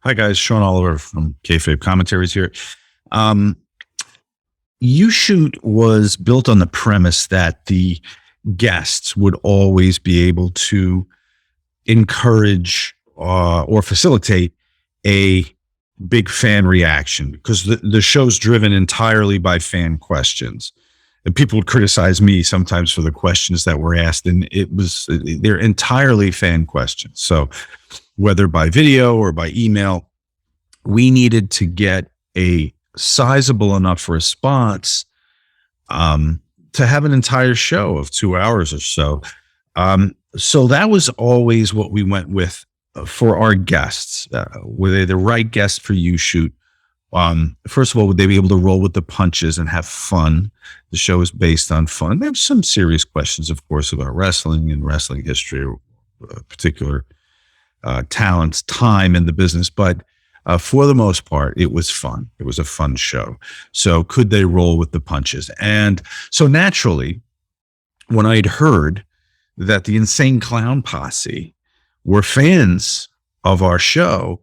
Hi guys, Sean Oliver from Kayfabe Commentaries here. YouShoot was built on the premise that the guests would always be able to encourage or facilitate a big fan reaction, because the show's driven entirely by fan questions. And people would criticize me sometimes for the questions that were asked, and they're entirely fan questions. So whether by video or by email, we needed to get a sizable enough response to have an entire show of 2 hours or so. So that was always what we went with for our guests. Were they the right guests for YouShoot? First of all, would they be able to roll with the punches and have fun? The show is based on fun. There's some serious questions, of course, about wrestling and wrestling history, particular talents, time in the business. But for the most part, it was fun. It was a fun show. So could they roll with the punches? And so naturally, when I'd heard that the Insane Clown Posse were fans of our show,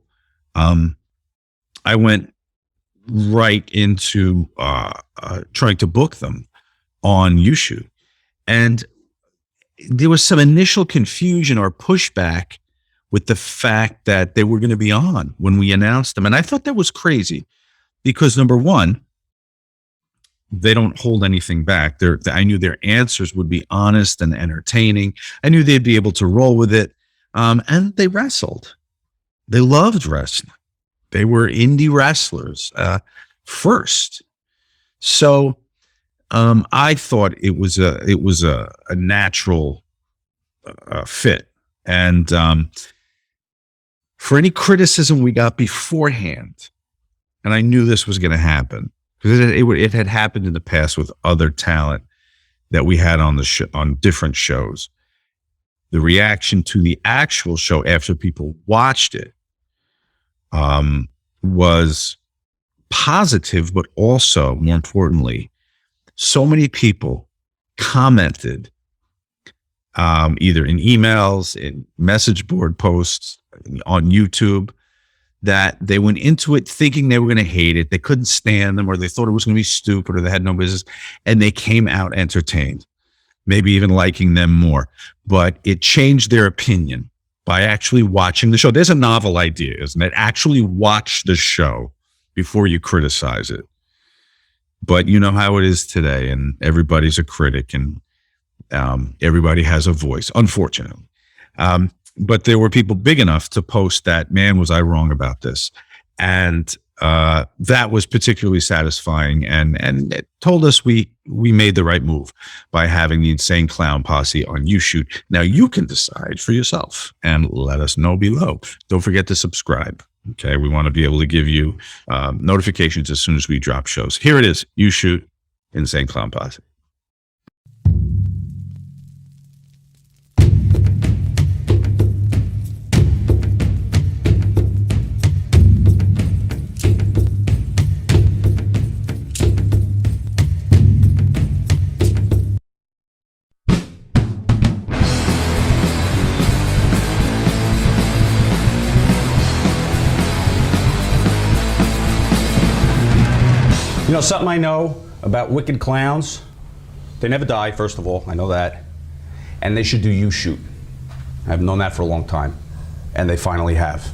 I went right into trying to book them on YouShoot. And there was some initial confusion or pushback with the fact that they were going to be on when we announced them. And I thought that was crazy because, number one, they don't hold anything back. I knew their answers would be honest and entertaining. I knew they'd be able to roll with it. And they wrestled. They loved wrestling. They were indie wrestlers first. So I thought it was a natural fit. And for any criticism we got beforehand, and I knew this was going to happen because it had happened in the past with other talent that we had on the show, on different shows. The reaction to the actual show after people watched it was positive, but also, more importantly, so many people commented either in emails, in message board posts, on YouTube, that they went into it thinking they were going to hate it. They couldn't stand them, or they thought it was going to be stupid, or they had no business, and they came out entertained, maybe even liking them more. But it changed their opinion by actually watching the show. There's a novel idea, isn't it? Actually watch the show before you criticize it. But you know how it is today, and everybody's a critic, and everybody has a voice, unfortunately. But there were people big enough to post that, man, was I wrong about this? And that was particularly satisfying, and it told us we made the right move by having the Insane Clown Posse on YouShoot. Now you can decide for yourself and let us know below. Don't forget to subscribe. Okay, we want to be able to give you notifications as soon as we drop shows. Here it is, YouShoot, Insane Clown Posse. You know, something I know about wicked clowns, they never die, first of all, I know that. And they should do YouShoot. I've known that for a long time. And they finally have.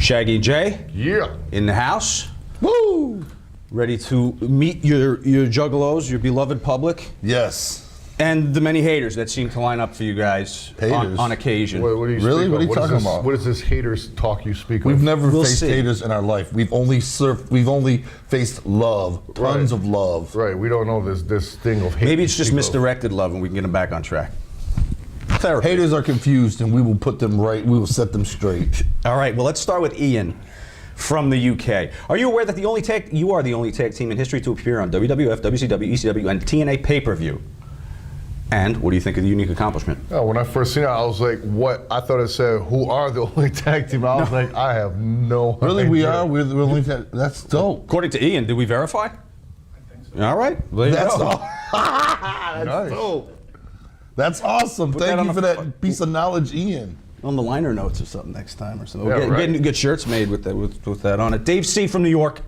Shaggy and J, yeah, in the house. Woo! Ready to meet your juggalos, your beloved public. Yes. And the many haters that seem to line up for you guys on occasion. What are you Really? What are you talking about? What is this haters talk you speak of? We've never We'll faced see. haters in our life. We've only faced love, tons of love. Right, we don't know this thing of hate. Maybe it's just you speak of. misdirected love and we can get them back on track. Therapy. Haters are confused, and we will put them right. We will set them straight. All right, well, let's start with Ian from the UK. Are you aware that you are the only tag team in history to appear on WWF, WCW, ECW, and TNA pay-per-view? And what do you think of the unique accomplishment? Oh, when I first seen it, I was like, what? I thought it said, who are the only tag team? I was like, I have no Really, idea. we are. We're the only. That's dope. According to Ian, did we verify? I think so. All right. Well, there you That's go. all. That's Nice. dope. That's awesome. that Thank on you the for that piece of knowledge, Ian. on the liner notes or something next time or something. Yeah, right. Get shirts made with that on it. Dave C. from New York.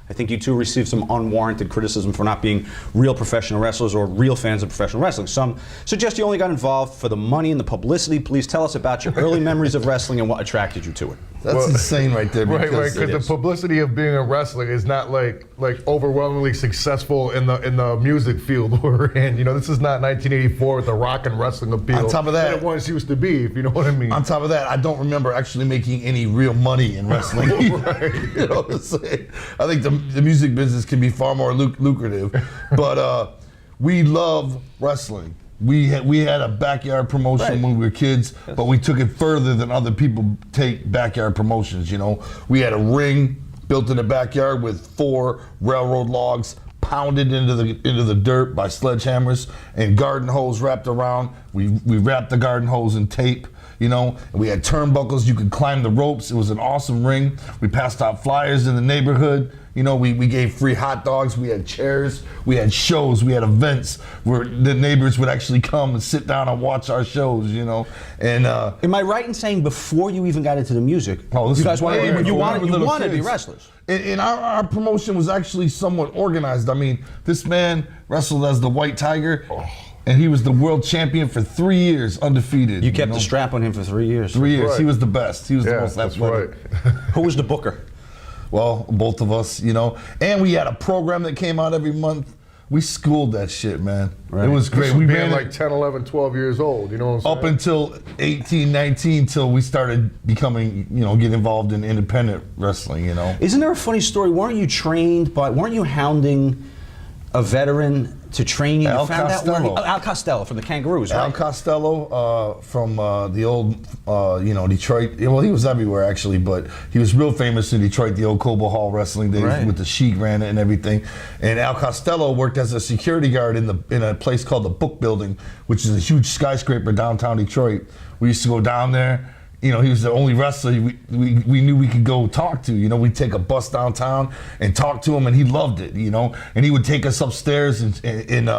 I think you two received some unwarranted criticism for not being real professional wrestlers or real fans of professional wrestling. Some suggest you only got involved for the money and the publicity. Please tell us about your early memories of wrestling and what attracted you to it. That's insane right there. Right, Because because the publicity of being a wrestler is not like overwhelmingly successful in the music field we're in. You know, this is not 1984 with the rock and wrestling appeal. On top of that, it once used to be, if you know what I mean. On top of that, I don't remember actually making any real money in wrestling. Right. You know what I'm saying? I think the music business can be far more lucrative, but we love wrestling. We had a backyard promotion when we were kids, but we took it further than other people take backyard promotions. You know, we had a ring built in the backyard with 4 railroad logs pounded into the dirt by sledgehammers and garden hose wrapped around. We wrapped the garden hose in tape. You know, and we had turnbuckles. You could climb the ropes. It was an awesome ring. We passed out flyers in the neighborhood. You know, we gave free hot dogs. We had chairs. We had shows. We had events where the neighbors would actually come and sit down and watch our shows. You know, and am I right in saying before you even got into the music, you guys wanted to be wrestlers? And our promotion was actually somewhat organized. I mean, this man wrestled as the White Tiger. And he was the world champion for 3 years, undefeated. You kept the strap on him for 3 years. 3 years. Right. He was the best. He was the most that's athletic. right. Who was the booker? Well, both of us, you know. And we had a program that came out every month. We schooled that shit, man. Right. It was great. We We being ran like 10, 11, 12 years old, you know what I'm saying? up until 18, 19, till we started becoming, you know, get involved in independent wrestling, you know. Isn't there a funny story? Weren't you hounding a veteran to train you? Al You found Costello. Out Al Costello from the Kangaroos, right? Al Costello from the old, you know, Detroit. Well, he was everywhere actually, but he was real famous in Detroit, the old Cobo Hall wrestling days Right. with the Sheik ran it and everything. And Al Costello worked as a security guard in a place called the Book Building, which is a huge skyscraper downtown Detroit. We used to go down there. You know, he was the only wrestler we knew we could go talk to. You know, we'd take a bus downtown and talk to him, and he loved it, you know. And he would take us upstairs and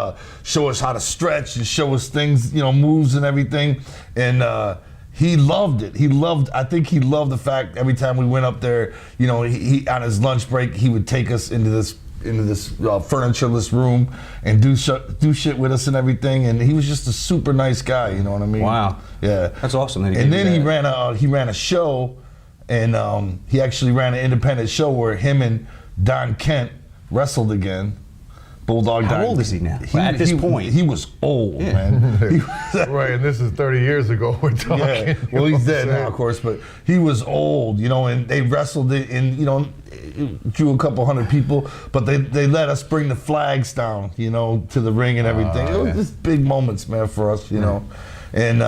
show us how to stretch and show us things, you know, moves and everything. And he loved it. I think he loved the fact every time we went up there, you know, he on his lunch break, he would take us into this furnitureless room and do shit with us and everything. And he was just a super nice guy, you know what I mean? Wow. Yeah. That's awesome. And then he ran a show, and he actually ran an independent show where him and Don Kent wrestled again. Bulldog. How old is he now? At this point, he was old, man. Right, and this is 30 years ago we're talking. Yeah. Well, he's dead now, of course, but he was old, you know, and they wrestled it, and you know, it drew a couple hundred people, but they let us bring the flags down, you know, to the ring and everything. It was just big moments, man, for us, you know, and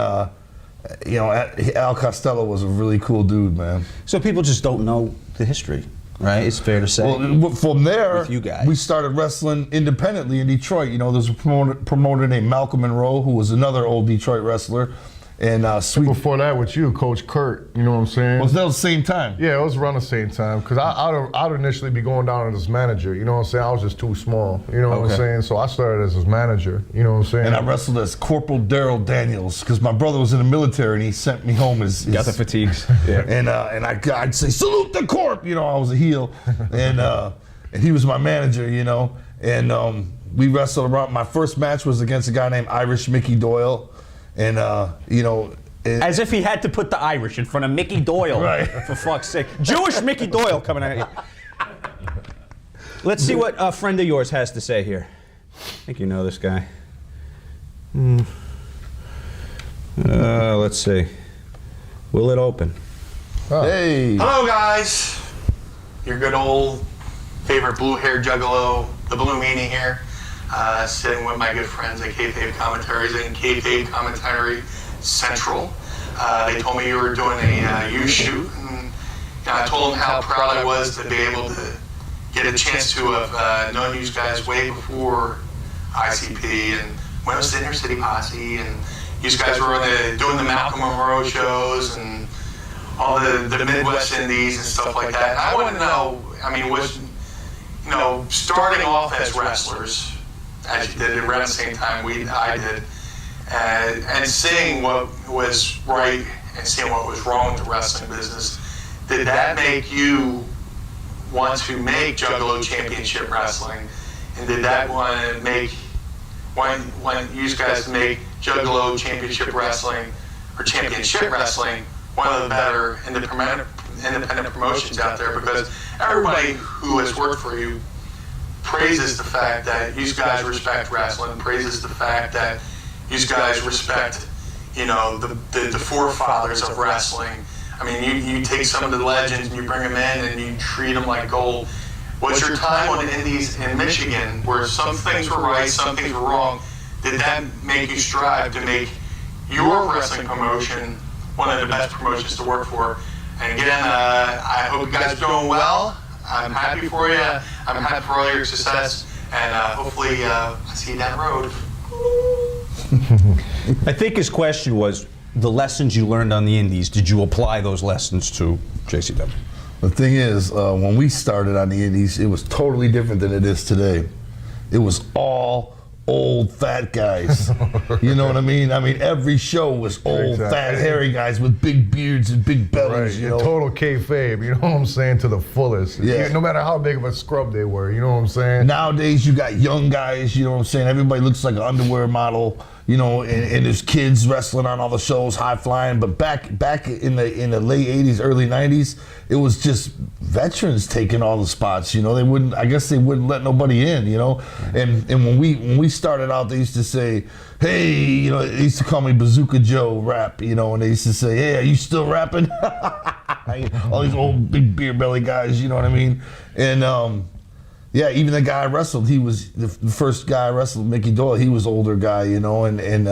you know, Al Costello was a really cool dude, man. So people just don't know the history, right? It's fair to say. Well, from there, With you guys. we started wrestling independently in Detroit. You know, there's a promoter named Malcolm Monroe, who was another old Detroit wrestler. And Before that with you, Coach Kurt, you know what I'm saying? was that the same time? Yeah, it was around the same time. Because I'd initially be going down as manager, you know what I'm saying? I was just too small, you know what I'm saying? So I started as his manager, you know what I'm saying? And I wrestled as Corporal Daryl Daniels because my brother was in the military and he sent me home as Got the fatigues. Yeah. and I'd say salute the corp, you know, I was a heel, and he was my manager, you know, and we wrestled around. My first match was against a guy named Irish Mickey Doyle, and you know. As if he had to put the Irish in front of Mickey Doyle. Right. For fuck's sake. Jewish Mickey Doyle coming at you. Let's see what a friend of yours has to say here. I think you know this guy. Let's see. Will it open? Hey. Hello, guys. Your good old favorite blue-haired juggalo, the Blue Meanie here, sitting with my good friends at Kayfabe Commentaries and Kayfabe Commentary Central. They told me you were doing a YouShoot, and I told them how proud I was to be able to get a chance to have known you guys way before ICP and when it was Inner City Posse, and you guys were doing the Malcolm Monroe shows and all the Midwest Indies and stuff like that. And I want to know, I mean, was, you know, starting off as wrestlers, as you did around the same time I did, and seeing what was right and seeing what was wrong with the wrestling business, did that make you want to make Juggalo Championship Wrestling? And did that want you guys to make Juggalo Championship Wrestling or Championship Wrestling one of the better independent promotions out there? Because everybody who has worked for you praises the fact that you guys respect wrestling, praises the fact that you guys respect, you know, the forefathers of wrestling. I mean, you take some of the legends and you bring them in and you treat them like gold. Was your time on the Indies in Michigan, where some things were right, some things were wrong, did that make you strive to make your wrestling promotion one of the best promotions to work for? And again, I hope you guys are doing well. I'm happy for you. I'm happy for all your success. And hopefully I see you down the road. I think his question was the lessons you learned on the Indies. Did you apply those lessons to JCW? The thing is, when we started on the Indies, it was totally different than it is today. It was all old fat guys. You know what I mean? I mean, every show was old fat hairy guys with big beards and big bellies. Right, You know? total kayfabe, you know what I'm saying, to the fullest. Yeah. No matter how big of a scrub they were, you know what I'm saying? Nowadays, you got young guys, you know what I'm saying? Everybody looks like an underwear model, you know, and there's kids wrestling on all the shows, high flying. But back in the late 80s, early 90s, it was just veterans taking all the spots, you know. I guess they wouldn't let nobody in, you know. And when we started out, they used to say, hey, you know, they used to call me Bazooka Joe rap, you know, and they used to say, hey, are you still rapping? All these old big beer belly guys, you know what I mean? And yeah, even the guy I wrestled, he was the first guy I wrestled, Mickey Doyle. He was older guy, you know. And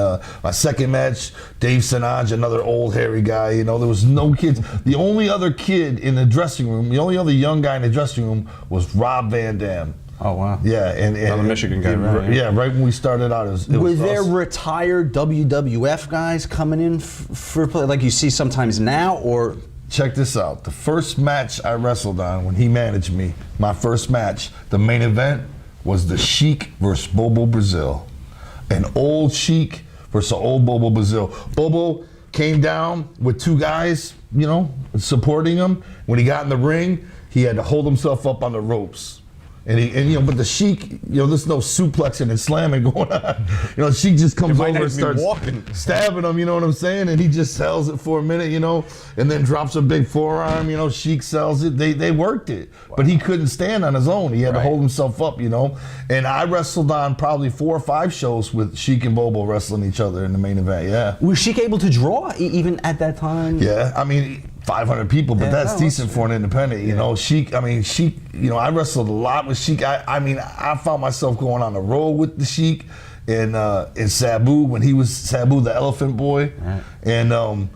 my second match, Dave Sinaj, another old hairy guy. You know, there was no kids. The only other kid in the dressing room, the only other young guy in the dressing room was Rob Van Dam. Oh, wow. Yeah, and Another Michigan guy, right? Yeah, right when we started out, it Were was there us. retired WWF guys coming in for play, like you see sometimes now, or? Check this out. The first match I wrestled on when he managed me, my first match, the main event was the Sheik versus Bobo Brazil. An old Sheik versus an old Bobo Brazil. Bobo came down with two guys, you know, supporting him. When he got in the ring, he had to hold himself up on the ropes. And you know, but the Sheik, you know, there's no suplexing and slamming going on. You know, Sheik just comes over and starts stabbing him, you know what I'm saying? And he just sells it for a minute, you know, and then drops a big forearm, you know, Sheik sells it. They worked it, but he couldn't stand on his own. He had to hold himself up, you know. And I wrestled on probably 4 or 5 shows with Sheik and Bobo wrestling each other in the main event, yeah. Was Sheik able to draw even at that time? Yeah, I mean, 500 people, but that's decent for an independent, you know. Sheik, you know, I wrestled a lot with Sheik. I found myself going on the road with the Sheik and Sabu when he was Sabu the Elephant Boy. Right. And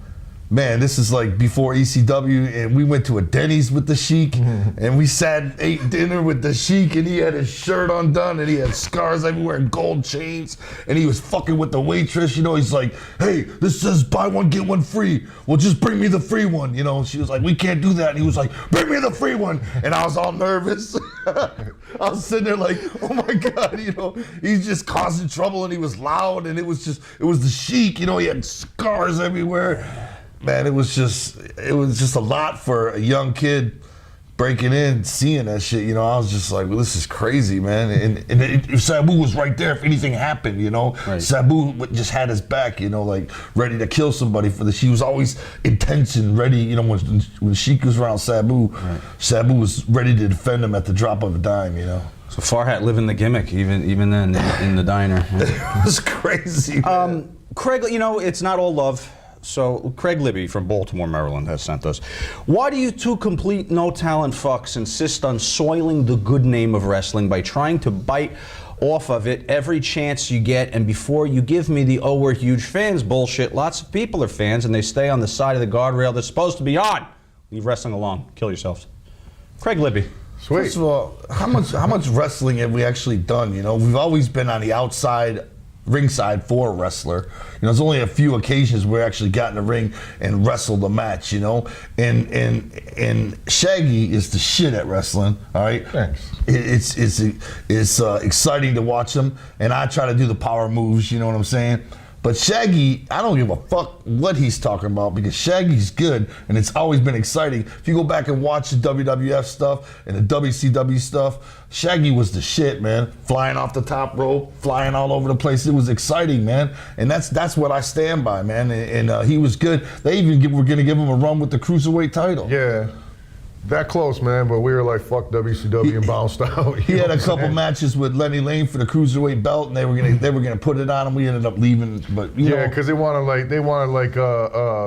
man, this is like before ECW, and we went to a Denny's with the Sheik, and we sat and ate dinner with the Sheik, and he had his shirt undone, and he had scars everywhere, and gold chains, and he was fucking with the waitress, you know. He's like, hey, this says buy one, get one free. Well, just bring me the free one, you know. She was like, we can't do that. And he was like, bring me the free one. And I was all nervous. I was sitting there like, oh my God, you know, he's just causing trouble, and he was loud, and it was the Sheik, you know. He had scars everywhere. Man, it was just a lot for a young kid breaking in, seeing that shit. You know, I was just like, well, this is crazy, man. And Sabu was right there if anything happened, you know. Right. Sabu just had his back, you know, like ready to kill somebody for this. She was always in tension, ready, you know, when Sheik was around Sabu, Sabu was ready to defend him at the drop of a dime, you know. So Farhat living the gimmick, even then in the diner. It was crazy, man. Craig, you know, it's not all love. So Craig Libby from Baltimore, Maryland has sent us. Why do you two complete no-talent fucks insist on soiling the good name of wrestling by trying to bite off of it every chance you get, and before you give me the "oh, we're huge fans" bullshit? Lots of people are fans and they stay on the side of the guardrail they're supposed to be on. Leave wrestling alone. Kill yourselves. Craig Libby. Sweet. First of all, how much wrestling have we actually done? You know, we've always been on the outside, ringside for a wrestler. You know, there's only a few occasions where we actually got in the ring and wrestled a match, you know. And Shaggy is the shit at wrestling, all right? Thanks. It's exciting to watch him, and I try to do the power moves, you know what I'm saying? But Shaggy, I don't give a fuck what he's talking about because Shaggy's good and it's always been exciting. If you go back and watch the WWF stuff and the WCW stuff, Shaggy was the shit, man. Flying off the top rope, flying all over the place. It was exciting, man. And that's what I stand by, man. And he was good. They even were going to give him a run with the Cruiserweight title. Yeah. That close, man, but we were like, fuck WCW and bounced out. He had a couple matches with Lenny Lane for the Cruiserweight belt, and they were gonna put it on him. We ended up leaving, but yeah, because they wanted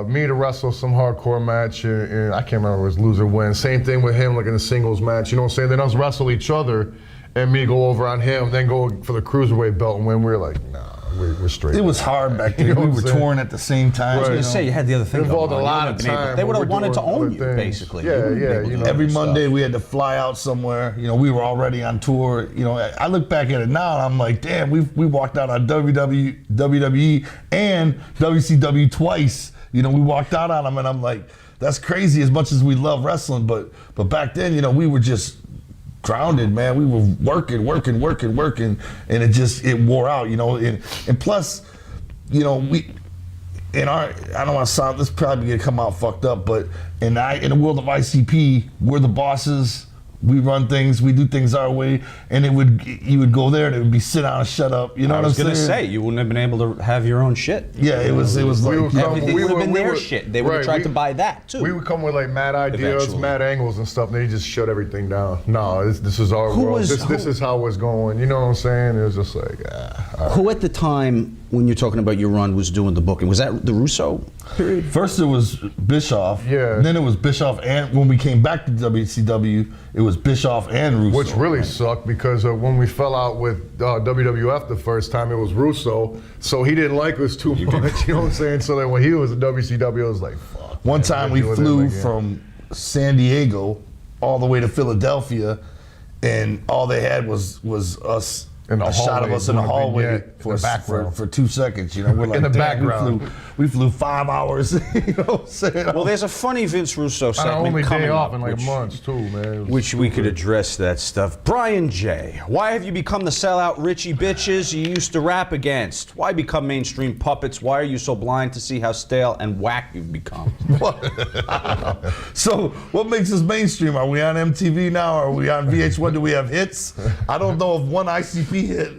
me to wrestle some hardcore match, and I can't remember if it was lose or win. Same thing with him, like in a singles match. You know what I'm saying? Then us wrestle each other, and me go over on him, then go for the Cruiserweight belt, and when we were like, nah. We're straight. It was hard back then. You know we were touring at the same time. I was going to say, you had the other thing. It involved going a on. lot of time. They would have when we're wanted to doing own other you, things. basically. Yeah, yeah. You know, every Monday we had to fly out somewhere. You know, we were already on tour. You know, I look back at it now and I'm like, damn, we walked out on WWE and WCW twice. You know, we walked out on them and I'm like, that's crazy as much as we love wrestling. But back then, you know, we were just grounded, man. We were working, and it wore out, you know. And plus, you know, I don't want to sound, this probably gonna come out fucked up, but in the world of ICP, we're the bosses. We run things, we do things our way, and you would go there and it would be sit down and shut up. You know what I'm saying? I was gonna say you wouldn't have been able to have your own shit. Yeah, it was like everything would have been their shit. They would have tried to buy that too. We would come with like mad ideas, Eventually. mad angles and stuff, and they just shut everything down. No, this is our world. This is how it's going. You know what I'm saying? It was just like, Who at the time when you're talking about your run was doing the booking? Was that the Russo period? First it was Bischoff. Yeah. Then it was Bischoff, and when we came back to WCW, it was Bischoff and Russo. which really sucked because when we fell out with WWF the first time, it was Russo, so he didn't like us too much. You know what I'm saying? So then when he was at WCW, I was like, fuck. One time we flew from San Diego all the way to Philadelphia, and all they had was us. In the a shot of hallway, us in the doing a hallway vignette for, in the background. for 2 seconds. You know, we're like, In the damn, background. we flew 5 hours. You know what I'm saying? Well, there's a funny Vince Russo Our segment only coming day off up, in like which, months too, man. It was which we could stupid. address that stuff. Brian J, why have you become the sellout Richie bitches you used to rap against? Why become mainstream puppets? Why are you so blind to see how stale and whack you've become? So, what makes us mainstream? Are we on MTV now? Are we on VH1? Do we have hits? I don't know if one ICP hit.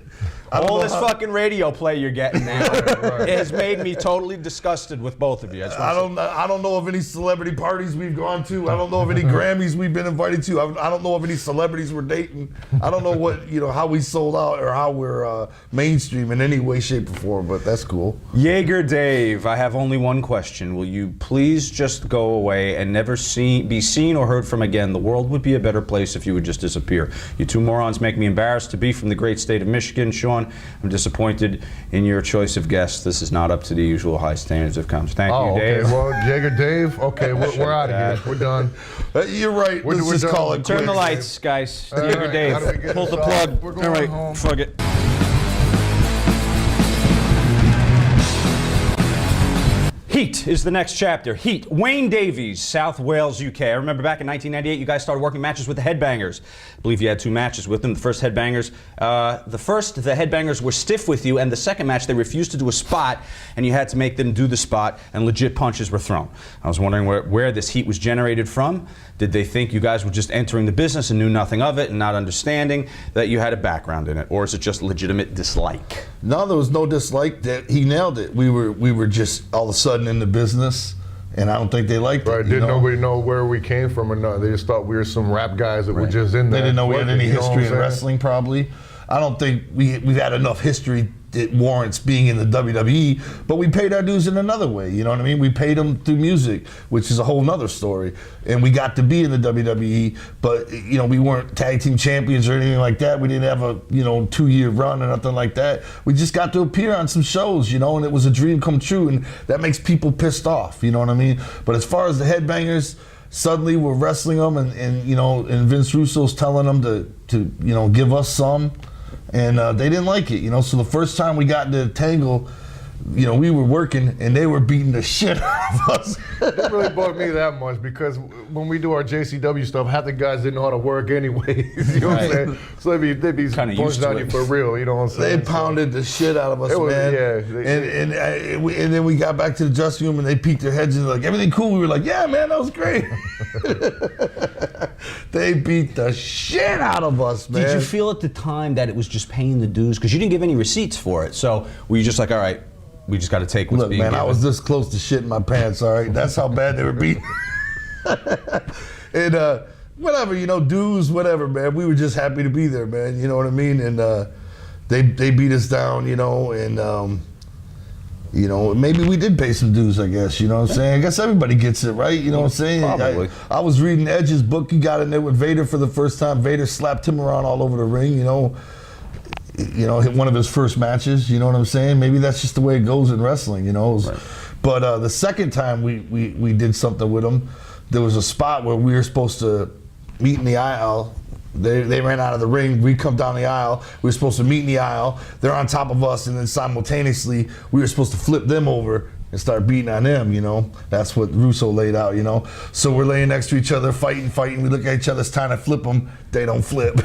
All this fucking radio play you're getting now it has made me totally disgusted with both of you. I don't know of any celebrity parties we've gone to. I don't know of any Grammys we've been invited to. I don't know of any celebrities we're dating. I don't know what, you know, how we sold out or how we're mainstream in any way, shape, or form. But that's cool. Jaeger Dave, I have only one question. Will you please just go away and never be seen or heard from again? The world would be a better place if you would just disappear. You two morons make me embarrassed to be from the great state of Michigan. Sean, I'm disappointed in your choice of guests. This is not up to the usual high standards of comedy. Thank you, Dave. Okay, well, Jaeger Dave, okay, we're out of here. We're done. You're right. We're Let's just done. call it Turn the quits. lights, guys. All Jaeger right, Dave, how do we get pull this the off? plug. We're going All right, home. fuck it. Heat is the next chapter. Heat. Wayne Davies, South Wales, UK. I remember back in 1998, you guys started working matches with the Headbangers. I believe you had 2 matches with them. The first, the Headbangers were stiff with you, and the second match, they refused to do a spot, and you had to make them do the spot, and legit punches were thrown. I was wondering where this heat was generated from. Did they think you guys were just entering the business and knew nothing of it and not understanding that you had a background in it? Or is it just legitimate dislike? No, there was no dislike. That he nailed it. We were just all of a sudden in the business, and I don't think they liked it. Right, didn't nobody know where we came from or nothing. They just thought we were some rap guys that were just in there. They didn't know we had any working, you know history what in I'm saying? wrestling, probably. I don't think we've had enough history that warrants being in the WWE, but we paid our dues in another way, you know what I mean? We paid them through music, which is a whole nother story. And we got to be in the WWE, but you know, we weren't tag team champions or anything like that. We didn't have a 2-year run or nothing like that. We just got to appear on some shows, and it was a dream come true, and that makes people pissed off, you know what I mean? But as far as the Headbangers, suddenly we're wrestling them, and Vince Russo's telling them to give us some. And they didn't like it, So the first time we got into the tangle, you know, we were working and they were beating the shit out of us. It really bugged me that much because when we do our JCW stuff, half the guys didn't know how to work anyways. You know what I'm saying? So they'd be Kinda used punching to on it. you for real. You know what I'm saying? They pounded the shit out of us, It was- man. yeah, And then we got back to the dressing room and they peeked their heads and they're like, everything cool? We were like, yeah, man, that was great. They beat the shit out of us, man. Did you feel at the time that it was just paying the dues? Because you didn't give any receipts for it. So were you just like, all right, we just got to take what's Look, being man, given? I was this close to shitting my pants, all right? That's how bad they were beating. And whatever, you know, dues, whatever, man. We were just happy to be there, man. You know what I mean? And they beat us down, you know, and you know, maybe we did pay some dues, I guess, you know what I'm saying? I guess everybody gets it, right? You know what I'm saying? Probably. I was reading Edge's book. He got in there with Vader for the first time. Vader slapped him around all over the ring, you know, hit one of his first matches, you know what I'm saying? Maybe that's just the way it goes in wrestling, you know? Right. But the second time we did something with him, there was a spot where we were supposed to meet in the aisle. They ran out of the ring. We come down the aisle. We were supposed to meet in the aisle. They're on top of us, and then simultaneously we were supposed to flip them over and start beating on them, you know. That's what Russo laid out, you know. So we're laying next to each other, fighting. We look at each other, it's time to flip them. They don't flip.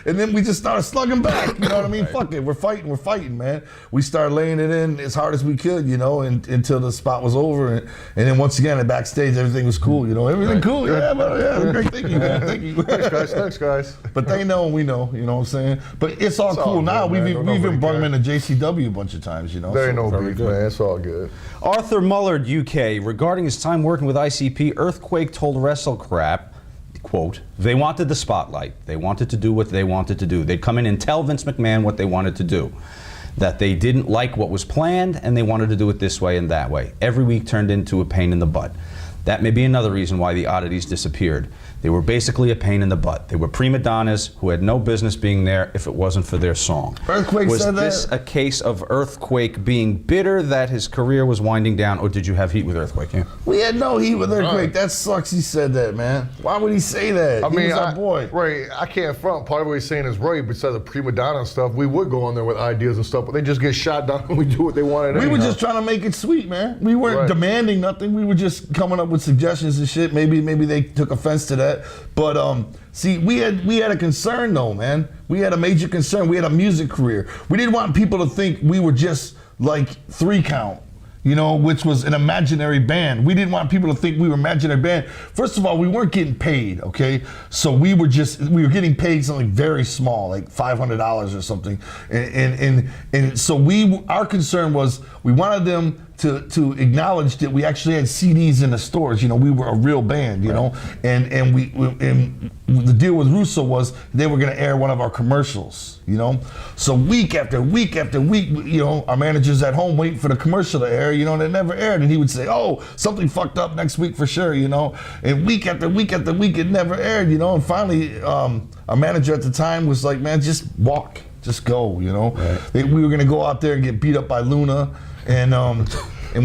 And then we just started slugging back, you know what I mean? Fuck it, we're fighting, man. We started laying it in as hard as we could, you know, until the spot was over. And then once again, at backstage, everything was cool, you know. Everything cool, yeah, man, yeah, great, thank you, man, thank you. Thanks, guys. But they know and we know, you know what I'm saying? But it's all cool all now. good, We've man. even brought them Nobody into JCW a bunch of times, you know. There ain't so no very beef, good. man. It's all good. Arthur Mullard, UK, regarding his time working with ICP, Earthquake told WrestleCrap, quote, they wanted the spotlight. They wanted to do what they wanted to do. They'd come in and tell Vince McMahon what they wanted to do. That they didn't like what was planned and they wanted to do it this way and that way. Every week turned into a pain in the butt. That may be another reason why the oddities disappeared. They were basically a pain in the butt. They were prima donnas who had no business being there if it wasn't for their song. Earthquake was said this that? a case of Earthquake being bitter that his career was winding down, or did you have heat with Earthquake? Yeah. We had no heat with Earthquake. That sucks he said that, man. Why would he say that? He was our boy. Right, I can't front. Part of what he's saying is right. Besides the prima donna and stuff, we would go on there with ideas and stuff, but they just get shot down and we do what they wanted. We were anyhow. just trying to make it sweet, man. We weren't Right. demanding nothing. We were just coming up with suggestions and shit. Maybe they took offense to that. But see, we had a concern though, man. We had a major concern. We had a music career. We didn't want people to think we were just like 3 Count, you know, which was an imaginary band. We didn't want people to think we were an imaginary band. First of all, we weren't getting paid, okay? So we were getting paid something very small, like $500 or something. And so our concern was we wanted them to acknowledge that we actually had CDs in the stores. You know, we were a real band, you know? And the deal with Russo was they were gonna air one of our commercials, you know? So week after week after week, you know, our managers at home waiting for the commercial to air, you know, and it never aired. And he would say, oh, something fucked up next week for sure, you know? And week after week after week, it never aired, you know? And finally, our manager at the time was like, man, just walk, just go, you know? Right. We were gonna go out there and get beat up by Luna, and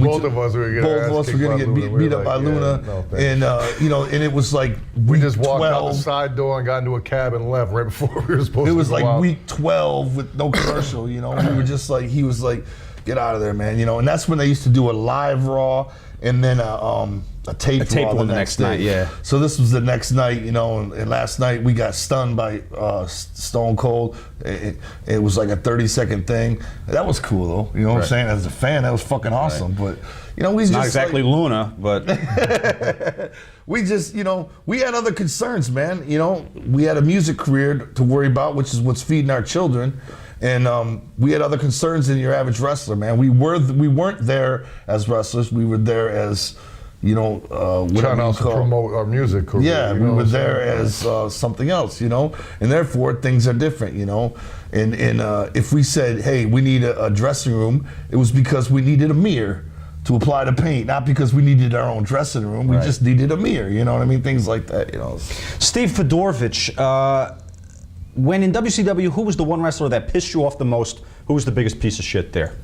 both of us were gonna get beat up by Luna, and you know, and it was like we just walked 12. out the side door and got into a cab and left right before we were supposed to. It was go like out. week 12 with no commercial, you know. We were just like, he was like, get out of there, man, you know. And that's when they used to do a live Raw and then a tape Raw one the next night, yeah. So this was the next night, you know, and last night we got stunned by Stone Cold. It was like a 30-second thing. That was cool though, you know what I'm saying? As a fan, that was fucking awesome. But you know, we just Not exactly like, Luna, but we just, you know, we had other concerns, man. You know, we had a music career to worry about, which is what's feeding our children. And we had other concerns than your average wrestler, man. We weren't there as wrestlers. We were there as, you know, trying to also promote our music career. Yeah, we were there as something else, you know, and therefore things are different, you know. And if we said, hey, we need a dressing room, it was because we needed a mirror to apply the paint, not because we needed our own dressing room. We just needed a mirror, you know what I mean? Things like that, you know. Steve Fedorovich, when in WCW, who was the one wrestler that pissed you off the most? Who was the biggest piece of shit there?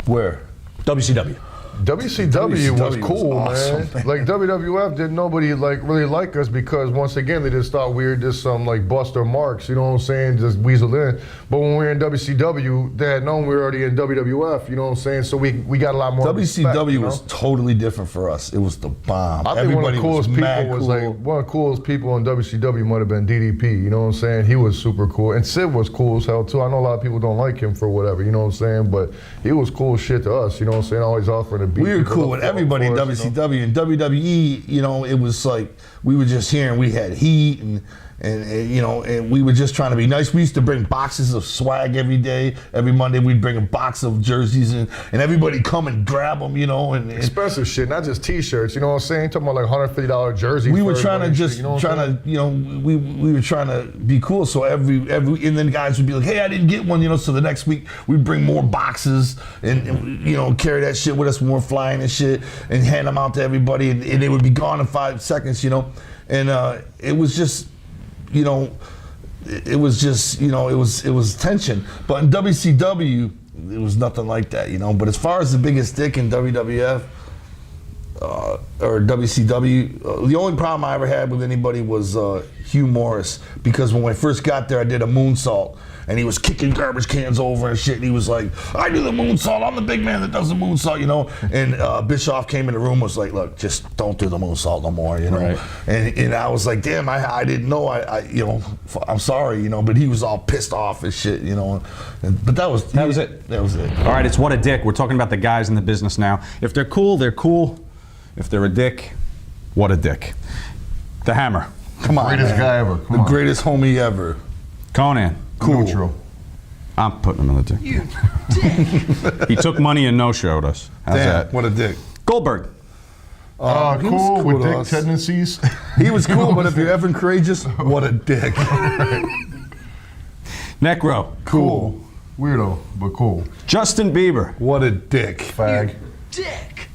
Where? WCW. WCW was WCW cool, was awesome, man. man. Like WWF didn't nobody like really like us because once again they just thought we were just some like Buster Marks, you know what I'm saying, just weasel in. But when we were in WCW, they had known we were already in WWF, you know what I'm saying? So we got a lot more WCW respect, you know? was totally different for us. It was the bomb. I think one of the coolest people mad was cool. like one of the coolest people in WCW might have been DDP. You know what I'm saying? He was super cool, and Sid was cool as hell too. I know a lot of people don't like him for whatever. You know what I'm saying? But he was cool as shit to us. You know what I'm saying? Always offering to beat. We were people cool up with for everybody in us, you know? WCW and WWE. You know, it was like we were just here and we had heat and you know, and we were just trying to be nice. We used to bring boxes of swag every day. Every Monday we'd bring a box of jerseys and everybody come and grab them, you know. And Expensive shit, not just T-shirts. You know what I'm saying? Talking about like $150 jerseys. we were for trying to everybody, just you know what I'm saying? you know, we were trying to be cool. So every and then guys would be like, hey, I didn't get one, you know. So the next week we'd bring more boxes and you know, carry that shit with us when we're flying and shit and hand them out to everybody and they would be gone in 5 seconds, you know. And it was just, you know, it was just, you know, it was tension. But in WCW, it was nothing like that, you know. But as far as the biggest dick in WWF or WCW, the only problem I ever had with anybody was Hugh Morris, because when I first got there, I did a moonsault. And he was kicking garbage cans over and shit. And he was like, I do the moonsault. I'm the big man that does the moonsault, you know. And Bischoff came in the room, was like, look, just don't do the moonsault no more, you know. Right. And I was like, damn, I didn't know. I you know, I'm sorry, you know. But he was all pissed off and shit, you know. But that was it. That was it. All right, it's What a Dick. We're talking about the guys in the business now. If they're cool, they're cool. If they're a dick, what a dick. The Hammer. Come on, Greatest man. guy ever. Come The on. greatest homie ever. Conan. Cool. Neutral. I'm putting him in the dick. You dick. He took money and no-showed us. How's Damn, that? what a dick. Goldberg. He was Cool with to dick us. tendencies. He was cool, but if you're Evan Courageous, what a dick. Necro. Cool. Weirdo, but cool. Justin Bieber. What a dick. Fag. Dick.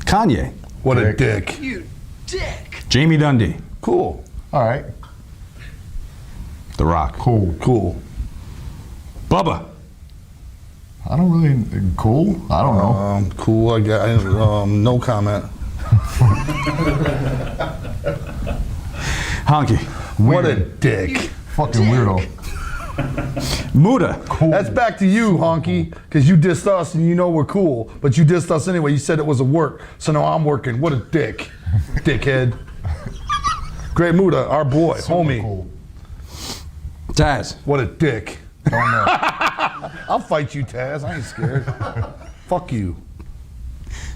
Kanye. What a Dick. dick. You dick. Jamie Dundee. Cool. All right. The Rock. Cool. Cool. Bubba. I don't really cool. I don't know. Cool. I got no comment. Honky. What a dick. Fucking weirdo. Muda. That's back to you, Honky, because you dissed us and you know we're cool, but you dissed us anyway. You said it was a work, so now I'm working. What a dick. Dickhead. Great Muda, our boy, homie. Cool. Taz. What a dick. Don't know. I'll fight you, Taz. I ain't scared. Fuck you.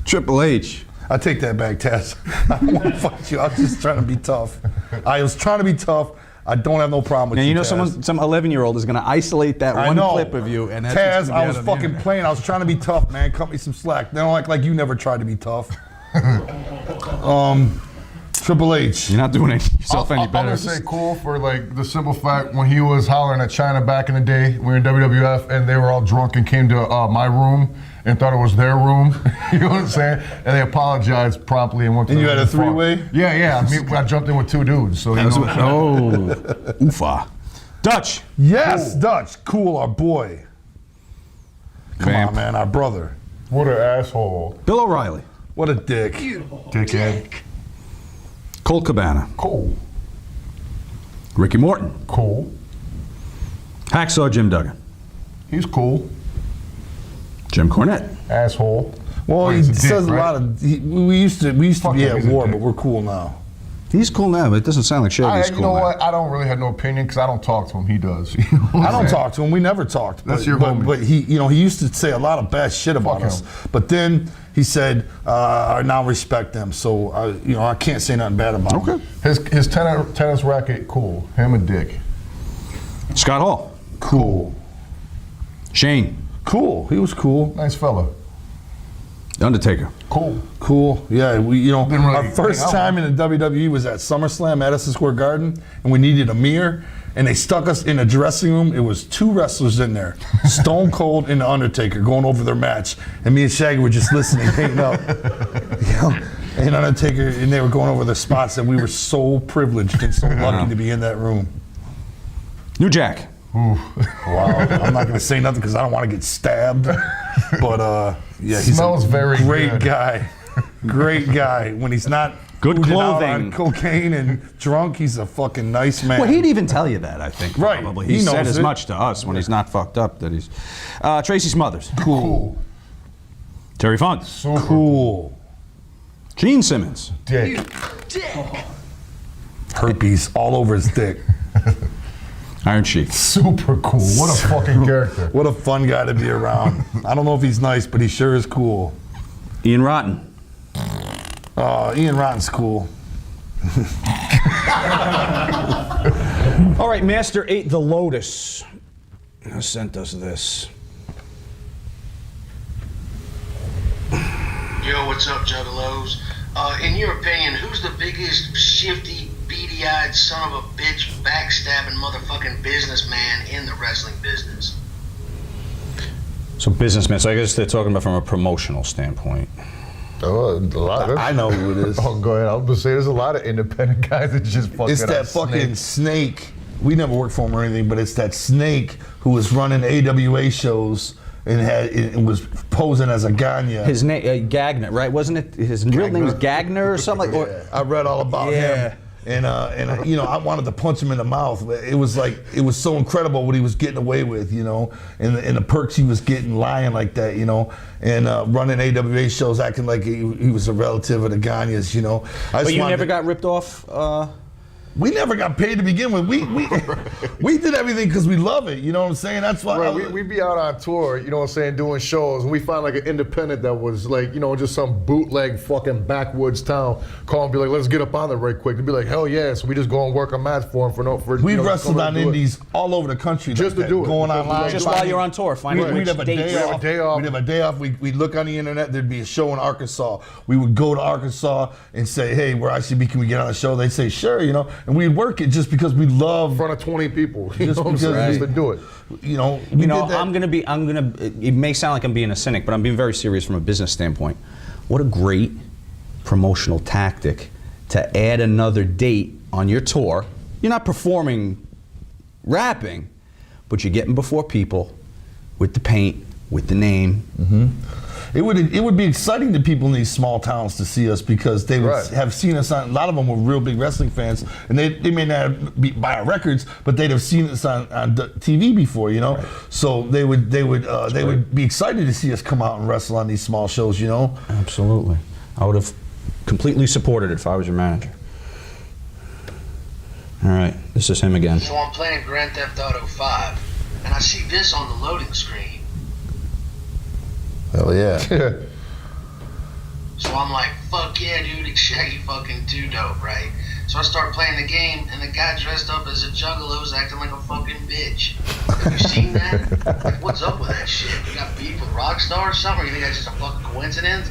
Triple H. I take that back, Taz. I don't want to fight you. I was just trying to be tough. I was trying to be tough. I don't have no problem with Now you, you know Taz. some 11-year-old is going to isolate that I one know. clip of you, and that's Taz, what's gonna be I out was on the fucking internet. playing. I was trying to be tough, man. Cut me some slack. They don't act like you never tried to be tough. Triple H. You're not doing yourself any I'm better. gonna say cool for like the simple fact when he was hollering at China back in the day, we were in WWF and they were all drunk and came to my room and thought it was their room. You know what I'm saying? And they apologized promptly and went to And the you had a fuck. three-way? Yeah. I jumped in with 2 dudes. So you know. Oofa. Dutch. Yes, Dutch. Cool, our boy. Come Vamp. on, man, our brother. What an asshole. Bill O'Reilly. What a dick. Dickhead. Colt Cabana. Cool. Ricky Morton. Cool. Hacksaw Jim Duggan. He's cool. Jim Cornette. Asshole. Well, he He's a dick, says a right? lot of. We used to Fuck be him, at he's a war, dick. but we're cool now. He's cool now, but it doesn't sound like Shaggy's cool You know now. what? I don't really have no opinion because I don't talk to him. He does. You know what I I'm don't saying? talk to him. We never talked. That's but, your but, homie. but he, you know, he used to say a lot of bad shit about Fuck us. him. But then he said, "I now respect them." So I can't say nothing bad about him. His tennis racket, cool. Him a dick. Scott Hall. Cool. Shane. Cool. He was cool. Nice fella. Undertaker. Cool. Cool. Yeah, Didn't really our hang first out time in the WWE was at SummerSlam, Madison Square Garden, and we needed a mirror, and they stuck us in a dressing room. It was 2 wrestlers in there, Stone Cold and The Undertaker, going over their match, and me and Shaggy were just listening, hating up. You know, and Undertaker, and they were going over their spots, and we were so privileged and so lucky to be in that room. New Jack. Wow. I'm not gonna say nothing because I don't want to get stabbed. But yeah, he's Smells a very great good. guy. Great guy. When he's not Good oozing out clothing. on cocaine and drunk, he's a fucking nice man. Well, he'd even tell you that, I think. Right. Probably. He He said knows as it. much to us when he's not fucked up that he's. Tracy Smothers. cool. Terry Funk. Cool. Gene Simmons. Dick. Dick. Herpes all over his dick. Iron Sheik. Super cool. What a fucking character. What a fun guy to be around. I don't know if he's nice, but he sure is cool. Ian Rotten. Ian Rotten's cool. All right, Master 8 the Lotus sent us this. Yo, what's up, Juggalos? In your opinion, who's the biggest shifty, beady-eyed son of a bitch, backstabbing motherfucking businessman in the wrestling business? So businessman, so I guess they're talking about from a promotional standpoint. Oh, a lot of I know who it is. Oh, go ahead. I was gonna say there's a lot of independent guys that just fucking. It's that fucking snake. We never worked for him or anything, but it's that snake who was running AWA shows and was posing as a Ganya. His name, Gagner, right? Wasn't it? His real name was Gagner or something like that? I read all about Yeah. him. And you know, I wanted to punch him in the mouth. It was like, it was so incredible what he was getting away with, you know, and the perks he was getting lying like that, you know, and running AWA shows acting like he was a relative of the Ganyas, you know. But you never got ripped off? We never got paid to begin with. We did everything because we love it, you know what I'm saying? That's why. Right, we be out on tour, you know what I'm saying, doing shows, and we find like an independent that was like, you know, just some bootleg fucking backwoods town. Call and be like, let's get up on there right quick. They'd be like, hell yeah. So we just go and work a match for them We you know, wrestled come on and do it. indies all over the country. Just like to do it. Going Because we online. love Just Finding- while you're on tour, finding We'd which have a dates. day off. We'd have a day off. We'd look on the internet. There'd be a show in Arkansas. We would go to Arkansas and say, "Hey, we're ICB. Can we get on the show?" They'd say, "Sure," you know. And we'd work it just because we love. In front of 20 people. You Just know what I'm saying? because Just to do it. You know, we You know, did that. I'm gonna. It may sound like I'm being a cynic, but I'm being very serious from a business standpoint. What a great promotional tactic to add another date on your tour. You're not performing rapping, but you're getting before people with the paint, with the name. It would be exciting to people in these small towns to see us because they would Right. have seen us on. A lot of them were real big wrestling fans, and they may not buy our records, but they'd have seen us on the TV before, you know. So they would be excited to see us come out and wrestle on these small shows, you know. Absolutely. I would have completely supported it if I was your manager. All right, this is him again. So I'm playing Grand Theft Auto 5, and I see this on the loading screen. Hell yeah. So I'm like, fuck yeah, dude, it's Shaggy fucking too dope, right? So I start playing the game, and the guy dressed up as a Juggalo is acting like a fucking bitch. Have you seen that? Like, what's up with that shit? You got beef with Rockstar or something? Or you think that's just a fucking coincidence?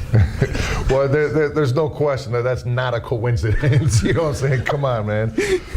Well, there's no question that's not a coincidence. You know what I'm saying? Come on, man.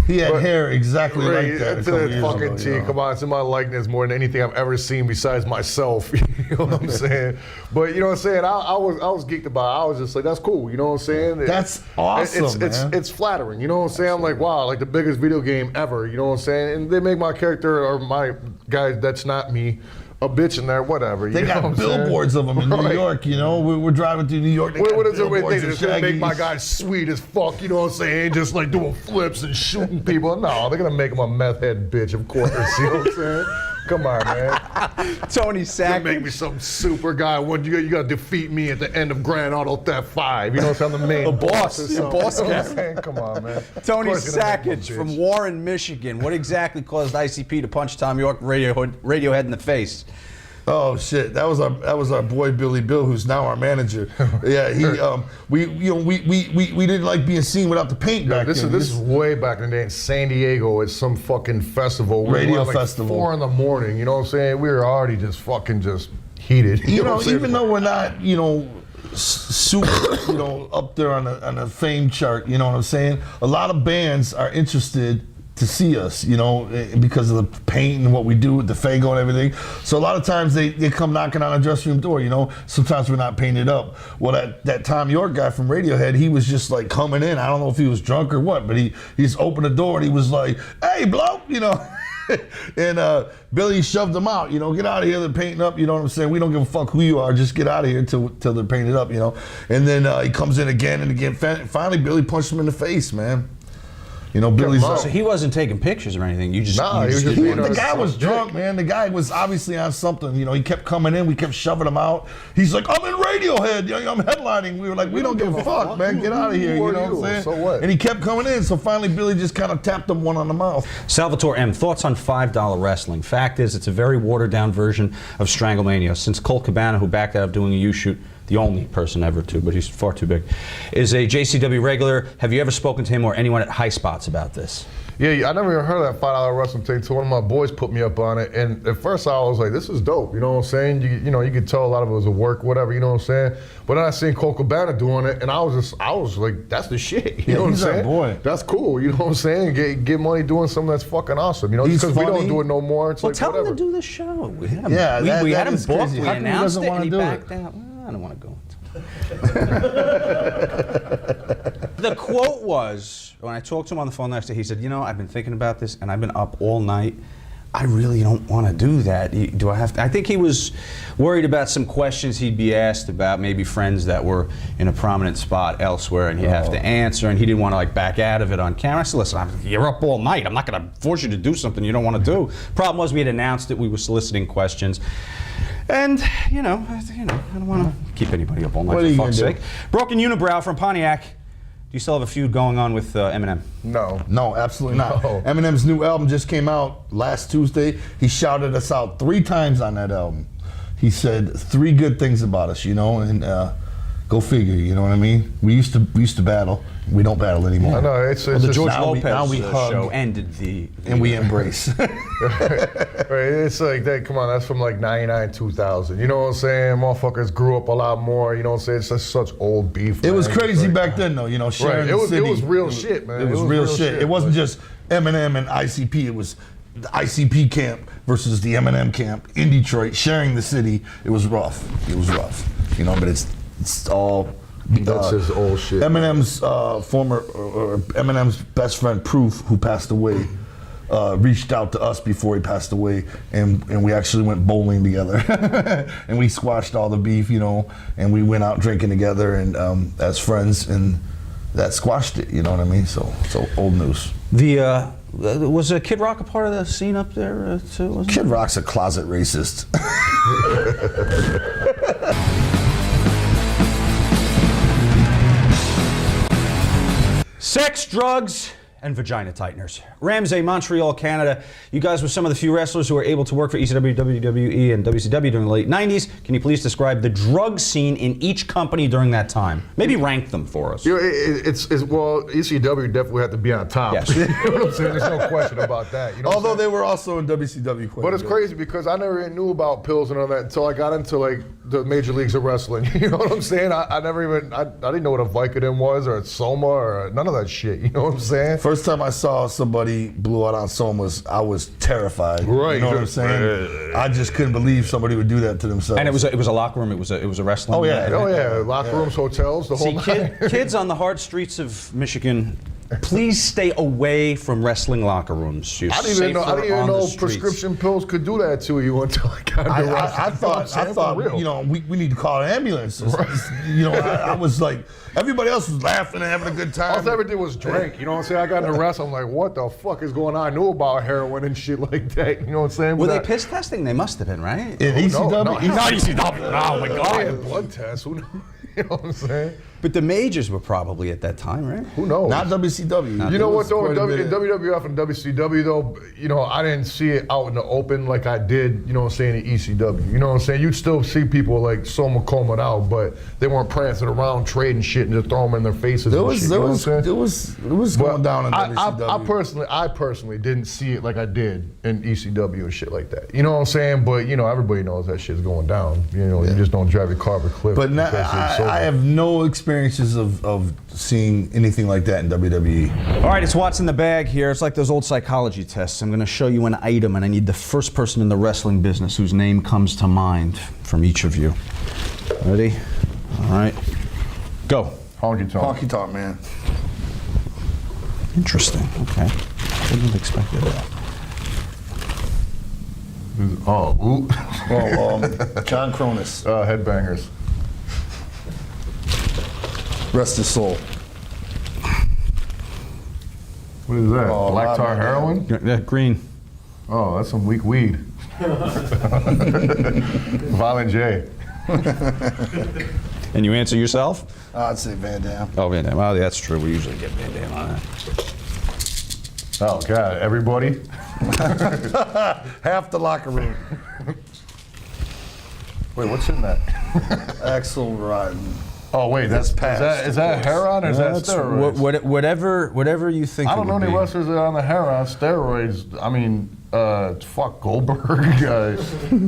He had But- hair exactly Right, like that. a to couple that years fucking ago, T. you know. Come on, it's in my likeness more than anything I've ever seen besides myself. You know what I'm saying? But you know what I'm saying? I was geeked about it. I was just like, that's cool. You know what I'm saying? That's awesome, man. It's flattering. You know what I'm saying? I'm like, wow, like the biggest video game ever. You know what I'm saying? And they make my character or my guy that's not me a bitch in there, whatever. They you know got what I'm saying? billboards of them in New Right. York, you know. We're driving through New York. They What got is it? Wait, billboards they're of just gonna make my Shaggy's. guy sweet as fuck, you know what I'm saying? Just like doing flips and shooting people. No, they're gonna make him a meth head bitch, of course. You know what I'm saying? Come on, man. Tony You Sack. make me some super guy. What you gotta defeat me at the end of Grand Auto Theft 5. You know what I'm saying? I'm the main The boss. or The something. boss You know what I'm guy. saying? Come on, man. Tony Of course you're gonna make me a Sackage bitch. from Warren, Michigan. What exactly caused ICP to punch Tom York Radiohead in the face? Oh shit! That was our boy Billy Bill, who's now our manager. Yeah, he we didn't like being seen without the paint Yeah, back this then. is way back in the day in San Diego at some fucking festival. We Radio went like festival. 4 in the morning. You know what I'm saying? We were already just fucking just heated. you what know, I'm saying? even though we're not, you know, super, you know, up there on a fame chart. You know what I'm saying? A lot of bands are interested to see us, you know, because of the paint and what we do with the Fago and everything. So a lot of times they come knocking on a dressing room door, you know. Sometimes we're not painted up. Well, that Tom York guy from Radiohead, he was just like coming in. I don't know if he was drunk or what, but he just opened the door and he was like, "Hey, bloke," you know. and Billy shoved him out. You know, get out of here. They're painting up. You know what I'm saying? We don't give a fuck who you are. Just get out of here till they're painted up. You know. And then he comes in again and again. Finally, Billy punched him in the face, man. You know, Billy's. So he wasn't taking pictures or anything. You just. Nah, he was just The guy was drunk, man. The guy was obviously on something. You know, he kept coming in. We kept shoving him out. He's like, I'm in Radiohead. You know, I'm headlining. We were like, we don't give a fuck, man. Get out of here. You know what I'm saying? So what? And he kept coming in. So finally, Billy just kind of tapped him one on the mouth. Salvatore M. Thoughts on $5 wrestling? Fact is, it's a very watered down version of Stranglemania. Since Colt Cabana, who backed out of doing a YouShoot, the only person ever to, but he's far too big, is a JCW regular. Have you ever spoken to him or anyone at High Spots about this? Yeah, I never even heard of that $5 wrestling thing until one of my boys put me up on it. And at first I was like, this is dope, you know what I'm saying? You know, you could tell a lot of it was a work, whatever, you know what I'm saying? But then I seen Colt Cabana doing it, and I was like, that's the shit, you know what I'm he's our saying? boy. That's cool, you know what I'm saying? Get money doing something that's fucking awesome, you know? He's Just because we funny. don't do it no more, it's Well, like, tell whatever. him to do the show. We had him, Yeah, we that had him is booked, crazy. we How come he announced doesn't it, and wanna he do backed it? out. Well, I don't want to go into The quote was, when I talked to him on the phone next day, he said, you know, I've been thinking about this, and I've been up all night. I really don't want to do that. Do I have to? I think he was worried about some questions he'd be asked about maybe friends that were in a prominent spot elsewhere, and he'd have to answer, and he didn't want to like back out of it on camera. I said, listen, you're up all night. I'm not going to force you to do something you don't want to do. Problem was, we had announced it. We were soliciting questions. And, you know, I don't want to keep anybody up all night, What are for you fuck's gonna sake. do? Broken Unibrow from Pontiac. Do you still have a feud going on with Eminem? No. No, absolutely not. No. Eminem's new album just came out last Tuesday. He shouted us out 3 times on that album. He said 3 good things about us, you know, and go figure, you know what I mean? We used to battle. We don't battle anymore. I know, it's The just, George now Lopez now we hug. show ended the... And we embrace. right, it's like that, come on, that's from like 99, 2000. You know what I'm saying? Motherfuckers grew up a lot more, you know what I'm saying? It's just such old beef. It was man. crazy Like, back then, though. You know, sharing Right, the it city. was real shit, man. It was real shit. It wasn't just Eminem and ICP. It was the ICP camp versus the Eminem camp in Detroit, sharing the city. It was rough. It was rough. You know, but it's all. That's just old shit. Eminem's Eminem's best friend Proof, who passed away, reached out to us before he passed away, and we actually went bowling together, and we squashed all the beef, you know, and we went out drinking together and as friends, and that squashed it. You know what I mean? So old news. Was Kid Rock a part of the scene up there too? Wasn't Kid Rock's a closet racist. Sex, drugs, and vagina tighteners. Ramsey, Montreal, Canada. You guys were some of the few wrestlers who were able to work for ECW, WWE, and WCW during the late 90s. Can you please describe the drug scene in each company during that time? Maybe rank them for us. You know, well, ECW definitely had to be on top. Yes. You know what I'm saying? There's no question about that. You know Although what I'm they saying? were also in WCW. Quite But a it's bit. crazy because I never even knew about pills and all that until I got into like the major leagues of wrestling. You know what I'm saying? I never even, I didn't know what a Vicodin was or a Soma or none of that shit. You know what I'm saying? First time I saw somebody blew out on Somas, I was terrified. Right. You know what I'm saying? I just couldn't believe somebody would do that to themselves. And it was a locker room. It was a wrestling. Oh, yeah. Oh yeah, locker rooms, hotels, the whole See, nine. kids on the hard streets of Michigan, please stay away from wrestling locker rooms. You're I didn't even know. I safer didn't even on the know streets. prescription pills could do that to you until I got into wrestling. I You know what I'm saying? thought, For real. you know, we need to call an ambulance. You know, I was like, everybody else was laughing and having a good time. All I ever did was drink. You know what I'm saying? I got in the wrestling. I'm like, what the fuck is going on? I knew about heroin and shit like that. You know what I'm saying? Were But they I- piss testing? They must have been, right? in ECW? no, Not ECW. Oh my They God. had blood tests. Who knows? You know what I'm saying? But the majors were probably at that time, right? Who knows? Not WCW. You know It what was though? quite a bit In of- WWF and WCW though, you know, I didn't see it out in the open like I did, you know what I'm saying, in ECW. You know what I'm saying? You'd still see people like Soma combing out, but they weren't prancing around trading shit and just throwing them in their faces. There and was, shit, you know what I'm saying? it was going But down in I WCW. I personally didn't see it like I did in ECW and shit like that. You know what I'm saying? But you know, everybody knows that shit's going down. You know, you just don't drive your car off a cliff. But now, because you're sober. I have no experiences of seeing anything like that in WWE. All right, it's what's in the bag here. It's like those old psychology tests. I'm going to show you an item, and I need the first person in the wrestling business whose name comes to mind from each of you. Ready? All right. Go. Honky tonk. Honky tonk, man. Interesting. Okay. Wouldn't have expected that. Oh, ooh. John Cronus. Headbangers. Rest his soul. What is that? Oh, Black tar man. heroin? Yeah, green. Oh, that's some weak weed. Violent J. And you answer yourself? I'd say Van Damme. Oh, Van Damme. Well, that's true. We usually get Van Damme on that. Oh, God, everybody? Half the locker room. Wait, what's in that? Axel Rotten. Oh, wait, that's past, is that heroin or is that That's steroids? whatever you think. I it don't know would any be. wrestlers that are on the heroin, steroids. I mean, fuck Goldberg,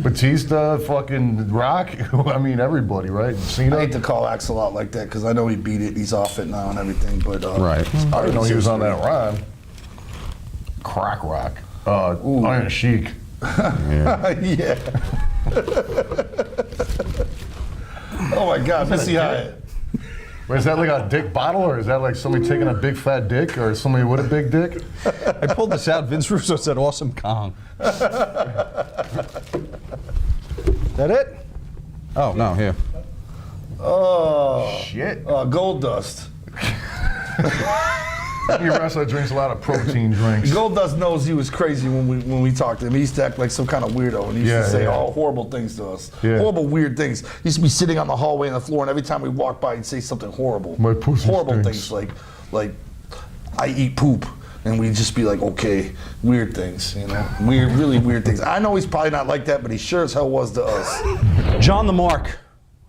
Batista, fucking Rock. I mean, everybody, right? I Cena. hate to call Axel out like that because I know he beat it. He's off it now and everything. But Right. I didn't know he was on that rhyme. Crack Rock. Iron Sheik. yeah. Oh my God, Missy Hyatt. Wait, is that like a dick bottle, or is that like somebody taking a big fat dick, or somebody with a big dick? I pulled this out. Vince Russo said, "Awesome Kong." That it? Oh no, here. Oh, Shit. Gold Dust. Your wrestler drinks a lot of protein drinks. Gold Dust knows he was crazy when we talked to him. He used to act like some kind of weirdo, and he used to say all horrible things to us. Yeah. Horrible, weird things. He used to be sitting on the hallway on the floor, and every time we walked by, he'd say something horrible. My pussy horrible stinks. things like I eat poop, and we'd just be like, okay, weird things, weird, really weird things. I know he's probably not like that, but he sure as hell was to us. John the Mark.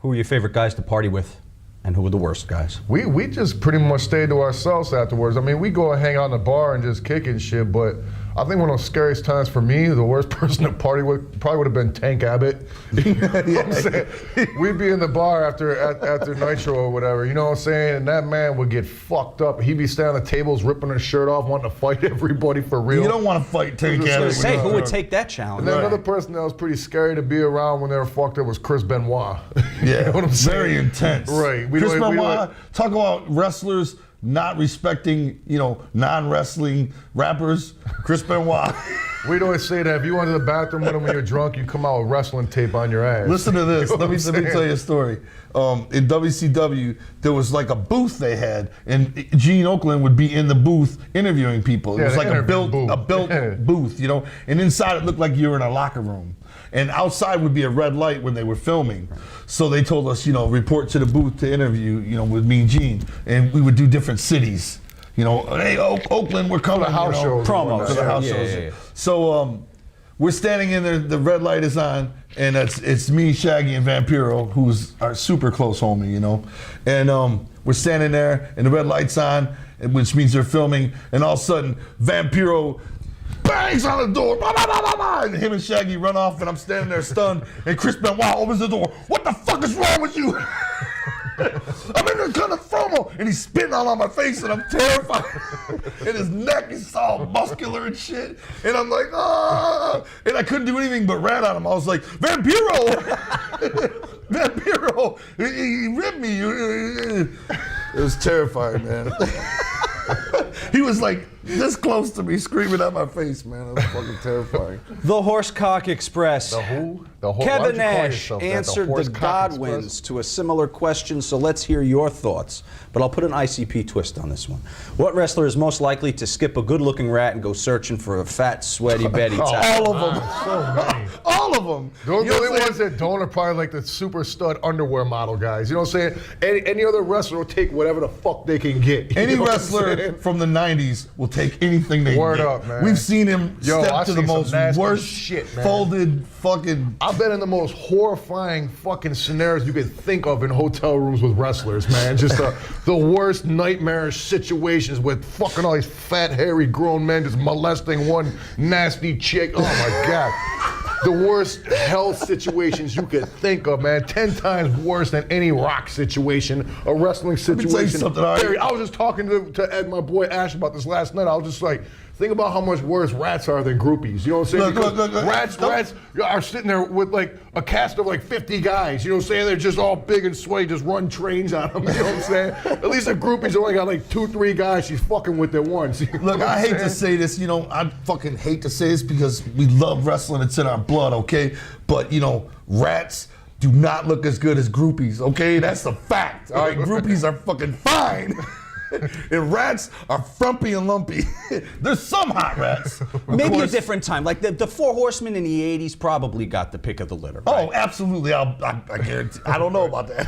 Who are your favorite guys to party with, and who are the worst guys? We just pretty much stayed to ourselves afterwards. I mean, we go and hang out in the bar and just kick and shit, but I think one of the scariest times for me, the worst person to party with probably would have been Tank Abbott. You know what I'm saying? We'd be in the bar after Nitro or whatever, you know what I'm saying? And that man would get fucked up. He'd be standing on the tables, ripping his shirt off, wanting to fight everybody for real. You don't want to fight Tank I was Abbott. gonna Say, who Yeah. would take that challenge? And then another person that was pretty scary to be around when they were fucked up was Chris Benoit. Yeah, You know what I'm saying? very intense. Right. Chris Benoit, talk about wrestlers not respecting, non-wrestling rappers. Chris Benoit. We'd always say that if you went to the bathroom with him when you're drunk, you come out with wrestling tape on your ass. Listen to this. You know Let me what I'm tell you a saying? story. In WCW, there was like a booth they had, and Gene Oakland would be in the booth interviewing people. It Yeah, was the like a interview built booth. Yeah. booth, and inside it looked like you were in a locker room. And outside would be a red light when they were filming. So they told us, report to the booth to interview, with me and Gene. And we would do different cities. Hey, Oakland, we're coming. For the house shows. Promos. For the house Yeah, shows. yeah, yeah. So we're standing in there, the red light is on, and it's me, Shaggy, and Vampiro, who's our super close homie, And we're standing there, and the red light's on, which means they're filming, and all of a sudden, Vampiro bangs on the door, blah, blah, blah, blah, blah, and him and Shaggy run off, and I'm standing there stunned, and Chris Benoit opens the door. What the fuck is wrong with you? I'm in there kind of promo, and he's spitting all on my face, and I'm terrified. And his neck is all muscular and shit, and I'm like, ah, and I couldn't do anything but rat on him. I was like, Vampiro, Vampiro, he ripped me. It was terrifying, man. He was like this close to me, screaming at my face, man. It was fucking terrifying. The Horsecock Express. The who? The who? Kevin Why'd you call Nash yourself that? answered the Horsecock Godwins Express? to a similar question, so let's hear your thoughts. But I'll put an ICP twist on this one. What wrestler is most likely to skip a good-looking rat and go searching for a fat, sweaty Betty towel? All of them. So many. All of them. The only ones that don't are probably like the super stud underwear model guys. You know what I'm saying? Any other wrestler will take whatever the fuck they can get. Any You know what I'm wrestler saying? from the 90s will take anything they Word get. up, man. We've seen him Yo, step I to the seen some most nasty worst shit, man. folded fucking... I've been in the most horrifying fucking scenarios you could think of in hotel rooms with wrestlers, man. Just the worst nightmarish situations with fucking all these fat, hairy, grown men just molesting one nasty chick. Oh my God. The worst health situations you could think of, man. 10 times worse than any rock situation, a wrestling me tell you situation. something, all right? I was just talking to Ed, my boy Ash, about this last night. I was just like, Think about how much worse rats are than groupies. You know what I'm saying? Look, Rats are sitting there with like a cast of like 50 guys. You know what I'm saying? They're just all big and sweaty, just run trains on them. You know what I'm saying? At least a groupie's only got like 2-3 guys she's fucking with at once. You know Look, what I I'm hate to saying? say this, you know, I fucking hate to say this because we love wrestling, it's in our blood, okay? But, you know, rats do not look as good as groupies, okay? That's the fact, all right? Groupies are fucking fine. And rats are frumpy and lumpy. There's some hot rats. Maybe a different time. Like the Four Horsemen in the 80s probably got the pick of the litter. Right? Oh, absolutely. I guarantee. I don't know about that.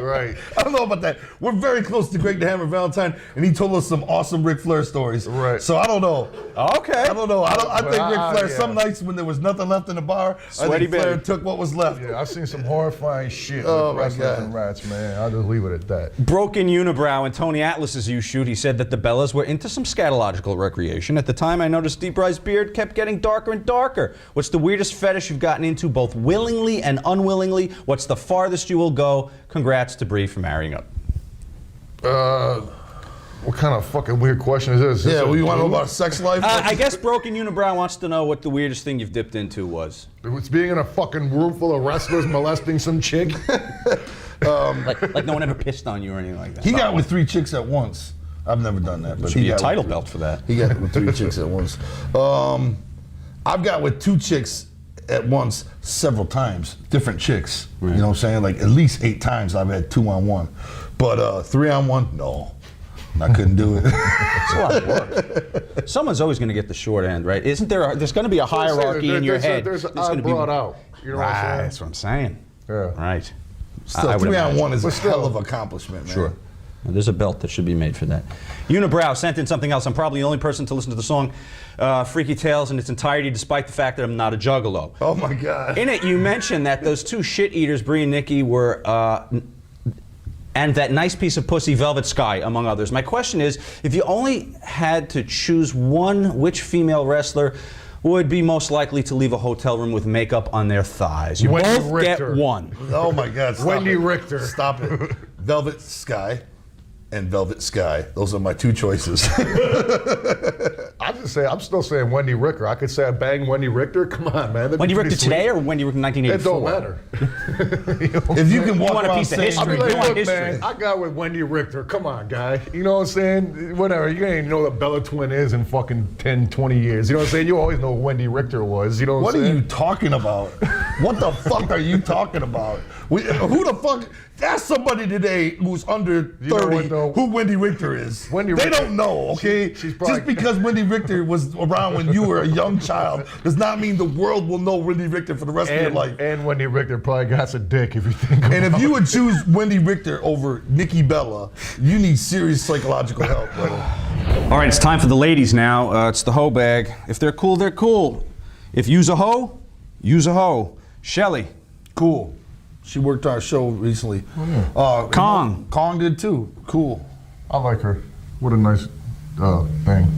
Right. I don't know about that. We're very close to Greg the Hammer Valentine, and he told us some awesome Ric Flair stories. Right. So I don't know. Okay. I don't know. I think Ric Flair, yeah. some nights when there was nothing left in the bar, Sweaty I think Flair Betty. took what was left. Yeah, I've seen some horrifying shit Oh, with my wrestlers God. and rats, man. I'll just leave it at that. Broken Unibrow and Tony Atlas's YouShoot, he said that the Bellas were into some scatological recreation. At the time, I noticed Deep Bry's beard kept getting darker and darker. What's the weirdest fetish you've gotten into, both willingly and unwillingly? What's the farthest you will go? Congrats to Bree for marrying up. What kind of fucking weird question is this? Yeah, well, you want to know about a sex life? I guess Broken Unibrow wants to know what the weirdest thing you've dipped into was. It's being in a fucking room full of wrestlers molesting some chick. Like no one ever pissed on you or anything like that. He got with 3 chicks at once. I've never done that, but Should he be a got title with, belt for that. He got with 3 chicks at once. I've got with 2 chicks at once several times, different chicks. Right. You know what I'm saying? Like at least 8 times I've had 2-on-1, but 3-on-1, no, I couldn't do it. It's a lot of work. Someone's always going to get the short end, right? Isn't there? There's going to be a hierarchy in your head. There's an gonna odd brought out. You know what I'm saying? That's what I'm saying. Yeah. Right. Still, I would 3-on-1 is a But still. hell of an accomplishment, man. Sure. Now, there's a belt that should be made for that. Unibrow sent in something else. I'm probably the only person to listen to the song Freaky Tales in its entirety, despite the fact that I'm not a juggalo. Oh my God. In it, you mentioned that those 2 shit eaters, Bree and Nikki, were, and that nice piece of pussy, Velvet Sky, among others. My question is, if you only had to choose one, which female wrestler would be most likely to leave a hotel room with makeup on their thighs? You Wendy both Richter. get one. Oh my God. Stop Wendy it. Richter. Stop it. Velvet Sky and Velvet Sky. Those are my 2 choices. I'm still saying Wendy Richter. I could say I banged Wendy Richter. Come on, man. That'd Wendy be pretty Richter sweet. today or Wendy Richter in It 1984? don't matter. If you can walk want a around piece of saying, history. I'll be like, You want look, history. man, I got with Wendy Richter. Come on, guy. You know what I'm saying? Whatever. You ain't know what Bella Twin is in fucking 10, 20 years. You know what I'm saying? You always know what Wendy Richter was. You know what what I'm are saying? you talking about? What the fuck are you talking about? Who the fuck? Ask somebody today who's under You know 30 what, though? who Wendy Richter is. Wendy they Richter- don't know, okay? she's probably- Just because Wendy Richter was around when you were a young child does not mean the world will know Wendy Richter for the rest of your life. And Wendy Richter probably got a dick if you think about it. And if you would choose Wendy Richter over Nikki Bella, you need serious psychological help, brother. All right, it's time for the ladies now. It's the hoe bag. If they're cool, they're cool. If you's a hoe, use a hoe. Shelly. Cool. She worked our show recently. Kong. Kong did too. Cool. I like her. What a nice thing.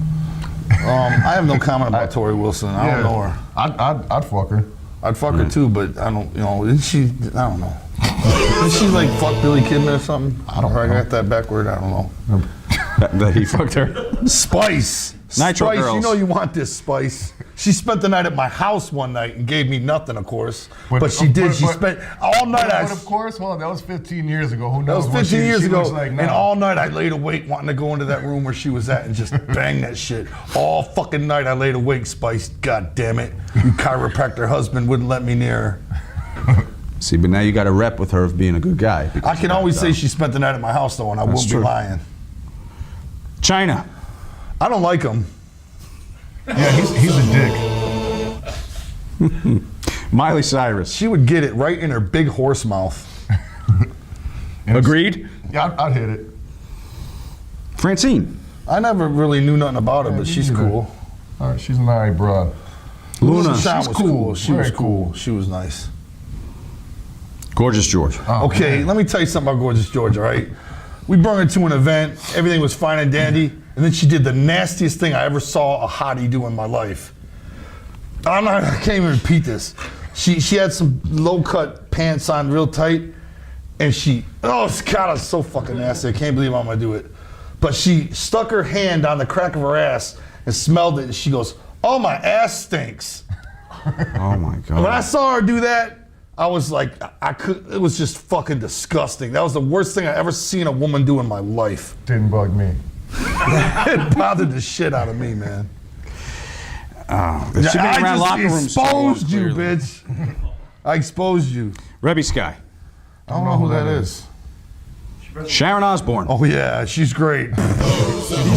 I have no comment about Tori Wilson. I don't know her. I'd fuck her. I'd fuck her too, but I don't, isn't she, I don't know. Isn't she like fuck Billy Kidman or something? I don't know. I got that backward, I don't know. That he fucked her. Spice. Nitro Spice, Girls. you know you want this, Spice. She spent the night at my house one night and gave me nothing, of course. But she did. She spent all night. But of course, hold on, that was 15 years ago. Who That knows was what 15 years she ago, looks like and now. all night I laid awake wanting to go into that room where she was at and just bang that shit. All fucking night I laid awake, Spice. God damn it. You chiropractor husband wouldn't let me near her. See, but now you got a rep with her of being a good guy. I can always say she spent the night at my house though, and I wouldn't true. be lying. China. I don't like him. Yeah, he's a dick. Miley Cyrus. She would get it right in her big horse mouth. Agreed? Yeah, I'd hit it. Francine. I never really knew nothing about her, but me she's neither. cool. All right, she's an alright broad. Luna. Shawn She's was cool. She was Very cool. cool. She was nice. Gorgeous George. Oh, Okay, man. let me tell you something about Gorgeous George, all right? We brought her to an event, everything was fine and dandy, and then she did the nastiest thing I ever saw a hottie do in my life. I can't even repeat this. She had some low-cut pants on real tight, and oh, God, it's so fucking nasty. I can't believe I'm gonna do it. but she stuck her hand on the crack of her ass and smelled it, and she goes, "Oh, my ass stinks." Oh my God. When I saw her do that, I was like, it was just fucking disgusting. That was the worst thing I ever seen a woman do in my life. Didn't bug me. It bothered the shit out of me, man. She been around locker rooms so long, exposed you, clearly. bitch. I exposed you. Rebby Sky. I don't know who that is. Sharon Osbourne. Oh yeah, she's great.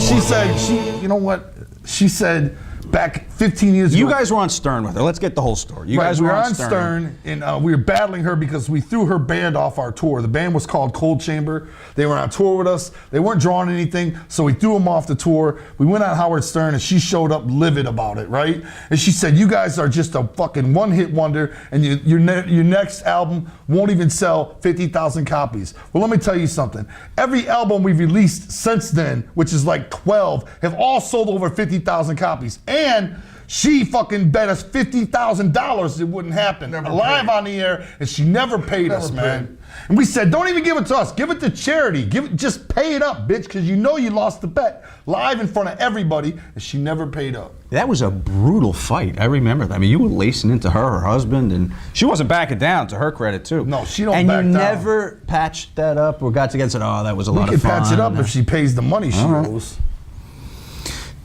She said, you know what? She said back 15 years ago. You guys were on Stern with her. Let's get the whole story. You guys we were were on on Stern, and we were battling her because we threw her band off our tour. The band was called Cold Chamber. They were on tour with us. They weren't drawing anything, so we threw them off the tour. We went on Howard Stern, and she showed up livid about it, right? And she said, "You guys are just a fucking one-hit wonder, and your next album won't even sell 50,000 copies." Well, let me tell you something. Every album we've released since then, which is like 12, have all sold over 50,000 copies. And she fucking bet us $50,000 it wouldn't happen. Live on the air, and she never paid us, man. And we said, don't even give it to us. Give it to charity. Just pay it up, bitch, because you know you lost the bet. Live in front of everybody, and she never paid up. That was a brutal fight. I remember that. I mean, you were lacing into her husband, and she wasn't backing down, to her credit, too. No, she don't and back down. And you never patched that up or got together and said, oh, that was a lot of fun. We could patch it up if she pays the money she owes.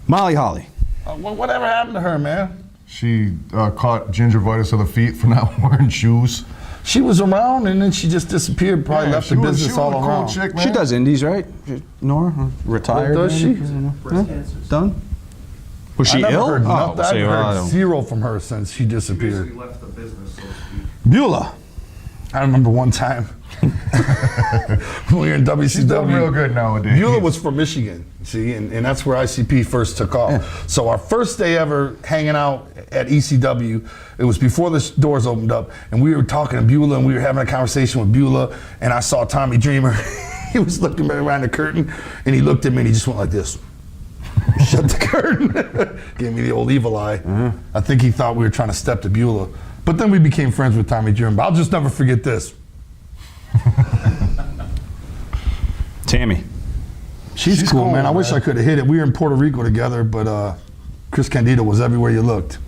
Molly Holly. Whatever happened to her, man? She caught gingivitis of the feet for not wearing shoes. She was around and then she just disappeared. Probably left the business all around. Cool chick, man. She does indies, right? Nora, retired. Does she? Done. Was she I never ill? heard nothing. so I've heard zero from her since she disappeared. Basically left the business, so to speak. Beulah. I remember one time when we were in WCW. She's doing real good nowadays. Beulah was from Michigan, see, and that's where ICP first took off. Yeah. So our first day ever hanging out at ECW, it was before the doors opened up, and we were talking to Beulah, and we were having a conversation with Beulah, and I saw Tommy Dreamer. He was looking around the curtain, and he looked at me, and he just went like this. Shut the curtain. Gave me the old evil eye. I think he thought we were trying to step to Beulah. But then we became friends with Tommy Dreamer. But I'll just never forget this. Tammy. She's cool, man. I wish I could have hit it. We were in Puerto Rico together, but Chris Candido was everywhere you looked.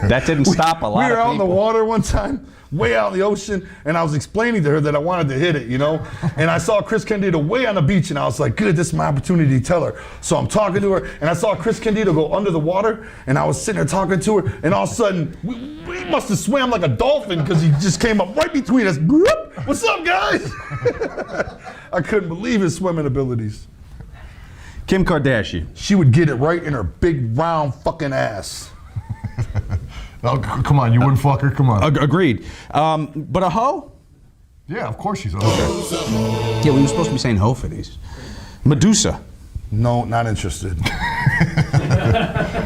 That didn't stop a lot of people. We were out in the water one time, way out in the ocean, and I was explaining to her that I wanted to hit it, you know? And I saw Chris Candido way on the beach, and I was like, good, this is my opportunity to tell her. So I'm talking to her, and I saw Chris Candido go under the water, and I was sitting there talking to her, and all of a sudden, we must have swam like a dolphin because he just came up right between us. What's up, guys? I couldn't believe his swimming abilities. Kim Kardashian. She would get it right in her big, round fucking ass. Oh, come on, you wouldn't fuck her? Come on. Agreed. But a hoe? Yeah, of course she's a hoe. Yeah, we were supposed to be saying hoe for these. Medusa. No, not interested.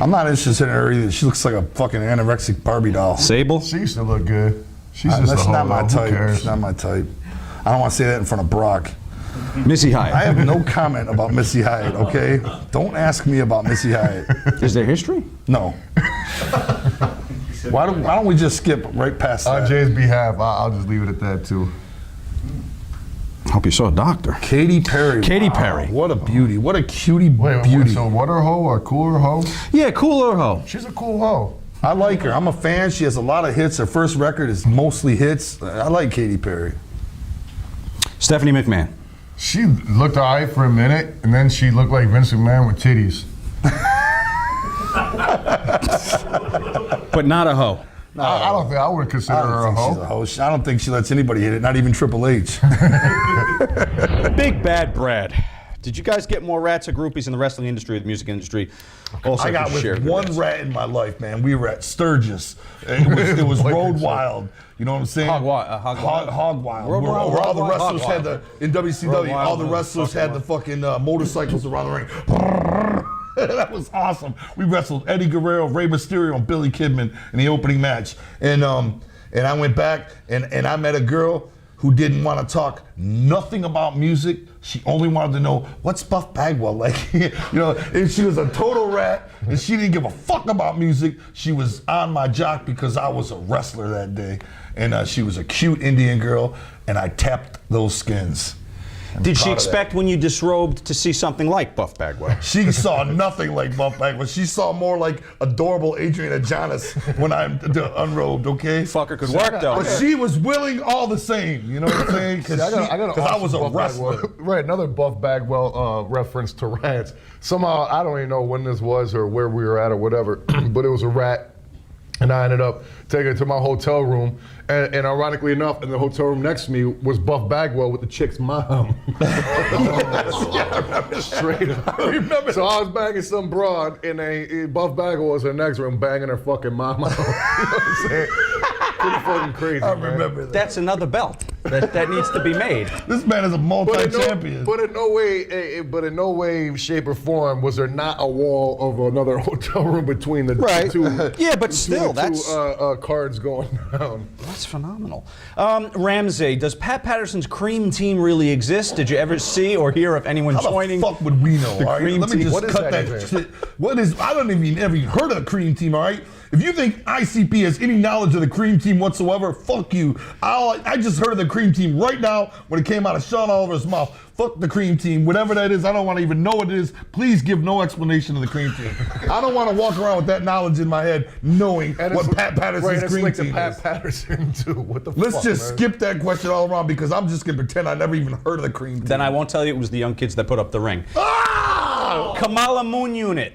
I'm not interested in her either. She looks like a fucking anorexic Barbie doll. Sable. She used to look good. She's just That's a hoe, not my though. Who type. cares? She's not my type. I don't want to say that in front of Brock. Missy Hyatt. I have no comment about Missy Hyatt, okay? Don't ask me about Missy Hyatt. Is there history? No. Why don't we just skip right past that? On Jay's behalf, I'll just leave it at that, too. Hope you saw a doctor. Katy Perry. Katy Wow, Perry. What a beauty. What a cutie Wait, beauty. so what her hoe or cooler hoe? Yeah, cooler hoe. She's a cool hoe. I like her. I'm a fan. She has a lot of hits. Her first record is mostly hits. I like Katy Perry. Stephanie McMahon. She looked all right for a minute, and then she looked like Vince McMahon with titties. But not a hoe. No, I don't think I would consider her a hoe. She's a hoe. I don't think she lets anybody hit it, not even Triple H. Big Bad Brad. Did you guys get more rats or groupies in the wrestling industry or the music industry? Also, I got share with the one rats. rat in my life, man. We were at Sturgis. It was Road Wild. You know what I'm saying? Hog Wild. Hog Wild. Road Where Wild, all the Hog Wild, wrestlers Hog had Wild. in WCW, Road Wild all the was wrestlers fucking had the fucking motorcycles around the ring. That was awesome. We wrestled Eddie Guerrero, Rey Mysterio, and Billy Kidman in the opening match. And I went back and I met a girl who didn't want to talk nothing about music. She only wanted to know, what's Buff Bagwell like? You know, and she was a total rat, and she didn't give a fuck about music. She was on my jock because I was a wrestler that day. And she was a cute Indian girl, and I tapped those skins. Did she proud of expect when you disrobed to see something like Buff Bagwell? She saw nothing like Buff Bagwell. She saw more like adorable Adriana Jonas when I'm unrobed, okay? Fucker could work, though. But she was willing all the same, you know what I'm saying? Because I was a Buff wrestler. Bagwell. Right, another Buff Bagwell reference to rats. Somehow, I don't even know when this was or where we were at or whatever, but it was a rat. And I ended up taking it to my hotel room. And ironically enough, in the hotel room next to me was Buff Bagwell with the chick's mom. Yeah, I remember. Straight up. I remember. So I was banging some broad, and Buff Bagwell was in the next room banging her fucking mom out. You know what I'm saying? Pretty fucking crazy, I remember that. That's another belt that needs to be made. This man is a multi-champion. But in no way, shape, or form was there not a wall of another hotel room between the two. Yeah, but between still, the that's two cards going down. that's phenomenal. Ramsey, does Pat Patterson's cream team really exist? Did you ever see or hear of anyone How joining? the fuck would we know? the All right? cream Let me team? just What is cut that that even? shit. What is? I don't even ever heard of the cream team. All right. If you think ICP has any knowledge of the cream team whatsoever, fuck you. I just heard of the cream team right now when it came out of Sean Oliver's mouth. Fuck the cream team, whatever that is. I don't want to even know what it is. Please give no explanation of the cream team. I don't want to walk around with that knowledge in my head, knowing what Pat Patterson's cream linked to team Pat is. Patterson too. What the Let's fuck, just man? skip that question all around because I'm just gonna pretend I never even heard of the cream team. Then I won't tell you it was the young kids that put up the ring. Kamala Moon Unit.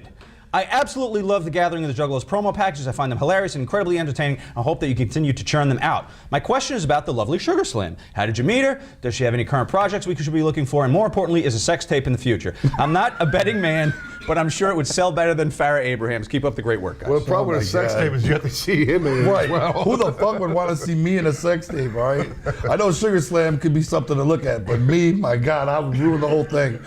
I absolutely love the Gathering of the Juggalos promo packages. I find them hilarious and incredibly entertaining. I hope that you continue to churn them out. My question is about the lovely Sugar Slam. How did you meet her? Does she have any current projects we should be looking for? And more importantly, is a sex tape in the future? I'm not a betting man, but I'm sure it would sell better than Farrah Abraham's. Keep up the great work, guys. Well, the problem Oh with a sex my God. tape is you have to see him in it Right. as well. Who the fuck would want to see me in a sex tape, all right? I know Sugar Slam could be something to look at, but me, my God, I would ruin the whole thing.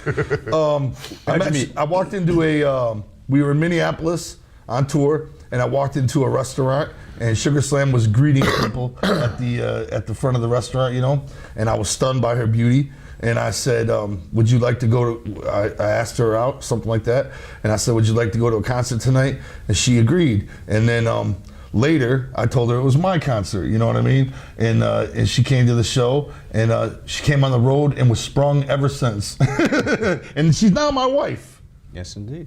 I walked into we were in Minneapolis on tour, and I walked into a restaurant, and Sugar Slam was greeting people at the front of the restaurant, you know, and I was stunned by her beauty. And I said, would you like to go to, I asked her out, something like that. And I said, would you like to go to a concert tonight? And she agreed. And then later, I told her it was my concert, you know what I mean? And she came to the show, and she came on the road and was sprung ever since. And she's now my wife. Yes, indeed.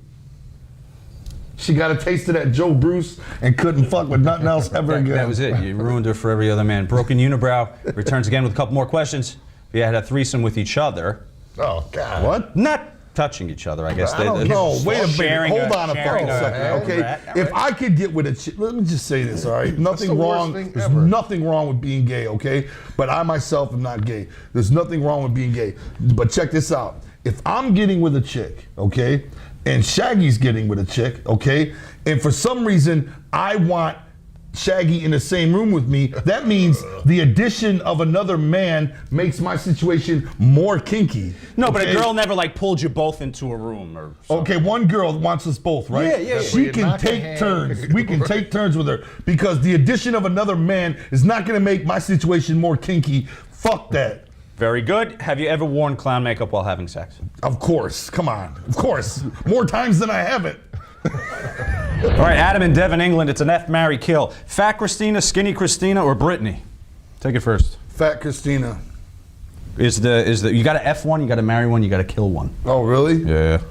She got a taste of that Joe Bruce and couldn't fuck with nothing else ever again. That was it. You ruined her for every other man. Broken Unibrow returns again with a couple more questions. If you had a threesome with each other, Oh God. What? not touching each other, I guess. I don't know. Wait a minute. Sharing Hold on a sharing fucking second. a Okay. rat, all If right. I could get with a chick, let me just say this, all right? Nothing the worst wrong. thing There's ever. nothing wrong with being gay, okay? But I myself am not gay. There's nothing wrong with being gay. But check this out. If I'm getting with a chick, okay, and Shaggy's getting with a chick, okay, and for some reason I want Shaggy in the same room with me, that means the addition of another man makes my situation more kinky. No, but okay? a girl never like pulled you both into a room or something. Okay, one girl wants us both, right? Yeah, yeah, yeah. She You can knock a take hand. turns. We can take turns with her because the addition of another man is not going to make my situation more kinky. Fuck that. Very good. Have you ever worn clown makeup while having sex? Of course. Come on. Of course. More times than I haven't. All right, Adam in Devon, England. It's an F, marry, kill. Fat Christina, skinny Christina, or Brittany? Take it first. Fat Christina. Is the you got to F one, you got to marry one, you got to kill one. Oh, really? Yeah.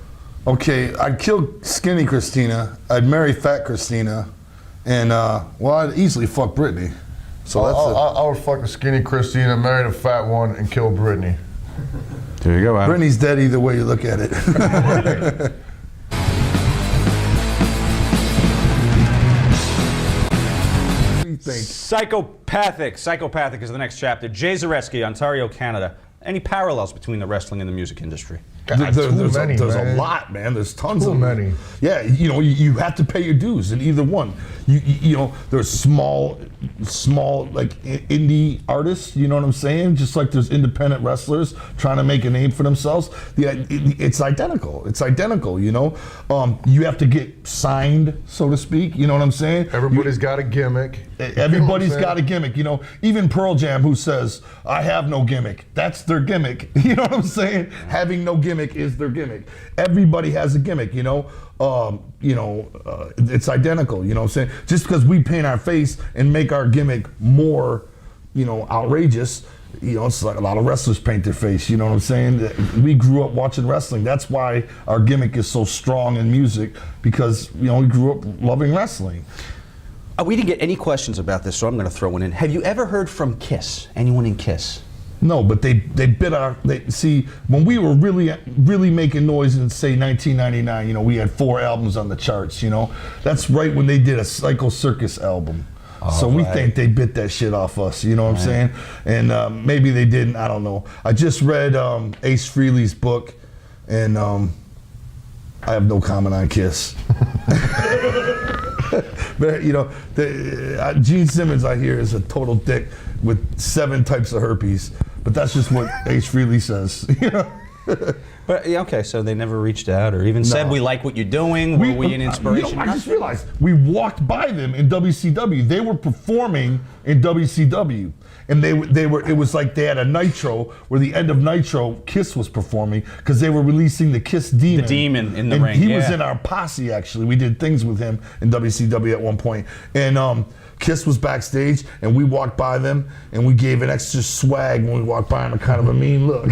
Okay, I'd kill skinny Christina. I'd marry fat Christina. And, well, I'd easily fuck Brittany. So that's it. I would fuck the skinny Christina, marry the fat one, and kill Brittany. There you go, Adam. Brittany's dead either way you look at it. Think. Psychopathic is the next chapter. Jay Zareski, Ontario, Canada. Any parallels between the wrestling and the music industry? God, There's too many, a man. lot, man. There's tons Too of them. many. Yeah, you know, you have to pay your dues in either one. You know, there's small like indie artists. You know what I'm saying? Just like there's independent wrestlers trying to make a name for themselves. It's identical. It's identical. You know, you have to get signed, so to speak. You know what I'm saying? Everybody's got a gimmick. Everybody's You know what I'm got a gimmick, you know. Even Pearl Jam, who says, I have no gimmick. That's their gimmick. You know what I'm saying? Having no gimmick is their gimmick. Everybody has a gimmick, you know. It's identical, you know what I'm saying? Just because we paint our face and make our gimmick more, you know, outrageous, You know, it's like a lot of wrestlers paint their face. You know what I'm saying? We grew up watching wrestling. That's why our gimmick is so strong in music, because you know we grew up loving wrestling. We didn't get any questions about this, so I'm going to throw one in. Have you ever heard from Kiss? Anyone in Kiss? No, but they bit our. See, when we were really making noise in, say, 1999, you know, we had 4 albums on the charts. You know, that's right when they did a Psycho Circus album. So we think they bit that shit off us, you know what I'm saying? And maybe they didn't, I don't know. I just read Ace Frehley's book, and I have no comment on Kiss. But, you know, Gene Simmons, I hear, is a total dick with 7 types of herpes. But that's just what Ace Frehley says, you know? But yeah, okay, so they never reached out or even said, we like what you're doing, were we an inspiration? You know, I just realized, we walked by them in WCW. They were performing in WCW. And it was like they had a Nitro, where the end of Nitro, Kiss was performing, because they were releasing the Kiss Demon. The Demon in the and ring, he was in our Posse, actually. We did things with him in WCW at one point. And Kiss was backstage, and we walked by them, and we gave an extra swag when we walked by them, a kind of a mean look.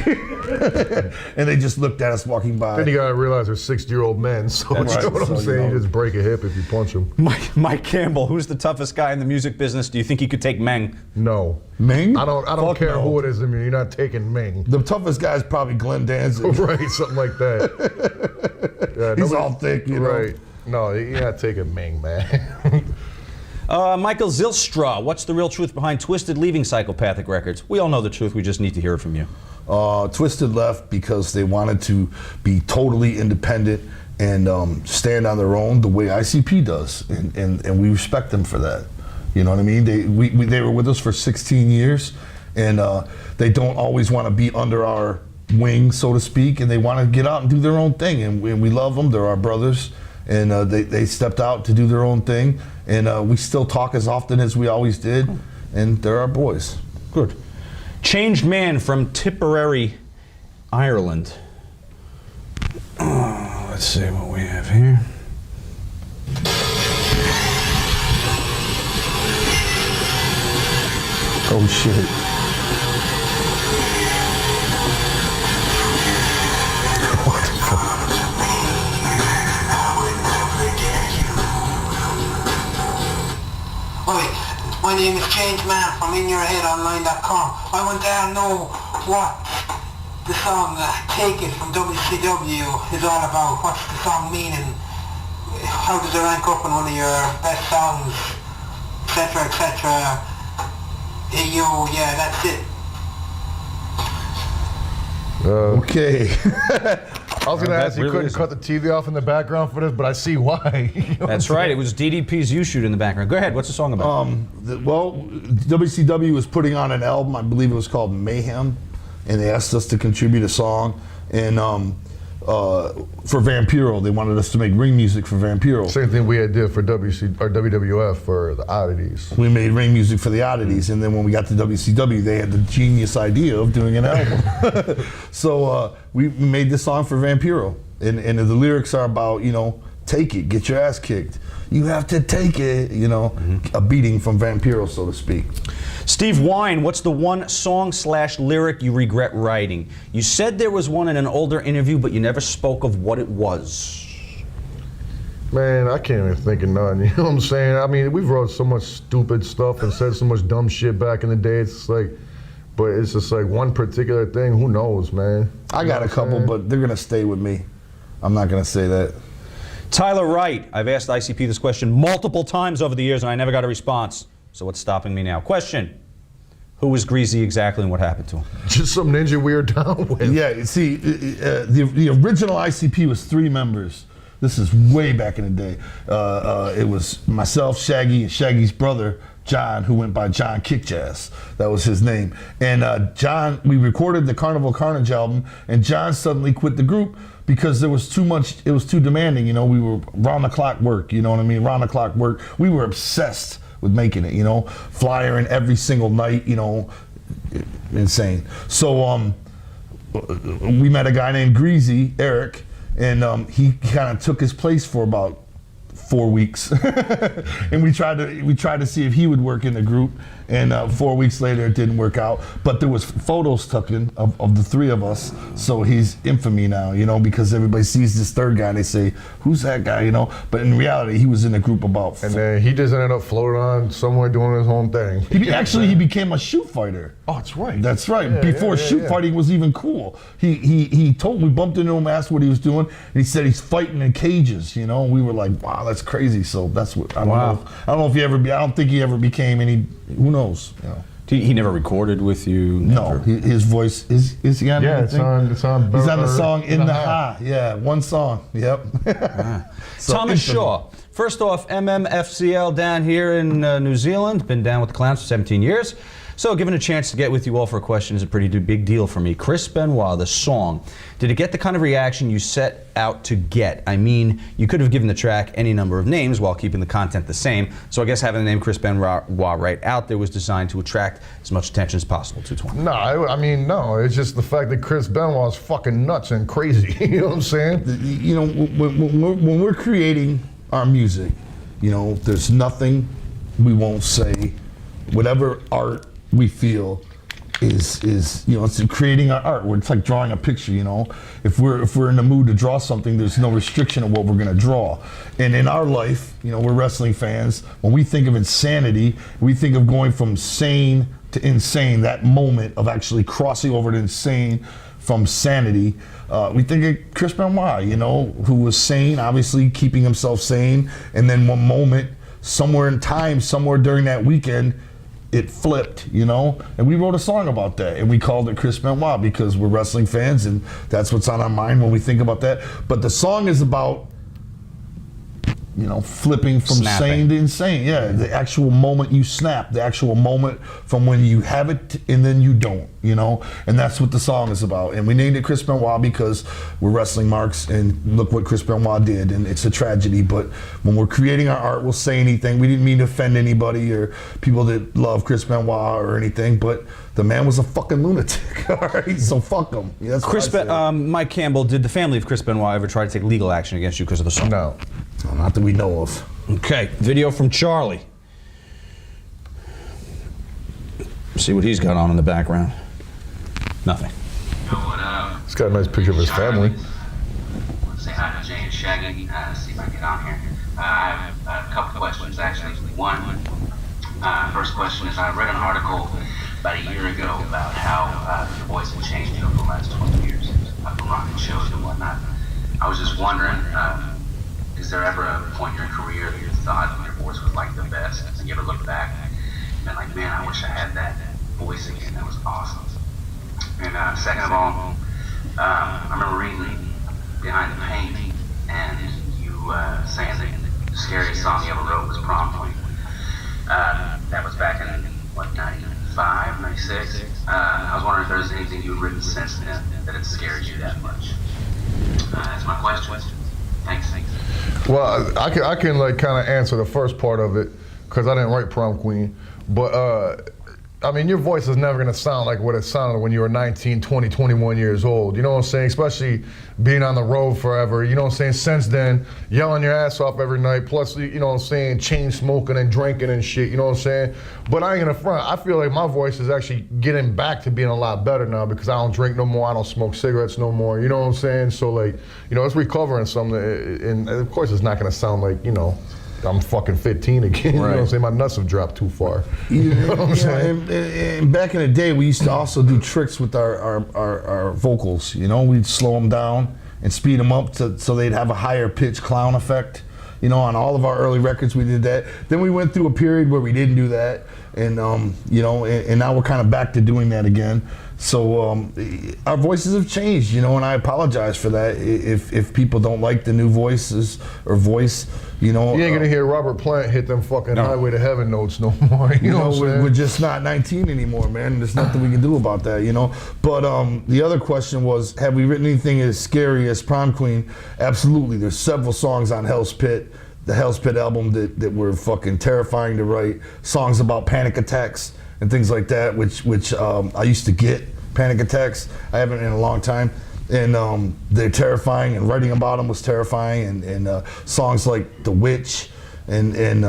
And they just looked at us walking by. Then you gotta realize they're 60-year-old men, so you know what I'm saying? You just break a hip if you punch them. Mike Campbell, who's the toughest guy in the music business? Do you think he could take Meng? No. Meng? I don't care who it is. I mean, you're not taking Meng. The toughest guy is probably Glenn Danzig. Right, something like that. Yeah, He's all thick, you know. Right. No, you're not taking Meng, man. Michael Zilstra, what's the real truth behind Twisted leaving Psychopathic Records? We all know the truth, we just need to hear it from you. Twisted left because they wanted to be totally independent and stand on their own the way ICP does, and we respect them for that. You know what I mean? They were with us for 16 years, and they don't always want to be under our wing, so to speak, and they want to get out and do their own thing, and we love them. They're our brothers, and they stepped out to do their own thing, and we still talk as often as we always did, and they're our boys. Good. Changed Man from Tipperary, Ireland. Let's see what we have here. Oh shit. What the fuck? Hi, my name is Changed Man from InYourHeadOnline.com. I want to know what the song Take It from WCW is all about. What's the song meaning? How does it rank up in one of your best songs, etc., etc.? Hey yo, yeah, that's it. Okay. I was going to ask you couldn't cut the TV off in the background for this, but I see why. You know That's right. It was DDP's YouShoot in the background. Go ahead. What's the song about? WCW was putting on an album. I believe it was called Mayhem, and they asked us to contribute a song. And for Vampiro, they wanted us to make ring music for Vampiro. Same thing we had did for WWF for the Oddities. We made ring music for the Oddities, and then when we got to WCW, they had the genius idea of doing an album. So we made this song for Vampiro, and the lyrics are about, you know, take it, get your ass kicked. You have to take it, you know, a beating from Vampiro, so to speak. Steve Wine, what's the one song/lyric you regret writing? You said there was one in an older interview, but you never spoke of what it was. Man, I can't even think of none. You know what I'm saying? I mean, we've wrote so much stupid stuff and said so much dumb shit back in the day. It's like, but it's just like one particular thing. Who knows, man? I got a couple, but they're gonna stay with me. I'm not gonna say that. Tyler Wright, I've asked ICP this question multiple times over the years and I never got a response. So what's stopping me now? Question. Who was Greasy exactly and what happened to him? Just some ninja we were down with. Yeah, you see, the original ICP was 3 members. This is way back in the day. It was myself, Shaggy, and Shaggy's brother, John, who went by John Kickjazz. That was his name. And John, we recorded the Carnival Carnage album, and John suddenly quit the group because there was too much, it was too demanding. You know, we were round-the-clock work, you know what I mean? Round-the-clock work. We were obsessed with making it, you know, flyering every single night, you know, insane. So we met a guy named Greasy, Eric, and he kind of took his place for about 4 weeks, and we tried to see if he would work in the group, and 4 weeks later it didn't work out. But there was photos taken of the three of us, so he's infamy now, you know, because everybody sees this third guy and they say, "Who's that guy?" You know, but in reality he was in a group about. And then he just ended up floating on somewhere doing his own thing. He became a shoot fighter. Oh, that's right. That's right. Yeah, Before shoot fighting was even cool, he told, we bumped into him, asked what he was doing, and he said he's fighting in cages. You know, we were like, wow, that's crazy. So that's what I don't know if he ever. I don't think he ever became any. Who knows? You know. He never recorded with you? No, his voice is he on Yeah, anything? it's on. He's on the song In the Ha. Yeah, one song. Yep. So Thomas infamy. Shaw. First off, MMFCL down here in New Zealand. Been down with the Clowns for 17 years. So given a chance to get with you all for a question is a pretty big deal for me. Chris Benoit, the song, did it get the kind of reaction you set out to get? I mean, you could have given the track any number of names while keeping the content the same. So I guess having the name Chris Benoit right out there was designed to attract as much attention as possible. 220. No, I mean, no. It's just the fact that Chris Benoit's fucking nuts and crazy. You know what I'm saying? You know, when we're creating our music, you know, there's nothing we won't say. Whatever art we feel is you know, it's creating our art. It's like drawing a picture, you know. If we're in the mood to draw something, there's no restriction of what we're gonna draw. And in our life, you know, we're wrestling fans. When we think of insanity, we think of going from sane to insane. That moment of actually crossing over to insane from sanity. We think of Chris Benoit, you know, who was sane, obviously keeping himself sane, and then one moment, somewhere in time, somewhere during that weekend, it flipped, you know, and we wrote a song about that, and we called it Chris Benoit because we're wrestling fans, and that's what's on our mind when we think about that. But the song is about, you know, flipping from sane to insane. Yeah, the actual moment you snap, the actual moment from when you have it and then you don't, you know, and that's what the song is about. And we named it Chris Benoit because we're wrestling marks, and look what Chris Benoit did, and it's a tragedy. But when we're creating our art, we'll say anything. We didn't mean to offend anybody or people that love Chris Benoit or anything, but the man was a fucking lunatic. All right, so fuck him. Yeah, that's Mike Campbell, did the family of Chris Benoit ever try to take legal action against you because of the song? No. Not that we know of. Okay, video from Charlie. See what he's got on in the background. Nothing. He's got a nice picture of his family. Say hi to Jay and Shaggy. See if I can get on here. I have a couple questions actually. One, first question is I read an article about a year ago about how your voice had changed over the last 20 years from rocking shows and whatnot. I was just wondering, is there ever a point in your career that you thought your voice was like the best? And you ever look back and been like, man, I wish I had that voice again. That was awesome. And second of all, I remember reading Behind the Pain, and you saying that the scariest song you ever wrote was Prom Queen. That was back in, what, 95, 96? I was wondering if there's anything you've written since then that it scared you that much. That's my question. Thanks. Well, I can like kind of answer the first part of it because I didn't write Prom Queen, but I mean, your voice is never gonna sound like what it sounded when you were 19, 20, 21 years old. You know what I'm saying? Especially being on the road forever. You know what I'm saying? Since then, yelling your ass off every night. Plus, you know what I'm saying? Chain smoking and drinking and shit. You know what I'm saying? But I ain't gonna front. I feel like my voice is actually getting back to being a lot better now because I don't drink no more. I don't smoke cigarettes no more. You know what I'm saying? So like, you know, it's recovering something. And of course, it's not gonna sound like, you know, I'm fucking 15 again. Right. You know what I'm saying? My nuts have dropped too far. You know what I'm saying? And back in the day, we used to also do tricks with our vocals. You know, we'd slow them down and speed them up so they'd have a higher pitch clown effect. You know, on all of our early records, we did that. Then we went through a period where we didn't do that, and you know, and now we're kind of back to doing that again. So our voices have changed, you know, and I apologize for that. If people don't like the new voices or voice, you know. You ain't gonna hear Robert Plant hit them fucking Highway to Heaven notes no more. You know what I'm saying? We're just not 19 anymore, man. There's nothing we can do about that, you know. But the other question was, have we written anything as scary as Prom Queen? Absolutely. There's several songs on Hell's Pit, the Hell's Pit album that were fucking terrifying to write. Songs about panic attacks and things like that, which I used to get panic attacks. I haven't in a long time. and they're terrifying, and writing about them was terrifying, and songs like The Witch and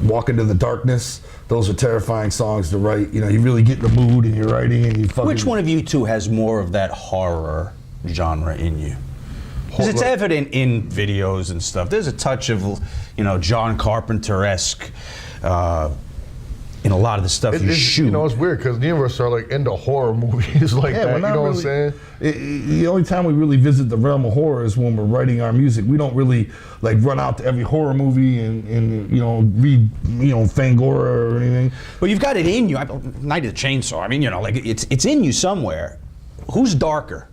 Walk Into the Darkness, those are terrifying songs to write. You know, you really get in the mood and you're writing and you fucking... Which one of you two has more of that horror genre in you? Because it's evident in videos and stuff. There's a touch of, you know, John Carpenter-esque in a lot of the stuff you shoot. You know, it's weird because neither of us are like into horror movies like that. You know what I'm saying? The only time we really visit the realm of horror is when we're writing our music. We don't really like run out to every horror movie and you know, read, you know, Fangora or anything. But you've got it in you. Night of the Chainsaw. I mean, you know, like it's in you somewhere. Who's darker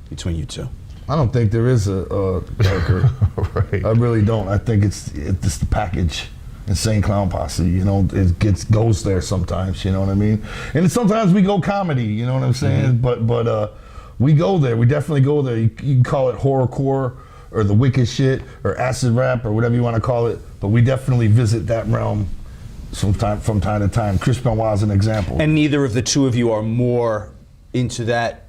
between you two? I don't think there is a darker. Right. I really don't. I think it's the package. Insane Clown Posse, you know, it goes there sometimes, you know what I mean? And sometimes we go comedy, you know what I'm saying? Mm-hmm. But we go there. We definitely go there. You can call it horrorcore or the wicked shit or acid rap or whatever you want to call it. But we definitely visit that realm from time to time. Chris Benoit is an example. And neither of the two of you are more into that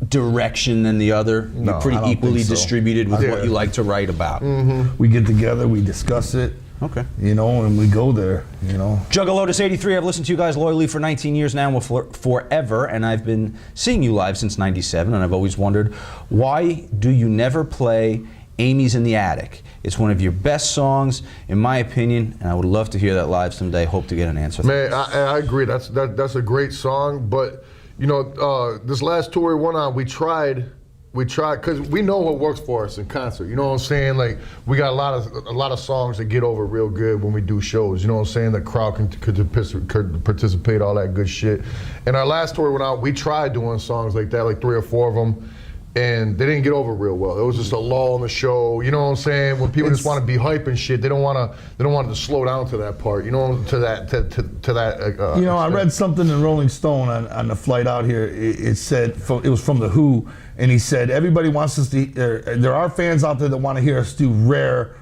direction than the other? No, You're pretty I don't equally think so. distributed with what you like to write about? Mm-hmm. We get together, we discuss it. Okay. You know, and we go there, you know. Juggalotus 83, I've listened to you guys loyally for 19 years now, forever, and I've been seeing you live since 97, and I've always wondered, why do you never play Amy's in the Attic? It's one of your best songs, in my opinion, and I would love to hear that live someday. Hope to get an answer. Man, I agree. That's a great song, but, you know, this last tour we went on, we tried, because we know what works for us in concert. You know what I'm saying? Like, we got a lot of songs that get over real good when we do shows. You know what I'm saying? The crowd could participate, all that good shit. And our last tour went out, we tried doing songs like that, like 3 or 4 of them, and they didn't get over real well. It was just a lull in the show. You know what I'm saying? When people just want to be hype and shit, they don't want to slow down to that part. You know, to that. You know, I read something in Rolling Stone on the flight out here. It said it was from the Who, and he said everybody wants us to. There are fans out there that want to hear us do rare,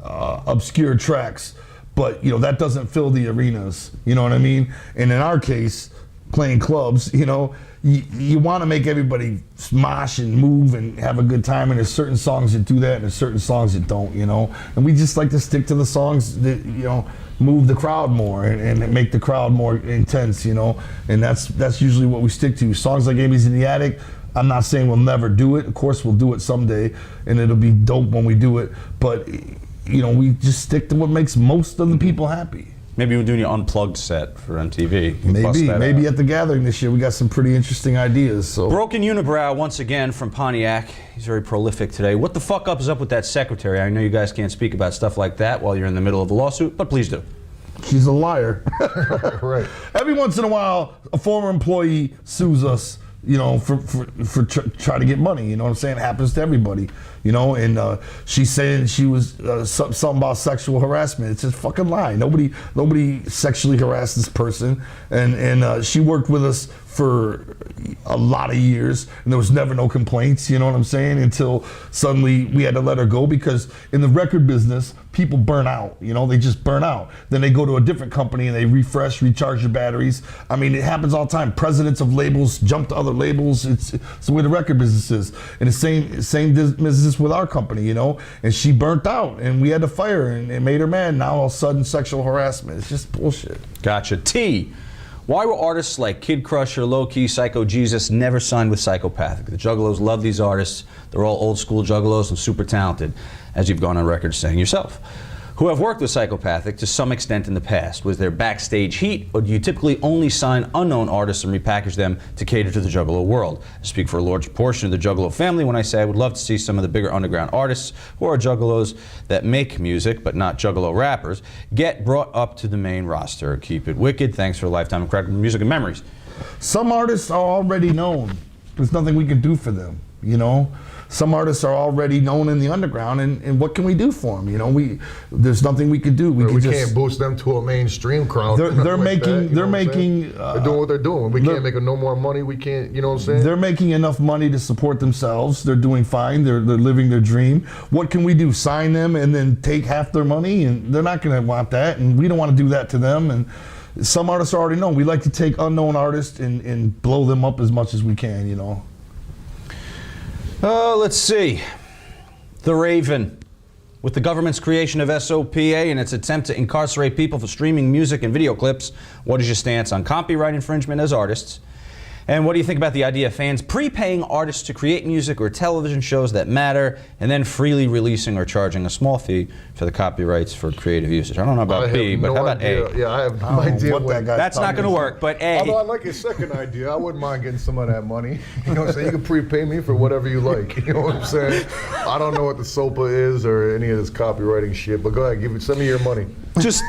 obscure tracks, but you know that doesn't fill the arenas. You know what I mean? And in our case, playing clubs, you know. You want to make everybody smosh and move and have a good time, and there's certain songs that do that, and there's certain songs that don't, you know. And we just like to stick to the songs that, you know, move the crowd more and make the crowd more intense, you know. And that's usually what we stick to. Songs like Amy's in the Attic, I'm not saying we'll never do it. Of course, we'll do it someday, and it'll be dope when we do it. But, you know, we just stick to what makes most of the people happy. Maybe we're doing your unplugged set for MTV. Maybe at the Gathering this year we got some pretty interesting ideas. So Broken Unibrow once again from Pontiac. He's very prolific today. What the fuck up is up with that secretary? I know you guys can't speak about stuff like that while you're in the middle of a lawsuit, but please do. She's a liar. Right. Every once in a while, a former employee sues us, you know, for try to get money. You know what I'm saying? It happens to everybody. You know, and she's saying she was something about sexual harassment. It's just fucking lie. Nobody sexually harassed this person, and she worked with us for a lot of years, and there was never no complaints, you know what I'm saying, until suddenly we had to let her go, because in the record business, people burn out, you know, they just burn out. Then they go to a different company and they refresh, recharge your batteries. I mean, it happens all the time. Presidents of labels jump to other labels. It's the way the record business is. And the same business with our company, you know, and she burnt out and we had to fire her, and it made her mad. Now all of a sudden sexual harassment. It's just bullshit. Gotcha. T. Why were artists like Kid Crusher, Low Key, Psycho Jesus never signed with Psychopathic? The Juggalos love these artists. They're all old school Juggalos and super talented, as you've gone on record saying yourself, who have worked with Psychopathic to some extent in the past. Was there backstage heat, or do you typically only sign unknown artists and repackage them to cater to the Juggalo world? I speak for a large portion of the Juggalo family when I say I would love to see some of the bigger underground artists who are Juggalos that make music, but not Juggalo rappers, get brought up to the main roster. Keep it wicked. Thanks for a lifetime of incredible music and memories. Some artists are already known. There's nothing we can do for them, you know? Some artists are already known in the underground, and what can we do for them? You know, there's nothing we can do. We can't boost them to a mainstream crowd. They're making they're doing what they're doing. We can't make no more money. We can't, you know what I'm saying? They're making enough money to support themselves. They're doing fine. They're living their dream. What can we do? Sign them and then take half their money? And they're not going to want that, and we don't want to do that to them. And some artists are already known. We like to take unknown artists and blow them up as much as we can, you know. Let's see. The Raven. With the government's creation of SOPA and its attempt to incarcerate people for streaming music and video clips, what is your stance on copyright infringement as artists? And what do you think about the idea of fans prepaying artists to create music or television shows that matter and then freely releasing or charging a small fee for the copyrights for creative usage? I don't know about B, but how about A? Yeah, I have no idea what that guy's That's not going to work, but A. Although I like your second idea, I wouldn't mind getting some of that money. You know what I'm saying? You can prepay me for whatever you like. You know what I'm saying? I don't know what the SOPA is or any of this copywriting shit, but go ahead, send me your money. Just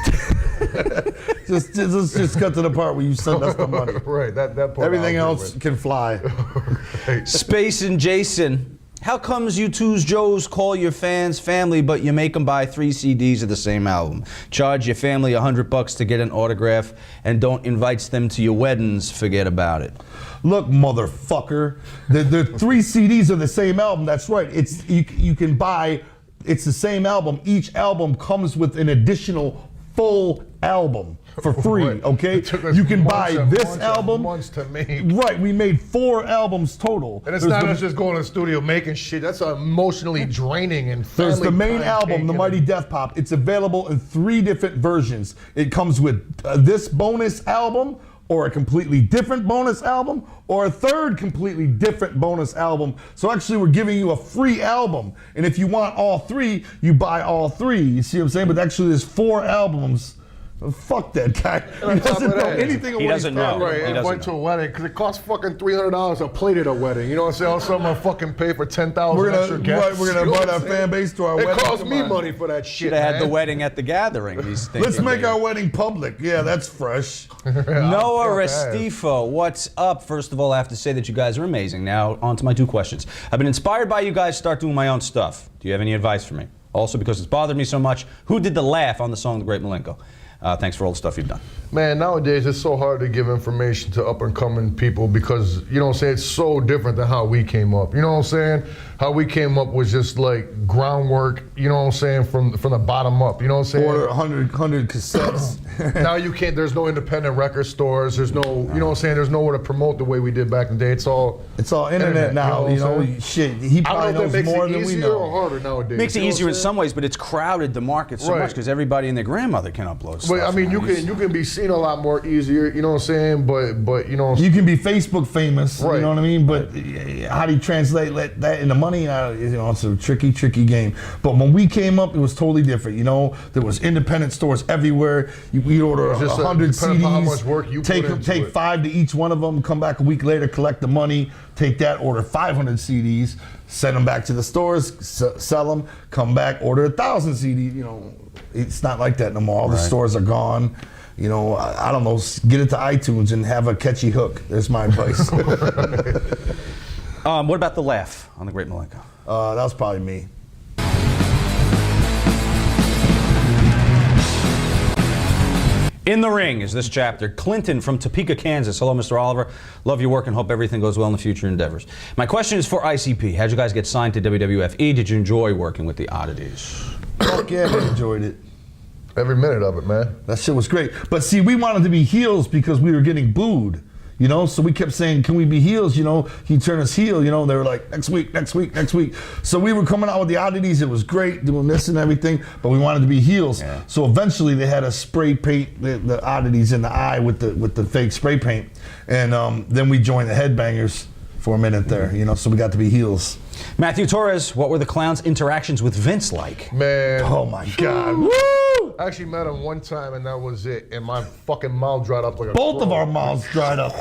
Just cut to the part where you send us the money. Right, that part. Everything I'll else can fly. Right. Space and Jason. How comes you twos Joes call your fans family, but you make them buy 3 CDs of the same album? Charge your family $100 to get an autograph and don't invite them to your weddings. Forget about it. Look, motherfucker, the 3 CDs of the same album. That's right. It's you can buy. It's the same album. Each album comes with an additional full album for free. Right. Okay, It took us you can months buy and this months and album. months to make. Right, we made 4 albums total. And it's There's not the- us just going to the studio making shit. That's emotionally draining and There's the family main time album, taking. The Mighty Death Pop. It's available in 3 different versions. It comes with this bonus album, or a completely different bonus album, or a third completely different bonus album. So actually we're giving you a free album. And if you want all 3, you buy all 3. You see what I'm saying? But actually there's 4 albums. Fuck that guy. on He top doesn't of know that, anything of he what he's doesn't talking know. Right, about. and doesn't went to a wedding because it costs fucking $300 a plate at a wedding. You know what I'm saying? Also, I'm gonna fucking pay for 10,000 We're extra gonna, guests. we're gonna You know invite what our I'm saying? fan base to our It wedding. costs Come me on. money for that shit. Should have had the man. wedding at the gathering. He's thinking Let's make maybe. our wedding public. Yeah, that's fresh. Noah Okay. Restifo, what's up? First of all, I have to say that you guys are amazing. Now, on to my 2 questions. I've been inspired by you guys to start doing my own stuff. Do you have any advice for me? Also, because it's bothered me so much, who did the laugh on the song The Great Malenko? Thanks for all the stuff you've done. Man, nowadays it's so hard to give information to up and coming people because, you know what I'm saying, it's so different than how we came up. You know what I'm saying? How we came up was just like groundwork, you know what I'm saying, from the bottom up. You know what I'm saying? Order 100 cassettes. Now you can't, there's no independent record stores, there's no, you know what I'm saying, there's nowhere to promote the way we did back in the day. It's all internet now. you know what I'm saying? Shit. He I probably don't know if knows that makes more it than we easier or know. harder nowadays. Makes it You know what easier I'm in saying? some ways, but it's crowded the market so Right. much because everybody and their grandmother can upload stuff. But I mean, now. you can be seen a lot more easier, you know what I'm saying? But you know, You can be Facebook famous, Right. you know what I mean? But how do you translate that into money? You know, it's a tricky game. But when we came up, it was totally different. You know, there was independent stores everywhere. We'd order It's just 100 depending on how CDs, much work you take put into take it. 5 to each one of them, come back a week later, collect the money, take that, order 500 CDs, send them back to the stores, sell them, come back, order 1,000 CDs. You know, it's not like that no more. All the stores are gone. You know, I don't know, get it to iTunes and have a catchy hook. There's my advice. What about the laugh on The Great Malenko? That was probably me. In the ring is this chapter. Clinton from Topeka, Kansas. Hello, Mr. Oliver. Love your work and hope everything goes well in the future endeavors. My question is for ICP. How'd you guys get signed to WWFE? Did you enjoy working with the Oddities? Fuck yeah, I enjoyed it. every minute of it, man. That shit was great. But see, we wanted to be heels because we were getting booed. You know, so we kept saying, can we be heels? You know, he turned us heel. You know, they were like, next week, next week, next week. So we were coming out with the oddities. It was great doing this and everything, but we wanted to be heels. Yeah. So eventually they had us spray paint the oddities in the eye with the fake spray paint. And then we joined the Headbangers for a minute there, you know, so we got to be heels. Matthew Torres, what were the clown's interactions with Vince like? Man. Oh my God. Woo! I actually met him one time and that was it. And my fucking mouth dried up like a Both crow. of our mouths dried up.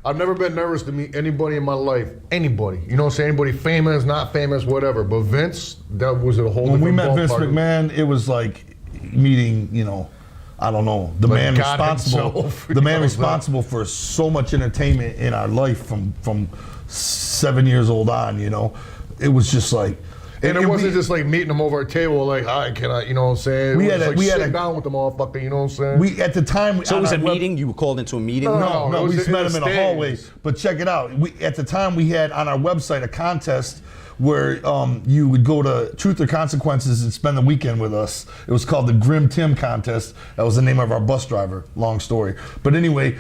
I've never been nervous to meet anybody in my life. Anybody. You know what I'm saying? Anybody famous, not famous, whatever. But Vince, that was a whole When different we met Vince ballpark. McMahon, it was like meeting, you know, I don't know, the Like man God responsible, himself, the you man know, responsible for so much entertainment in our life from 7 years old on. You know, it was just like, and it wasn't just like meeting them over a table, like, hi, can I, you know what I'm saying? We It had was a- like we had sitting a- down with the motherfucker, you know what I'm saying? we at the time. So it on was a our web- meeting? You were called into a meeting? No, it was we just in met the him in a hallway. stands. But check it out. At the time, we had on our website a contest where you would go to Truth or Consequences and spend the weekend with us. It was called the Grim Tim Contest. That was the name of our bus driver. Long story. But anyway,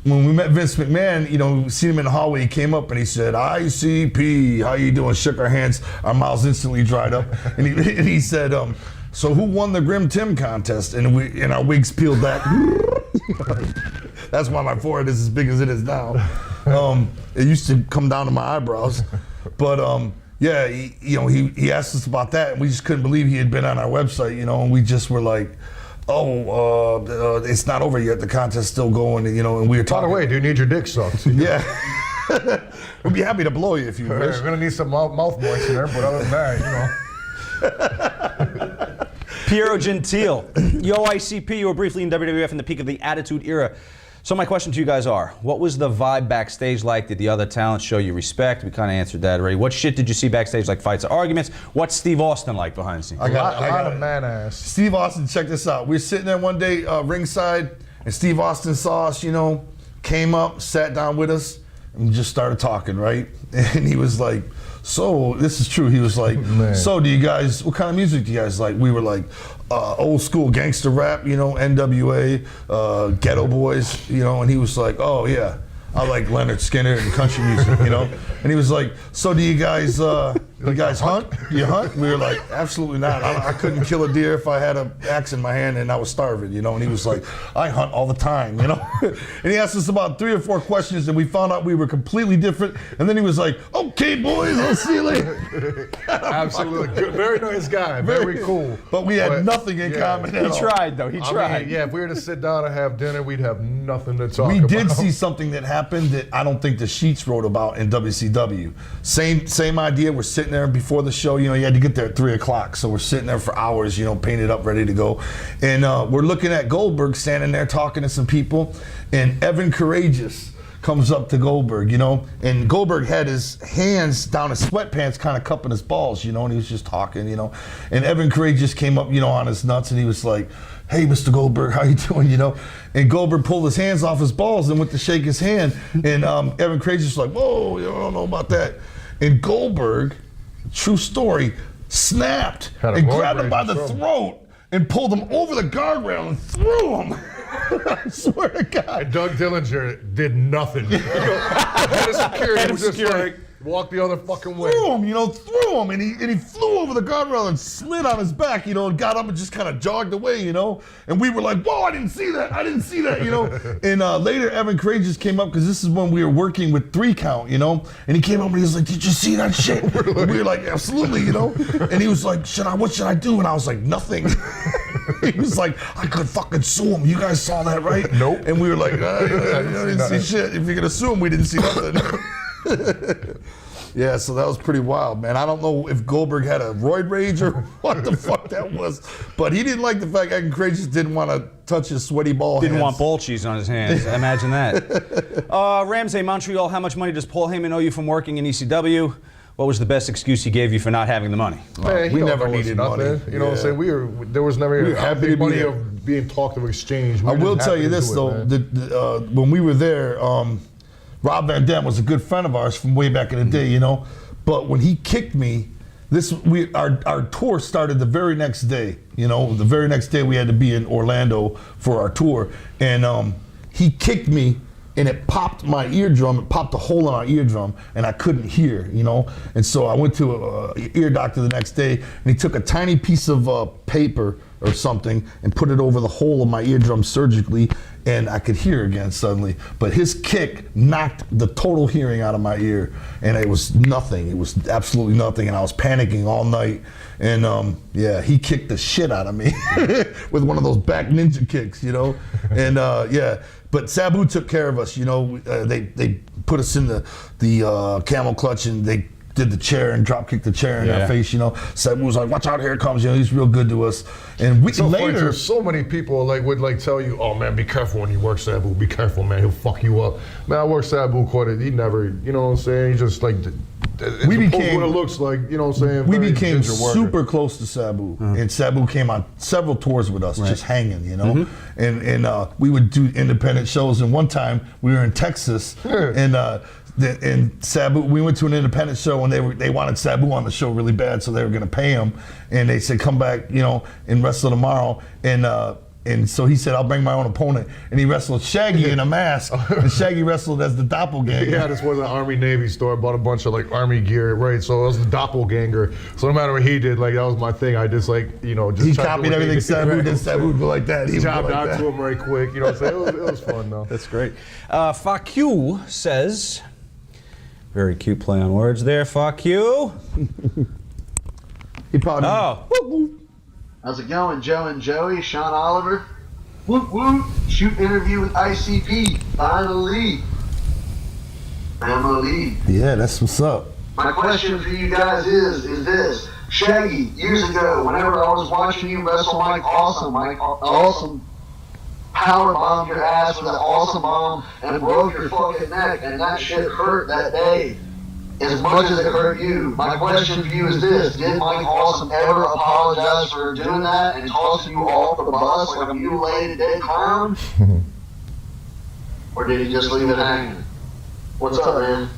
when we met Vince McMahon, you know, we seen him in the hallway. He came up and he said, "ICP, how you doing?" Shook our hands. Our mouths instantly dried up, and he said, "So who won the Grim Tim contest?" And our wigs peeled back. That's why my forehead is as big as it is now. It used to come down to my eyebrows, but yeah, he asked us about that, and we just couldn't believe he had been on our website, you know, and we just were like, "Oh, it's not over yet. The contest's still going," and, you know, and we were By talking. the way, do you need your dick sucked? Yeah. We'd be happy to blow you if you wish. We're gonna need some mouth moistener, but other than that, you know. Piero Gentile. Yo, ICP, you were briefly in WWF in the peak of the Attitude Era. So my question to you guys are, what was the vibe backstage like? Did the other talent show you respect? We kind of answered that already. What shit did you see backstage, like fights or arguments? What's Steve Austin like behind the scenes? I got A lot of it. man ass. Steve Austin, check this out. We were sitting there one day ringside, and Steve Austin saw us, you know, came up, sat down with us, and just started talking, right? And he was like, "So, this is true." He was like, Man. "So, do you guys, what kind of music do you guys like?" We were like, "Old school gangster rap, you know, NWA, Ghetto Boys, you know," and he was like, "Oh, yeah, I like Leonard Skinner and country music, you know?" And he was like, "So do you guys hunt? Do you hunt?" We were like, "Absolutely not. I couldn't kill a deer if I had an axe in my hand and I was starving, you know?" And he was like, "I hunt all the time, you know?" And he asked us about 3 or 4 questions, and we found out we were completely different. And then he was like, "Okay, boys, I'll see you later." Absolutely. Good. Very nice guy. Very cool. But we had nothing in common at all. He tried, though. He tried. I mean, yeah, if we were to sit down and have dinner, we'd have nothing to talk We about. did see something that happened that I don't think the Sheets wrote about in WCW. Same idea. We're sitting there before the show. You know, you had to get there at 3 o'clock, so we're sitting there for hours. You know, painted up, ready to go, and we're looking at Goldberg standing there talking to some people, and Evan Courageous comes up to Goldberg, you know, and Goldberg had his hands down his sweatpants, kind of cupping his balls, you know, and he was just talking, you know, and Evan Courageous came up, you know, on his nuts, and he was like, "Hey, Mr. Goldberg, how you doing?" You know, and Goldberg pulled his hands off his balls and went to shake his hand, and Evan Courageous was like, "Whoa, you don't know about that," and Goldberg, true story, snapped Had a and roid grabbed him by rage, the so. throat and pulled him over the guardrail and threw him. I swear to God. And Doug Dillinger did nothing. Head of security was just like, walk the other fucking way. Threw him, and he flew over the guardrail and slid on his back, you know, and got up and just kind of jogged away, you know. And we were like, "Whoa, I didn't see that, you know." And later, Evan Courageous came up, because this is when we were working with 3 Count, you know. And he came up and he was like, "Did you see that shit?" And we were like, "Absolutely," you know. And he was like, "What should I do?" And I was like, "Nothing." He was like, "I could fucking sue him. You guys saw that, right?" Nope. And we were like, "I didn't see shit. If you're gonna sue him, we didn't see nothing." Yeah, so that was pretty wild, man. I don't know if Goldberg had a roid rage or what the fuck that was, but he didn't like the fact Evan Courageous didn't want to touch his sweaty ball Didn't hands. want ball cheese on his hands. Imagine that. Ramsey, Montreal, how much money does Paul Heyman owe you from working in ECW? What was the best excuse he gave you for not having the money? Man, we don't never owe us needed nothing. money. You know what I'm saying? There was never We were happy to be money there. of being talked of exchange. We I were will just tell happy you to this, do it, though. man. When we were there, Rob Van Dam was a good friend of ours from way back in the day, you know. But when he kicked me, our tour started the very next day. You know, the very next day we had to be in Orlando for our tour, and he kicked me, and it popped my eardrum. It popped a hole in our eardrum, and I couldn't hear. You know, and so I went to an ear doctor the next day, and he took a tiny piece of paper or something and put it over the hole of my eardrum surgically, and I could hear again suddenly. But his kick knocked the total hearing out of my ear, and it was nothing. It was absolutely nothing, and I was panicking all night. And yeah, he kicked the shit out of me with one of those back ninja kicks, you know. And yeah, but Sabu took care of us, you know. They put us in the camel clutch, and they did the chair and drop kicked the chair in our face, you know. Sabu was like, "Watch out, here it comes," you know. He's real good to us. And we So funny, later, too, so many people would tell you, "Oh man, be careful when you work Sabu. Be careful, man. He'll fuck you up." Man, I worked Sabu quite a. He never, you know what I'm saying? He just like. We became what it looks like, you know what I'm saying? we very became ginger worker. super close to Sabu, and Sabu came on several tours with us, just hanging, you know. And we would do independent shows. And one time we were in Texas, and Sabu, we went to an independent show, and they wanted Sabu on the show really bad, so they were going to pay him, and they said, "Come back, you know, and wrestle tomorrow." And And so he said, I'll bring my own opponent. And he wrestled Shaggy in a mask. And Shaggy wrestled as the doppelganger. Yeah, this was an Army-Navy store. I bought a bunch of like Army gear, right? So it was the doppelganger. So no matter what he did, like that was my thing. I just like, you know, just he copied everything Sabu did. Sabu would go like that. He jobbed would go out like to that. him very quick. You know what I'm saying? It was fun though. That's great. Fuck you says, very cute play on words there. Fuck you. He probably. Oh. How's it going, Joe and Joey? Sean Oliver? Whoop whoop. Shoot interview with ICP. Finally. Family. Yeah, that's what's up. My question for you guys is this. Shaggy, years ago, whenever I was watching you wrestle Mike Awesome power bombed your ass with an awesome bomb and broke your fucking neck, and that shit hurt that day as much as it hurt you. My question for you is this. Did Mike Awesome ever apologize for doing that and tossing you off the bus like a mutilated dead clown? Or did he just leave it hanging? What's up, man?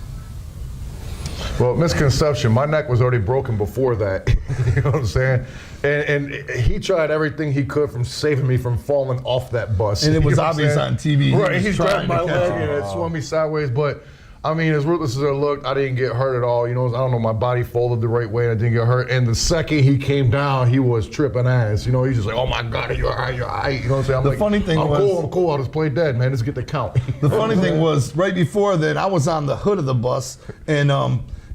Well, misconception. My neck was already broken before that. You know what I'm saying? And he tried everything he could from saving me from falling off that bus. And it was You know what I'm obvious saying? on TV. Right, he trying grabbed my to catch leg it. and it swung me sideways. But I mean, as ruthless as it looked, I didn't get hurt at all. You know, I don't know, my body folded the right way and I didn't get hurt. And the second he came down, he was tripping ass. You know, he's just like, oh my God, are you all right? You're all right. You know what I'm saying? I'm The like, funny thing I'm was- cool. I'll just play dead, man. Let's get the count. The funny thing was, right before that, I was on the hood of the bus,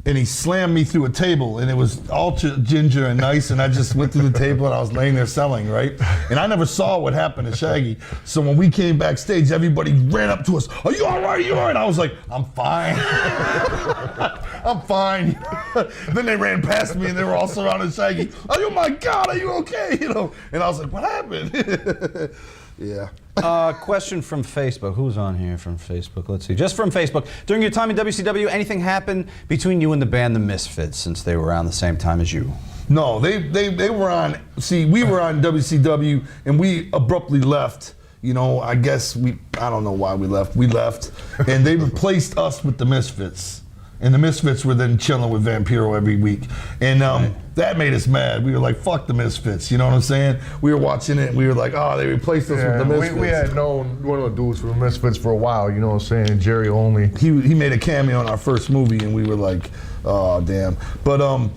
and he slammed me through a table, and it was all ginger and nice, and I just went through the table, and I was laying there selling, right? And I never saw what happened to Shaggy. So when we came backstage, everybody ran up to us. Are you all right? Are you all right? I was like, I'm fine. I'm fine. Then they ran past me, and they were all surrounding Shaggy. Oh my God, are you okay? You know? And I was like, what happened? Yeah. Question from Facebook. Who's on here from Facebook? Let's see. Just from Facebook. During your time in WCW, anything happened between you and the band The Misfits since they were around the same time as you? No, they were on. See, we were on WCW, and we abruptly left. You know, I guess I don't know why we left. We left, and they replaced us with the Misfits. And the Misfits were then chilling with Vampiro every week. And that made us mad. We were like, fuck the Misfits. You know what I'm saying? We were watching it and we were like, oh, they replaced us with the Misfits. We had known one of the dudes from the Misfits for a while, you know what I'm saying? Jerry Only. He made a cameo in our first movie and we were like, oh, damn. But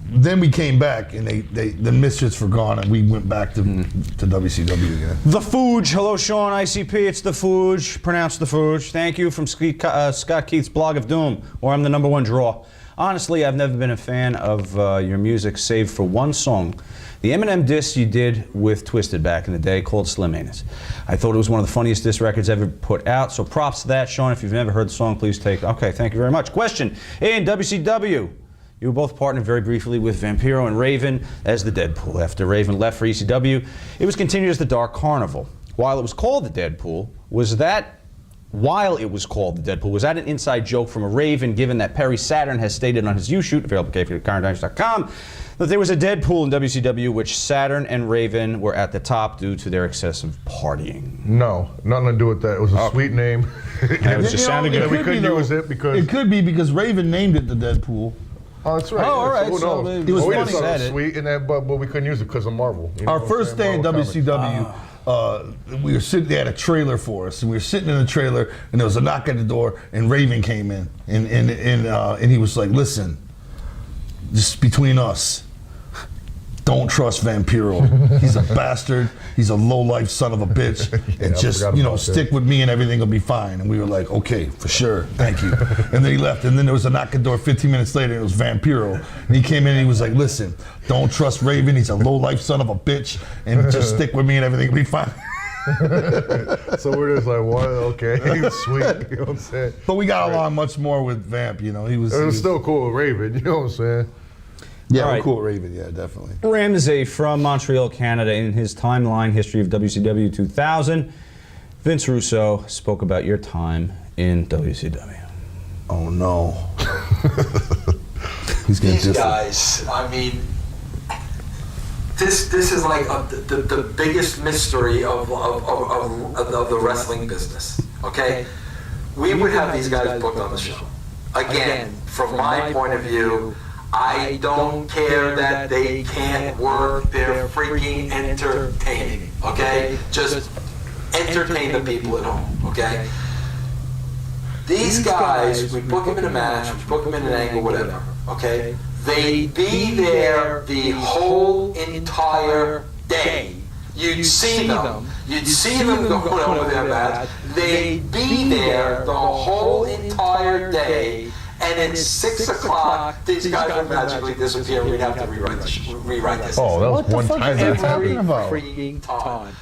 then we came back and the Misfits were gone and we went back to WCW again. The Fooge. Hello, Sean, ICP. It's The Fooge. Pronounced The Fooge. Thank you from Scott Keith's Blog of Doom, or I'm the #1 draw. Honestly, I've never been a fan of your music, save for one song. The Eminem diss you did with Twisted back in the day called Slim Anus. I thought it was one of the funniest diss records ever put out, so props to that, Sean. If you've never heard the song, please take. Okay, thank you very much. Question. In WCW, you were both partnered very briefly with Vampiro and Raven as the Deadpool. After Raven left for ECW, it was continued as the Dark Carnival. While it was called the Deadpool, was that an inside joke from a Raven, given that Perry Saturn has stated on his YouShoot, available at KFC.com, that there was a Deadpool in WCW, which Saturn and Raven were at the top due to their excessive partying? No, nothing to do with that. It was a sweet name. It was just sounding good. We couldn't use it because... It could be because Raven named it the Deadpool. Oh, that's right. Oh, all right. Who So knows? it was we funny. just thought it was Said it. sweet, and that, but we couldn't use it because of Marvel. You know Our what I'm first day saying? in Marvel WCW, we were sitting. They had a trailer for us, and we were sitting in the trailer, and there was a knock at the door, and Raven came in, and he was like, "Listen, just between us, don't trust Vampiro. He's a bastard. He's a low-life son of a bitch. And I just, forgot about stick with me and everything will be fine." And we were like, okay, for sure, thank you. And then he left. And then there was a knock at the door 15 minutes later, and it was Vampiro. And he came in and he was like, listen, don't trust Raven. He's a low-life son of a bitch. And just stick with me and everything will be fine. So we're just like, what? Okay, sweet. You know what I'm saying? But we got along much more with Vamp, He was still cool with Raven. You know what I'm saying? Yeah, All we're right. cool with Raven. Yeah, definitely. Ramsey from Montreal, Canada, in his timeline history of WCW 2000, Vince Russo spoke about your time in WCW. Oh no. He's gonna These guys, I mean, this is like the biggest mystery of the wrestling business. Okay, we would have these guys booked on the show. Again, from my point of view, I don't care that they can't work. They're freaking entertaining. Okay, just entertain the people at home. Okay. These guys, we put them in a match, we put them in an angle, whatever. Okay. They'd be there the whole entire day. You'd see them. You'd see them going over their match. They'd be there the whole entire day. And at 6 o'clock, these guys would magically disappear. We'd have to rewrite this. Oh, that was one time. That's talking about. Freaking time.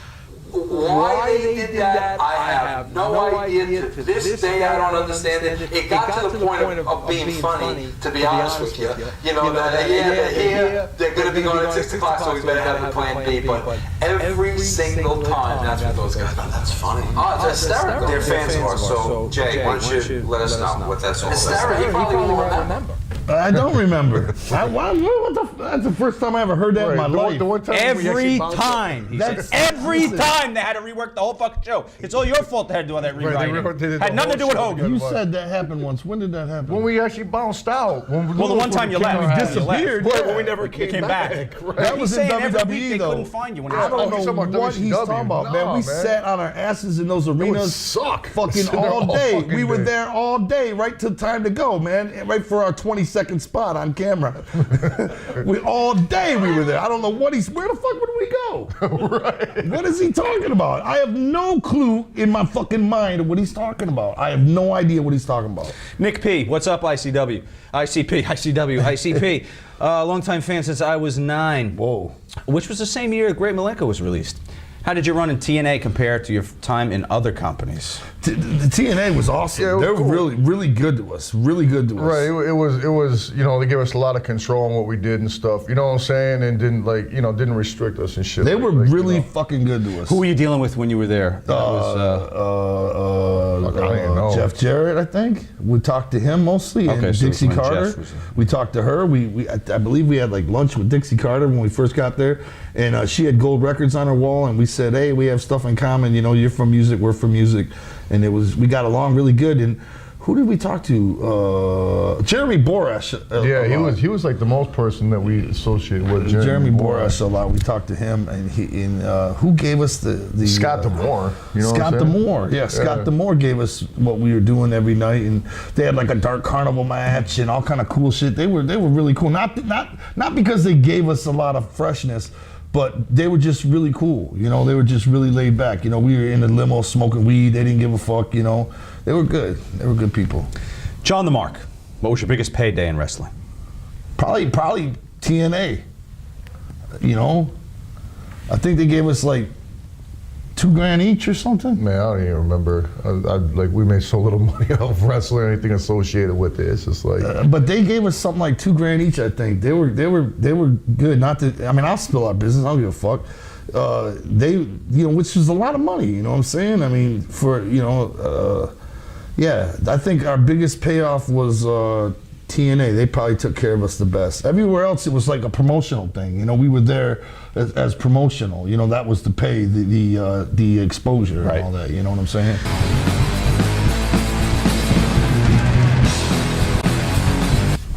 Why they did that, I have no idea. To this day, I don't understand it. It got to the point of being funny, to be honest with you. You know, they're here, they're going to be going at 6 o'clock, so we better have a plan B. But every single time, that's what those guys do. That's funny. Oh, it's hysterical. They're fans of ours, so Jay, why don't you let us know what that's all about? Hysterical. He probably won't remember. I don't remember. That's the first time I ever heard that in my life. Every time. He said, every time they had to rework the whole fucking show. It's all your fault they had to do all that rewriting. Had nothing to do with Hogan. You said that happened once. When did that happen? When we actually bounced out. Well, the one time you left. We disappeared. Right, when we never came back. Right. That was in every week WWE they though. couldn't find you when I don't he's talking know about what he's WCW. talking about, man. Nah, We man. sat on our asses in those arenas, suck. fucking Sitting there all all day. fucking We were day. there all day, right till time to go, man. Right for our 20-second spot on camera. We all day we were there. I don't know what he's. Where the fuck would we go? Right. What is he talking about? I have no clue in my fucking mind of what he's talking about. I have no idea what he's talking about. Nick P, what's up, ICW? ICP, ICW, ICP. Longtime fan since I was 9. Whoa. Which was the same year Great Milenko was released. How did you run in TNA compare to your time in other companies? The TNA was awesome. Yeah, it was they were cool. really good to us. Really good to us. Right, it was, you know, they gave us a lot of control on what we did and stuff. You know what I'm saying? And didn't didn't restrict us and shit. They were really you know. fucking good to us. Who were you dealing with when you were there? That I don't even know. Jeff Jarrett, I think. We talked to him mostly, Okay, and so Dixie when Carter. Jeff was- We talked to her. I believe we had like lunch with Dixie Carter when we first got there, and she had gold records on her wall, and we said, hey, we have stuff in common. You know, you're from music, we're from music, and we got along really good. And who did we talk to? Jeremy Borash. Yeah, he was like the most person that we associated with. Jeremy Borash a lot. We talked to him, and who gave us the Scott D'Amore. You know Scott what I'm saying? D'Amore. Yeah, Scott D'Amore gave us what we were doing every night, and they had like a dark carnival match and all kind of cool shit. They were really cool. Not because they gave us a lot of freshness, but they were just really cool. You know, they were just really laid back. You know, we were in the limo smoking weed. They didn't give a fuck. You know, they were good. They were good people. John the Mark, what was your biggest payday in wrestling? Probably TNA. You know, I think they gave us like $2,000 each or something. Man, I don't even remember. Like we made so little money off wrestling or anything associated with it. It's just like. But they gave us something like $2,000 each. I think they were good. Not that, I mean, I'll spill our business. I don't give a fuck. Which is a lot of money. You know what I'm saying? I mean, yeah. I think our biggest payoff was TNA. They probably took care of us the best. Everywhere else, it was like a promotional thing. You know, we were there as promotional. You know, that was the pay, the exposure, right, and all that. You know what I'm saying?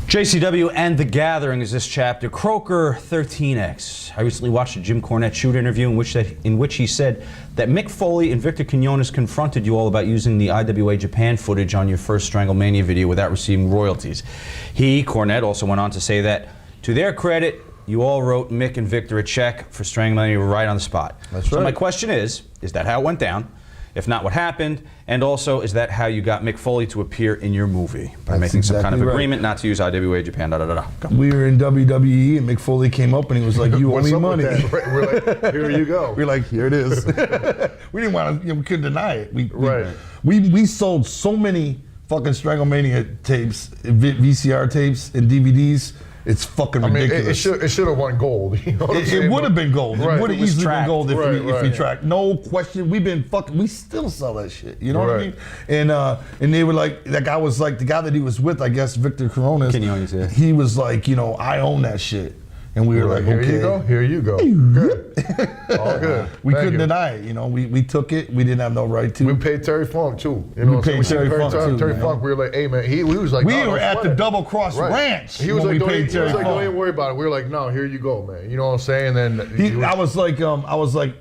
JCW and The Gathering is this chapter. Croker 13X. I recently watched a Jim Cornette shoot interview in which he said that Mick Foley and Victor Quinones confronted you all about using the IWA Japan footage on your first Stranglemania video without receiving royalties. He, Cornette, also went on to say that, to their credit, you all wrote Mick and Victor a check for Stranglemania right on the spot. That's so right. my question is that how it went down? If not, what happened? And also, is that how you got Mick Foley to appear in your movie? By That's making some kind of exactly right. agreement not to use IWA Japan, Go. We were in WWE, and Mick Foley came up, and he was like, "You owe What's me up money." with that? Right, we're like, here you go. We're like, "Here it is." We didn't want to. We couldn't deny it. Right. We sold so many fucking Stranglemania tapes, VCR tapes, and DVDs. It's fucking ridiculous. It should have won gold. You know what I'm It saying? would have been gold. Right. It would have It was easily been tracked. gold if we Right. tracked. No question. We still sell that shit. You know what I Right. mean? And they were like, that guy was like, the guy that he was with, I guess, Victor Quinones. Quinones, yeah. He was like, I own that shit. And we were like, Here okay. you go. Here you go. Good. All good. We Thank couldn't you. deny it. You know, we took it. We didn't have no right to. We paid Terry Funk too. You know, We paid Terry Funk, too, Terry man. Funk. We were like, hey man, he was like, We no, were don't at sweat the it. Double Cross Right. Ranch He was when like, we paid Terry don't Funk. even worry about it. We were like, no, here you go, man. You know what I'm saying? And then I was like,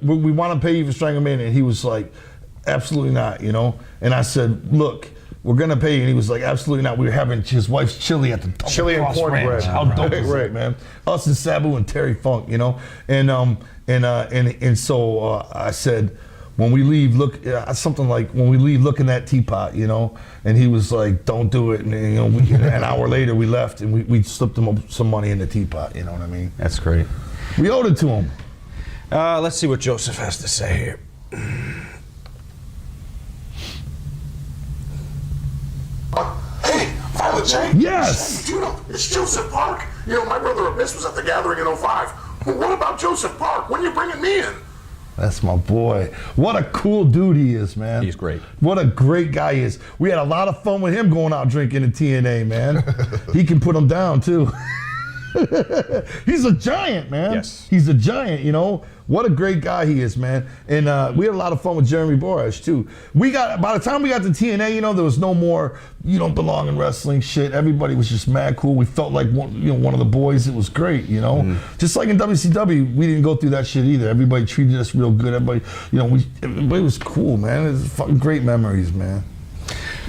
we want to pay you for Strangle Man, and he was like, absolutely not, you know. And I said, look, we're gonna pay you, and he was like, absolutely not. We were having his wife's chili at the Double Chili and Cross cornbread. Ranch. How dope is Right. it, man? Us and Sabu and Terry Funk, you know. And so I said, when we leave, look something like when we leave, look in that teapot, you know. And he was like, don't do it. And you know, an hour later we left, and we slipped him some money in the teapot. You know what I mean? That's great. We owed it to him. Let's see what Joseph has to say here. Hey, Violent J. Yes. You know, it's Joseph Park. You know, my brother Abyss was at the gathering in 05. Well, what about Joseph Park? When are you bringing me in? That's my boy. What a cool dude he is, man. He's great. What a great guy he is. We had a lot of fun with him going out drinking in TNA, man. He can put them down, too. He's a giant, man. Yes. He's a giant, you know. What a great guy he is, man. And we had a lot of fun with Jeremy Borash, too. By the time we got to TNA, you know, there was no more you don't belong in wrestling shit. Everybody was just mad cool. We felt like one of the boys. It was great, you know. Just like in WCW, we didn't go through that shit either. Everybody treated us real good. Everybody was cool, man. It was fucking great memories, man.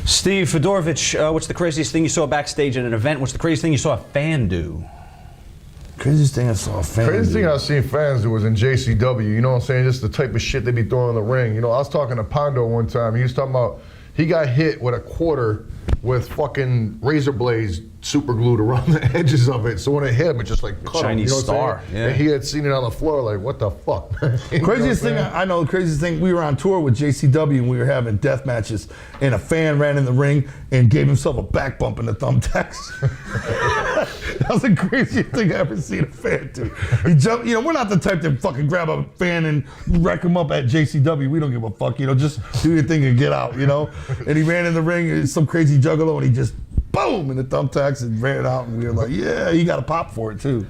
Steve Fedorovich, what's the craziest thing you saw backstage at an event? What's the craziest thing you saw a fan do? Craziest thing I saw a fan Craziest do. thing I've seen fans do was in JCW. You know what I'm saying? Just the type of shit they be throwing in the ring. You know, I was talking to Pondo one time. He was talking about he got hit with a quarter with fucking razor blades super glued around the edges of it. So when it hit him, it just like cut him. Chinese You know what I'm star, saying? yeah. And he had seen it on the floor. Like, what the fuck? You know what I'm Craziest thing saying? I know, the craziest thing, we were on tour with JCW and we were having death matches, and a fan ran in the ring and gave himself a back bump in the thumbtacks. That was the craziest thing I ever seen a fan do. He jumped, you know, we're not the type to fucking grab a fan and wreck him up at JCW. We don't give a fuck, you know, just do your thing and get out, you know. And he ran in the ring, and some crazy juggalo, and he just boom in the thumbtacks and ran out, and we were like, yeah, he got a pop for it too.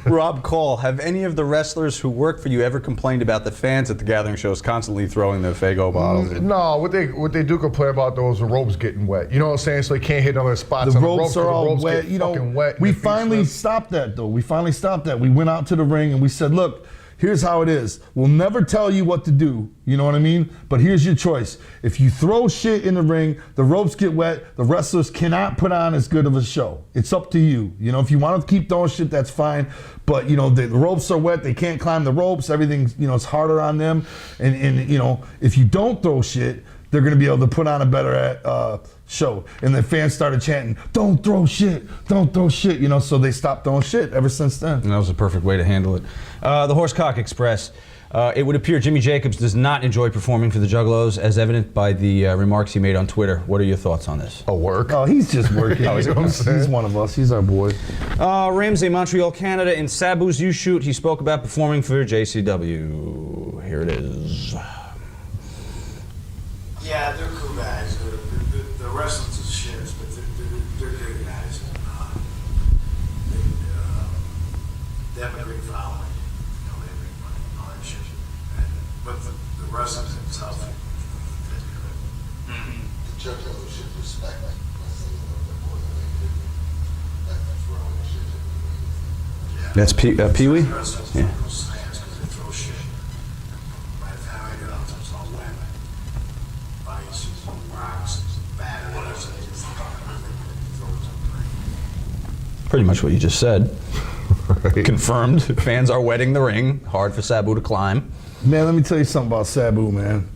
Rob Call, have any of the wrestlers who work for you ever complained about the fans at the gathering shows constantly throwing the Faygo bottles? No, what they do complain about though is the ropes getting wet. You know what I'm saying? So they can't hit other spots. The on ropes are all wet. Get You know, fucking wet and we the feet finally slip. stopped that though. We finally stopped that. We went out to the ring and we said, look, here's how it is. We'll never tell you what to do. You know what I mean? But here's your choice. If you throw shit in the ring, the ropes get wet, the wrestlers cannot put on as good of a show. It's up to you. You know, if you want to keep throwing shit, that's fine. But, you know, the ropes are wet. They can't climb the ropes. Everything, you know, it's harder on them. And you know, if you don't throw shit, they're going to be able to put on a better show. And the fans started chanting, don't throw shit, don't throw shit, you know, so they stopped throwing shit ever since then. And that was a perfect way to handle it. The Horsecock Express. It would appear Jimmy Jacobs does not enjoy performing for the Juggalos, as evident by the remarks he made on Twitter. What are your thoughts on this? A work. Oh, he's just working. You know what I'm saying? He's one of us. He's our boy. Ramsey, Montreal, Canada. In Sabu's YouShoot, he spoke about performing for JCW. Here it is. Yeah, they're cool guys. The wrestlers is shits, but they're good guys. They have a great following. You know, they make money and all that shit. But the wrestlers themselves, that's good. The Juggalos should respect wrestling a little bit more than they do. That's wrong shit. Yeah. That's Pee-wee? The wrestlers Yeah. throw slams because they throw shit. By the time I get out, it's all wet. Ice, rocks, bad, whatever. They just throw it in the ring. Pretty much what you just said. Confirmed. Fans are wetting the ring. Hard for Sabu to climb. Man, let me tell you something about Sabu, man.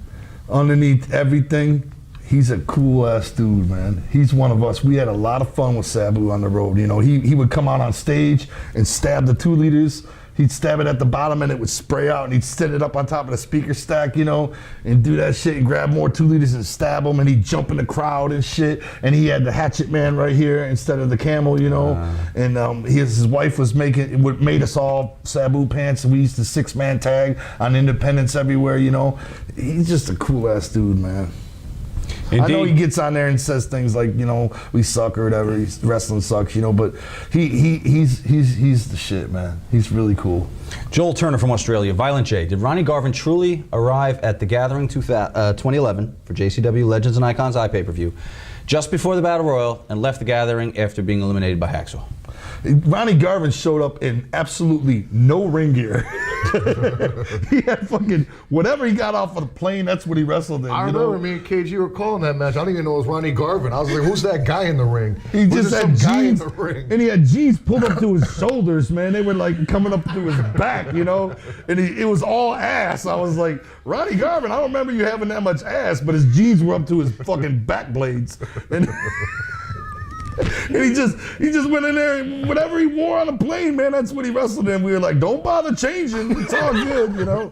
Underneath everything, he's a cool ass dude, man. He's one of us. We had a lot of fun with Sabu on the road. You know, he would come out on stage and stab the 2 liters. He'd stab it at the bottom and it would spray out, and he'd set it up on top of the speaker stack, you know, and do that shit and grab more 2 liters and stab them, and he'd jump in the crowd and shit. And he had the hatchet man right here instead of the camel, you know. And his wife was made us all Sabu pants, and we used to 6-man tag on Independence everywhere, you know. He's just a cool ass dude, man. I know he gets on there and says things like, you know, we suck or whatever. Wrestling sucks, you know. But he's the shit, man. He's really cool. Joel Turner from Australia. Violent J. Did Ronnie Garvin truly arrive at the Gathering 2011 for JCW Legends and Icons iPay-per-view just before the Battle Royal and left the Gathering after being eliminated by Hacksaw? Ronnie Garvin showed up in absolutely no ring gear. He had fucking whatever he got off of the plane, that's what he wrestled in. I remember me and KG were calling that match. I didn't even know it was Ronnie Garvin. I was like, who's that guy in the ring? He just had jeans, in the ring? and he had jeans pulled up to his shoulders, man. They were like coming up to his back, you know? And it was all ass. I was like, Ronnie Garvin, I don't remember you having that much ass, but his jeans were up to his fucking back blades. And and he just went in there and whatever he wore on the plane, man, that's what he wrestled in. We were like, don't bother changing. It's all good, you know?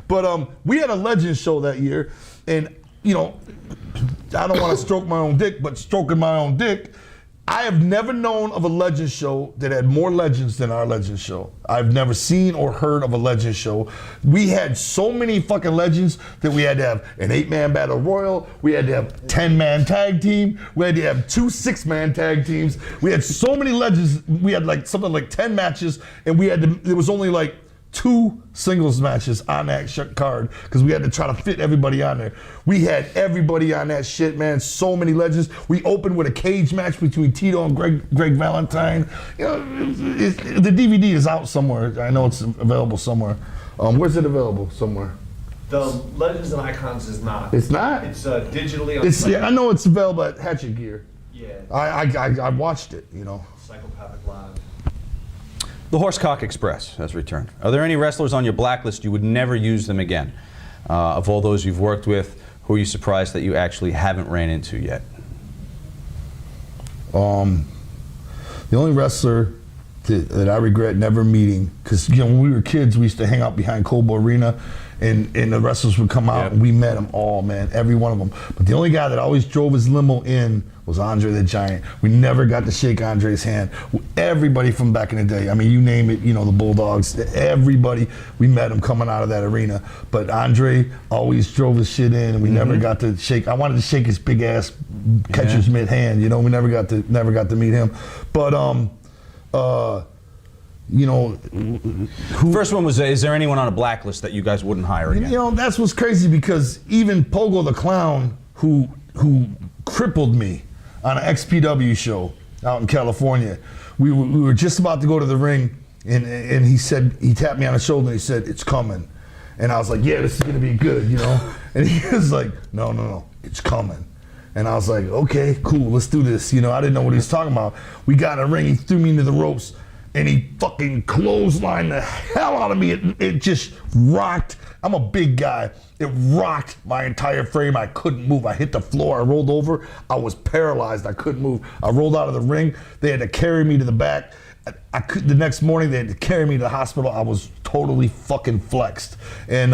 But we had a Legends show that year, and, you know, I don't want to stroke my own dick, but stroking my own dick, I have never known of a Legends show that had more legends than our Legends show. I've never seen or heard of a Legends show. We had so many fucking legends that we had to have an 8-man battle royal. We had to have 10-man tag team. We had to have 2 6-man tag teams. We had so many legends. We had like something like 10 matches, and we had to, there was only like 2 singles matches on that card because we had to try to fit everybody on there. We had everybody on that shit, man. So many legends. We opened with a cage match between Tito and Greg Valentine. You know, the DVD is out somewhere. I know it's available somewhere. Where's it available? Somewhere. The Legends and Icons is not. It's not? It's digitally on It's, yeah, I know it's available at Hatchet Gear. Yeah. I watched it, you know. Psychopathic Live. The Horsecock Express has returned. Are there any wrestlers on your blacklist you would never use them again? Of all those you've worked with, who are you surprised that you actually haven't ran into yet? The only wrestler that I regret never meeting, because you know when we were kids, we used to hang out behind Cobo Arena, and the wrestlers would come out, and we met them all, man, every one of them. But the only guy that always drove his limo in was Andre the Giant. We never got to shake Andre's hand. Everybody from back in the day, I mean, you name it, you know, the Bulldogs, everybody, we met him coming out of that arena. But Andre always drove his shit in, and we never got to shake. I wanted to shake his big ass catcher's mitt hand, you know. We never got to meet him. But you know, First one was, is there anyone on a blacklist that you guys wouldn't hire again? You know, that's what's crazy, because even Pogo the Clown, who crippled me on an XPW show out in California, we were just about to go to the ring, and he said, he tapped me on the shoulder and he said, it's coming. And I was like, yeah, this is gonna be good, you know? And he was like, no, it's coming. And I was like, okay, cool, let's do this. You know, I didn't know what he was talking about. We got in a ring, he threw me into the ropes, and he fucking clotheslined the hell out of me. It just rocked. I'm a big guy. It rocked my entire frame. I couldn't move. I hit the floor. I rolled over. I was paralyzed. I couldn't move. I rolled out of the ring. They had to carry me to the back. The next morning, they had to carry me to the hospital. I was totally fucking flexed. And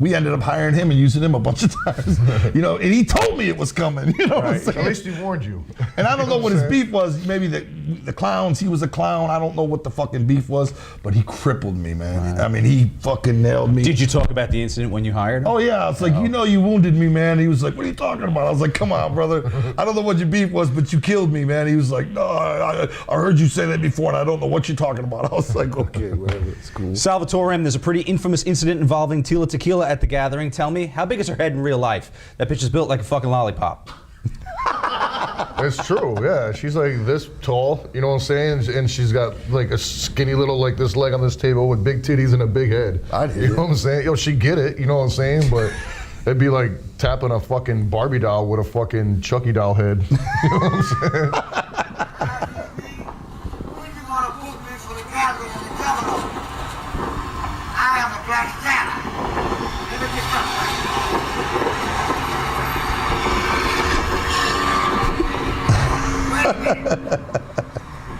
we ended up hiring him and using him a bunch of times. You know, and he told me it was coming. You know what I'm saying? At least he warned you. And I don't know what his beef was. Maybe the clowns, he was a clown. I don't know what the fucking beef was, but he crippled me, man. I mean, he fucking nailed me. Did you talk about the incident when you hired him? Oh, yeah. I was like, you know, you wounded me, man. He was like, what are you talking about? I was like, come on, brother. I don't know what your beef was, but you killed me, man. He was like, no, I heard you say that before, and I don't know what you're talking about. I was like, okay, whatever. It's cool. Salvatore M., there's a pretty infamous incident involving Tila Tequila at the Gathering. Tell me, how big is her head in real life? That bitch is built like a fucking lollipop. It's true, yeah. She's like this tall, you know what I'm saying? And she's got like a skinny little, like this leg on this table with big titties and a big head. You know what I'm saying? Yo, she get it, you know what I'm saying? But it'd be like tapping a fucking Barbie doll with a fucking Chucky doll head. You know what I'm saying? I am the Black Santa. Let me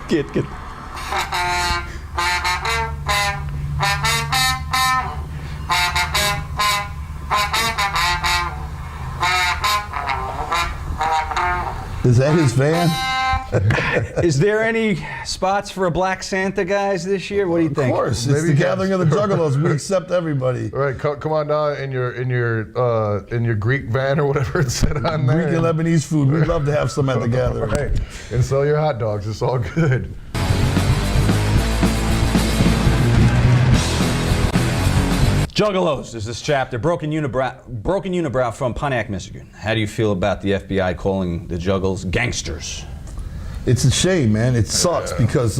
get Get. Is that his van? Is there any spots for a Black Santa, guys, this year? What do you think? Of course, it's the gathering of the Juggalos. We accept everybody. All right, come on down in your Greek van or whatever it said on there. Greek and Lebanese food. We'd love to have some at the gathering. Right. And sell your hot dogs. It's all good. Juggalos is this chapter. Broken unibrow from Pontiac, Michigan. How do you feel about the FBI calling the Juggles gangsters? It's a shame, man. It sucks because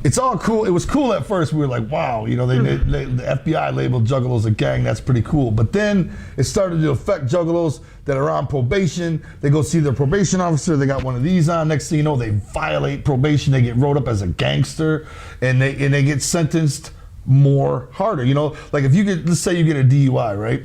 it's all cool. It was cool at first. We were like, wow, you know, the FBI labeled Juggalos a gang. That's pretty cool. But then it started to affect Juggalos that are on probation. They go see their probation officer. They got one of these on. Next thing you know, they violate probation. They get wrote up as a gangster, and they get sentenced more harder. You know, like if you get, let's say you get a DUI, right?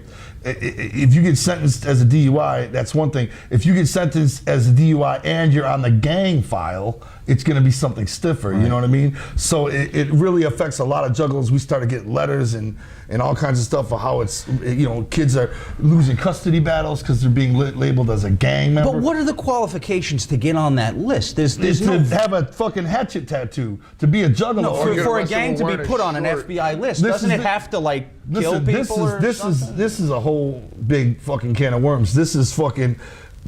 If you get sentenced as a DUI, that's one thing. If you get sentenced as a DUI and you're on the gang file, it's going to be something stiffer. Right. You know what I mean? So it really affects a lot of Juggalos. We started getting letters and all kinds of stuff for how it's, you know, kids are losing custody battles because they're being labeled as a gang member. But what are the qualifications to get on that list? There's to have a fucking hatchet tattoo, to be a Juggalo. No, for a gang to be put on an FBI list, doesn't it have to like kill people? This is a whole big fucking can of worms. This is fucking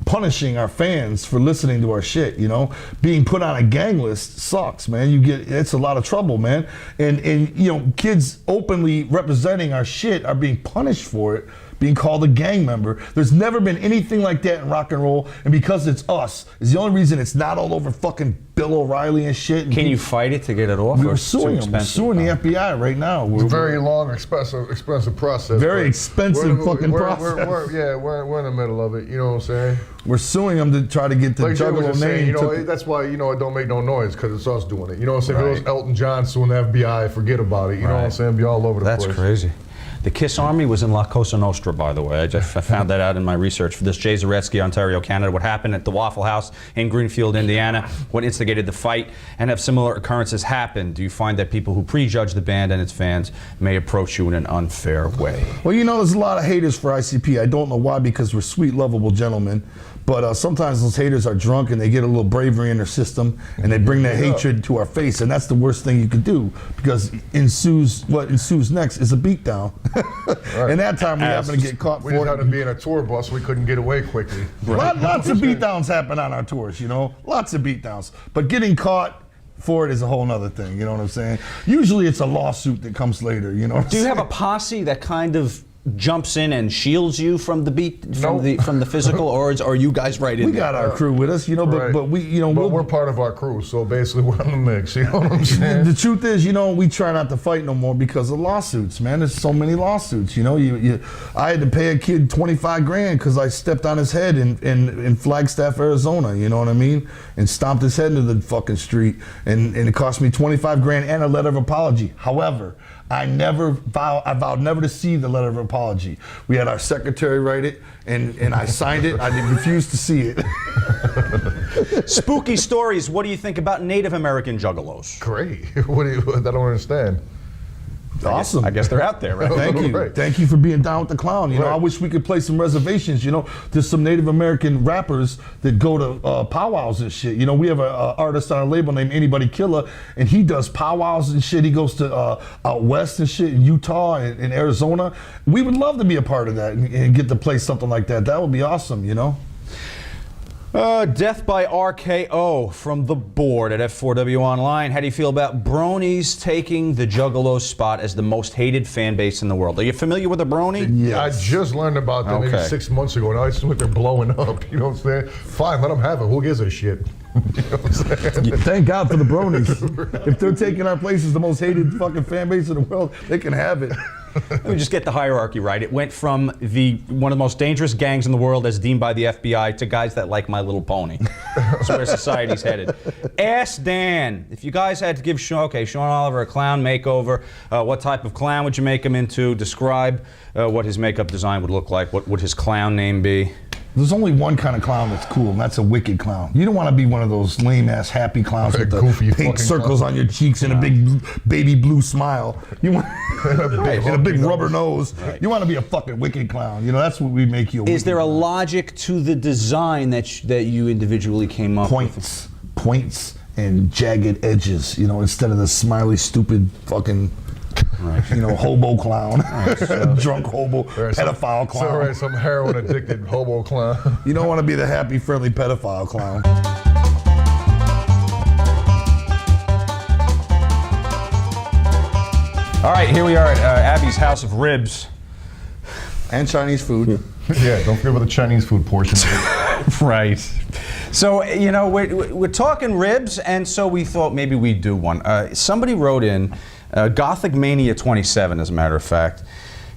punishing our fans for listening to our shit, you know? Being put on a gang list sucks, man. It's a lot of trouble, man. And you know, kids openly representing our shit are being punished for it, being called a gang member. There's never been anything like that in rock and roll, and because it's us, is the only reason it's not all over fucking Bill O'Reilly and shit. And can you fight it to get it off? We're suing them. We're suing the FBI right now. It's a very long, expensive process. Very expensive fucking process. We're in the middle of it. You know what I'm saying? We're suing them to try to get the Juggalo name. You know, that's why, you know, it don't make no noise, because it's us doing it. You know what I'm saying? Right. If it was Elton John suing the FBI, forget about it. You know what I'm saying? Be all over the place. That's crazy. The Kiss Army was in La Cosa Nostra, by the way. I found that out in my research for this. Jay Zaretsky, Ontario, Canada. What happened at the Waffle House in Greenfield, Indiana? What instigated the fight? And have similar occurrences happened? Do you find that people who prejudge the band and its fans may approach you in an unfair way? Well, you know, there's a lot of haters for ICP. I don't know why, because we're sweet, lovable gentlemen. But sometimes those haters are drunk and they get a little bravery in their system and they bring that hatred to our face, and that's the worst thing you could do, because what ensues next is a beatdown. Right. And that time we happened to get caught for it. We just had to be in a tour bus, we couldn't get away quickly. Right. Lots of beatdowns happen on our tours, you know? Lots of beatdowns. But getting caught for it is a whole nother thing, you know what I'm saying? Usually it's a lawsuit that comes later, you know what I'm saying? Do you have a posse that kind of jumps in and shields you from the beat, from the physical, or are you guys right in there? We got our crew with us, you know, but we, you know, we're part of our crew, so basically we're in the mix, you know what I'm saying? The truth is, you know, we try not to fight no more because of lawsuits, man. There's so many lawsuits, you know. I had to pay a kid 25 grand because I stepped on his head in Flagstaff, Arizona, you know what I mean? And stomped his head into the fucking street, and it cost me 25 grand and a letter of apology. However, I vowed never to see the letter of apology. We had our secretary write it, and I signed it. I refused to see it. Spooky stories. What do you think about Native American Juggalos? Great. I don't understand. Awesome. I guess they're out there, right? Thank you. Right. Thank you for being down with the clown. You know, I wish we could play some reservations. You know, there's some Native American rappers that go to powwows and shit. You know, we have an artist on our label named Anybody Killer, and he does powwows and shit. He goes to out west and shit in Utah and in Arizona. We would love to be a part of that and get to play something like that. That would be awesome, you know? Death by RKO from the board at F4W Online. How do you feel about Bronies taking the Juggalos spot as the most hated fan base in the world? Are you familiar with a Brony? Yeah, I just learned about them maybe 6 months ago, and I just think they're blowing up. You know what I'm saying? Fine, let them have it. Who gives a shit? You know what I'm saying? Thank God for the Bronies. If they're taking our place as the most hated fucking fan base in the world, they can have it. Let me just get the hierarchy right. It went from one of the most dangerous gangs in the world as deemed by the FBI to guys that like My Little Pony. That's where society's headed. Ask Dan, if you guys had to give Sean Oliver a clown makeover, what type of clown would you make him into? Describe what his makeup design would look like. What would his clown name be? There's only one kind of clown that's cool, and that's a wicked clown. You don't want to be one of those lame-ass happy clowns with the pink circles on your cheeks and a big baby blue smile. You want and a big rubber nose. Right. You want to be a fucking wicked clown. You know, that's what we make you a Is there a logic to the design that you individually came up with? points and jagged edges, you know, instead of the smiley, stupid fucking, you know, hobo clown, drunk hobo, pedophile clown. Some heroin addicted hobo clown. You don't want to be the happy, friendly pedophile clown. All right, here we are at Abby's House of Ribs. And Chinese food. Yeah, don't forget about the Chinese food portion of it. Right. So, you know, we're talking ribs, and so we thought maybe we'd do one. Somebody wrote in, Gothic Mania 27, as a matter of fact.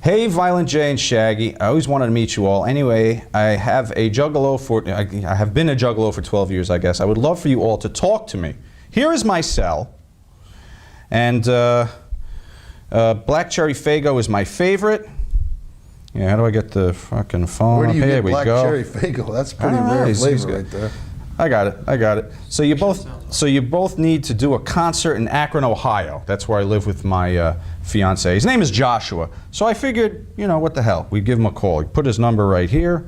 Hey, Violent J and Shaggy, I always wanted to meet you all. Anyway, I have been a juggalo for 12 years, I guess. I would love for you all to talk to me. Here is my cell, and Black Cherry Faygo is my favorite. Yeah, how do I get the fucking phone? Where do you get we Black go. Cherry Faygo? That's pretty rare flavor right there. I got it. So you both need to do a concert in Akron, Ohio. That's where I live with my fiance. His name is Joshua. So I figured, you know, what the hell? We'd give him a call. We put his number right here,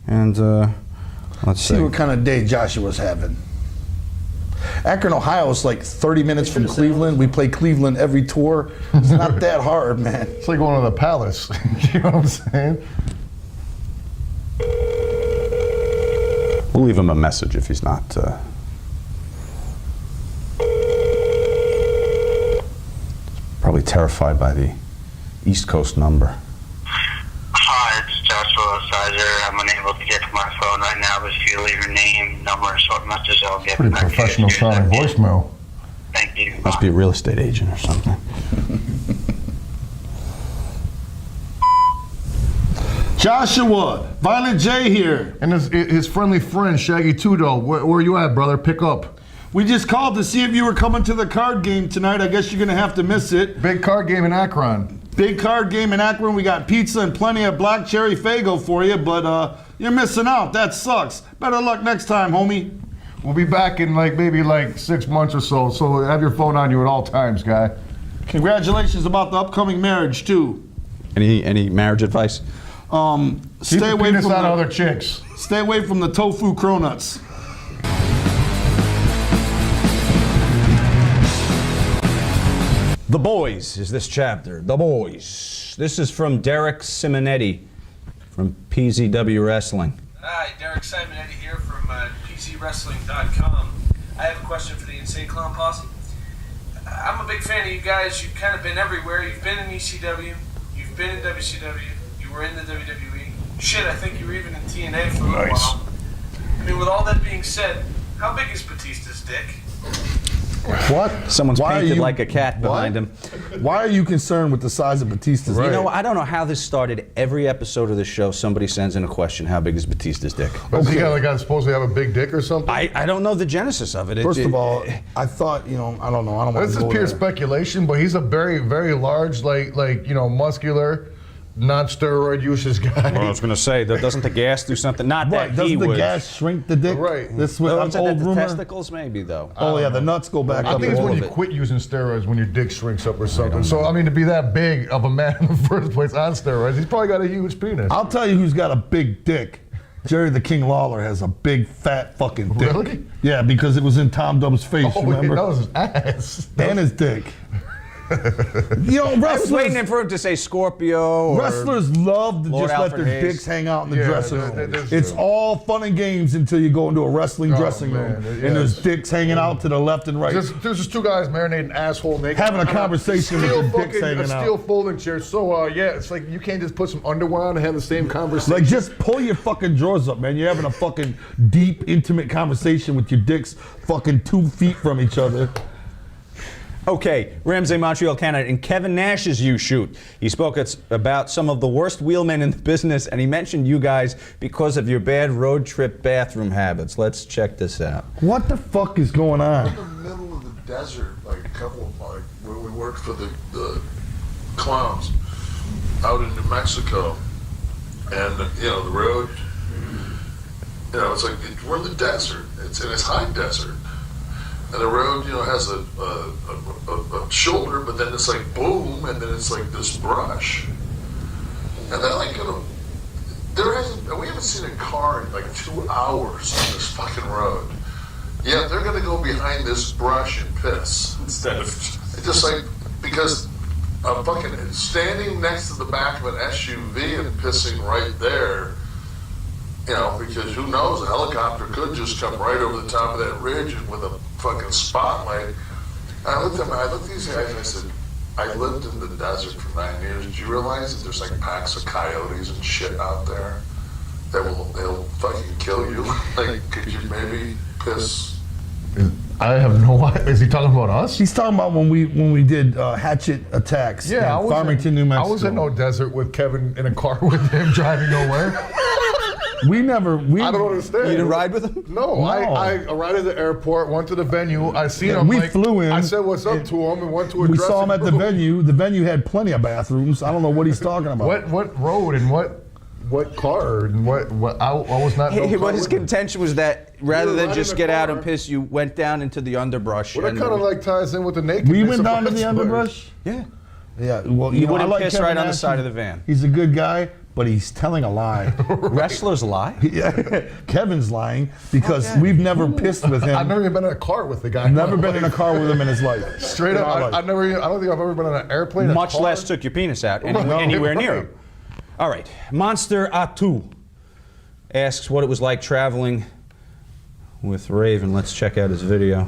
and let's see what kind of day Joshua's having. Akron, Ohio is like 30 minutes from Cleveland. We play Cleveland every tour. It's not that hard, man. It's like going to the Palace. You know what I'm saying? We'll leave him a message if he's not. Probably terrified by the East Coast number. Hi, it's Joshua Sizer. I'm unable to get to my phone right now, but if you leave your name, number, and short message, I'll get Pretty back to you. professional sounding voicemail. Thank you. Must be a real estate agent or something. Joshua, Violent J here. And his friendly friend, Shaggy Tudo. Where you at, brother? Pick up. We just called to see if you were coming to the card game tonight. I guess you're going to have to miss it. Big card game in Akron. Big card game in Akron. We got pizza and plenty of Black Cherry Faygo for you, but you're missing out. That sucks. Better luck next time, homie. We'll be back in maybe 6 months or so, so have your phone on you at all times, guy. Congratulations about the upcoming marriage, too. Any marriage advice? Stay away from other chicks. Stay away from the tofu cronuts. The Boys is this chapter. The Boys. This is from Derek Simonetti from PZW Wrestling. Hi, Derek Simonetti here from PZWrestling.com. I have a question for the Insane Clown Posse. I'm a big fan of you guys. You've kind of been everywhere. You've been in ECW. You've been in WCW. You were in the WWE. Shit, I think you were even in TNA for a little while. I mean, with all that being said, how big is Batista's dick? What? Someone's painted like a cat behind him. Why are you concerned with the size of Batista's dick? You know, I don't know how this started. Every episode of the show, somebody sends in a question, how big is Batista's dick? Is he supposed to have a big dick or something? I don't know the genesis of it. First of all, I thought, I don't know. I don't want to This is pure speculation, but he's a very, very large, muscular, non-steroid uses guy. Well, I was going to say, doesn't the gas do something? Not that doesn't he the would. gas shrink the dick? Right. This is what The old rumor. testicles, maybe, though. Oh, yeah, the nuts go back I up. think it's a when little you bit. quit using steroids when your dick shrinks up or something. So, I mean, to be that big of a man in the first place on steroids, he's probably got a huge penis. I'll tell you who's got a big dick. Jerry the King Lawler has a big, fat fucking dick. Really? Yeah, because it was in Tom Dubb's face, remember? That was his ass. And his dick. Wrestlers, I was waiting for him to say Scorpio. Or wrestlers love to Lord just Alfred let their Hayes. dicks hang out in the dressing room. It's all fun and games until you go into a wrestling dressing room and there's dicks hanging out to the left and right. There's just two guys marinating asshole naked. Having a conversation with their dicks hanging out. A steel folding chair. So, it's like you can't just put some underwear on and have the same conversation. Like, just pull your fucking drawers up, man. You're having a fucking deep, intimate conversation with your dicks fucking 2 feet from each other. Okay, Ramsey, Montreal, Canada, in Kevin Nash's YouShoot, he spoke about some of the worst wheelmen in the business, and he mentioned you guys because of your bad road trip bathroom habits. Let's check this out. What the fuck is going on? In the middle of the desert, a couple of where we worked for the clowns out in New Mexico, and the road, it's like we're in the desert. It's high desert. And the road, has a shoulder, but then it's like boom, and then it's like this brush. And then we haven't seen a car in 2 hours on this fucking road. Yeah, they're gonna go behind this brush and piss instead of just like because I'm fucking standing next to the back of an SUV and pissing right there. You know, because who knows, a helicopter could just come right over the top of that ridge with a fucking spotlight. And I looked at these guys and I said, I lived in the desert for 9 years. Did you realize that there's like packs of coyotes and shit out there that they'll fucking kill you? Like, could you maybe piss? I have no idea. Is he talking about us? He's talking about when we did hatchet attacks in Farmington, New Mexico. I was in no desert with Kevin in a car with him driving nowhere. I don't understand. You didn't ride with him? No. I arrived at the airport, went to the venue. I seen him. We flew in. I said what's up to him and went to a We dressing saw him at the room. venue. The venue had plenty of bathrooms. I don't know what he's talking about. What road and what car and what I was not. Hey, no what car his with him. contention was that rather were than riding just the get out car. and piss, you went down into the underbrush. Well, that and- kind of like ties in with the naked. We went down to the underbrush. Yeah. Yeah. Well, You know, wouldn't I like piss Kevin right on the Nash. side of the van. He's a good guy, but he's telling a lie. Wrestlers lie? Yeah. Kevin's lying because we've never pissed with him. I've never even been in a car with the guy. I've never been in a car with him in his life. Straight up, I don't think I've ever been on an airplane. Much less took your penis out anywhere near him. All right. Monster Atu asks what it was like traveling with Raven. Let's check out his video.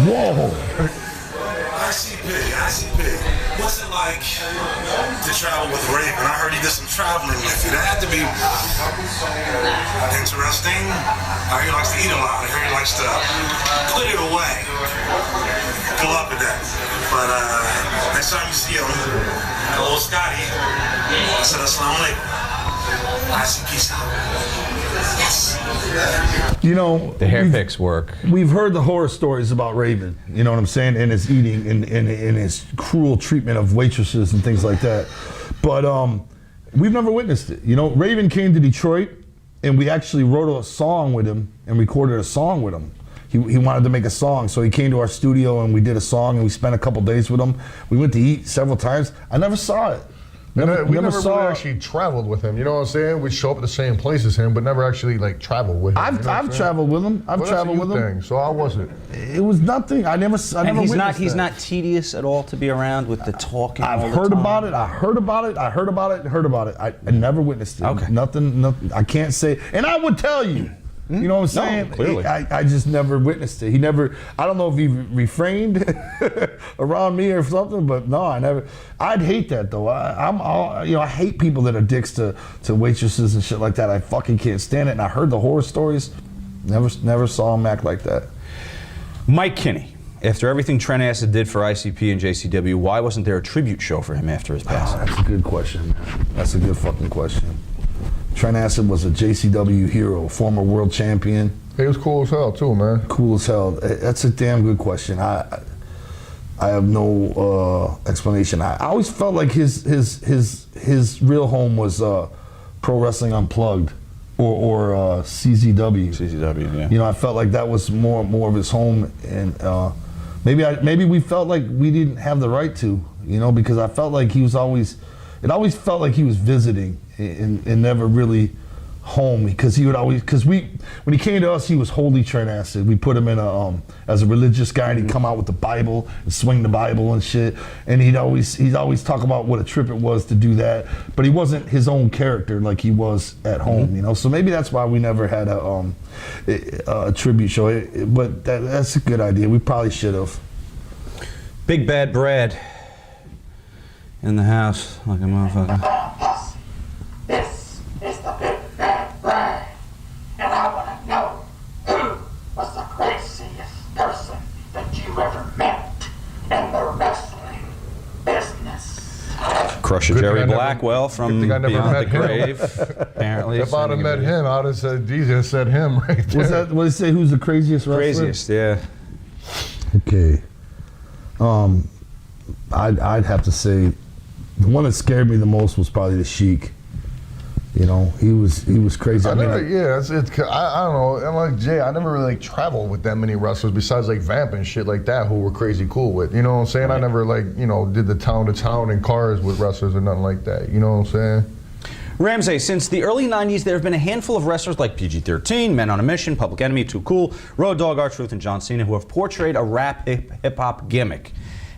Whoa. ICP. What's it like to travel with Raven? I heard he did some traveling with you. That had to be interesting. I hear he likes to eat a lot. I hear he likes to put it away. Good luck with that. But next time you see him, little Scotty, I said, Assalamu alaikum. ICP out. Yes. You know, The hair picks work. We've heard the horror stories about Raven, you know what I'm saying, and his eating and his cruel treatment of waitresses and things like that. But we've never witnessed it. You know, Raven came to Detroit and we actually wrote a song with him and recorded a song with him. He wanted to make a song, so he came to our studio and we did a song and we spent a couple days with him. We went to eat several times. I never saw it. We never really actually traveled with him. You know what I'm saying? We show up at the same place as him, but never actually like traveled with him. I've traveled with him. I've traveled with him. So how was it? It was nothing. I never And he's witnessed that. not tedious at all to be around with the talking. I've heard about it. I heard about it. I never witnessed it. Okay. Nothing. I can't say. And I would tell you. You know what I'm saying? No, clearly. I just never witnessed it. He never. I don't know if he refrained around me or something, but no, I never. I'd hate that though. I hate people that are dicks to waitresses and shit like that. I fucking can't stand it. And I heard the horror stories. Never saw him act like that. Mike Kinney. After everything Trent Acid did for ICP and JCW, why wasn't there a tribute show for him after his passing? That's a good question, man. That's a good fucking question. Trent Acid was a JCW hero, former world champion. He was cool as hell too, man. Cool as hell. That's a damn good question. I have no explanation. I always felt like his real home was Pro Wrestling Unplugged or CZW. CZW, yeah. You know, I felt like that was more of his home, and maybe we felt like we didn't have the right to, you know, because I felt like he was always. It always felt like he was visiting and never really home, because when he came to us, he was holy Trent Acid. We put him in as a religious guy, and he'd come out with the Bible and swing the Bible and shit, and he'd always talk about what a trip it was to do that, but he wasn't his own character like he was at home, you know. So maybe that's why we never had a tribute show. But that's a good idea. We probably should have. Big Bad Brad in the house like a motherfucker. This is the Big Bad Brad, and I want to know who was the craziest person that you ever met in the wrestling business. Crusher Good Jerry thing I never- Blackwell from good thing I never Beyond met the him. Grave. Apparently, If I'd have sending a met video. him, I'd have said, DJ said him right there. What's that? What did it say? Who's the craziest wrestler? Craziest, yeah. Okay. I'd have to say the one that scared me the most was probably the Sheik. You know, he was crazy. I don't know. And like Jay, I never really traveled with that many wrestlers besides like Vamp and shit like that, who were crazy cool with. You know what I'm saying? Right. I never did the town to town in cars with wrestlers or nothing like that. You know what I'm saying? Ramsey, since the early 90s, there have been a handful of wrestlers like PG-13, Men on a Mission, Public Enemy, Too Cool, Road Dogg, R-Truth, and John Cena who have portrayed a rap hip-hop gimmick.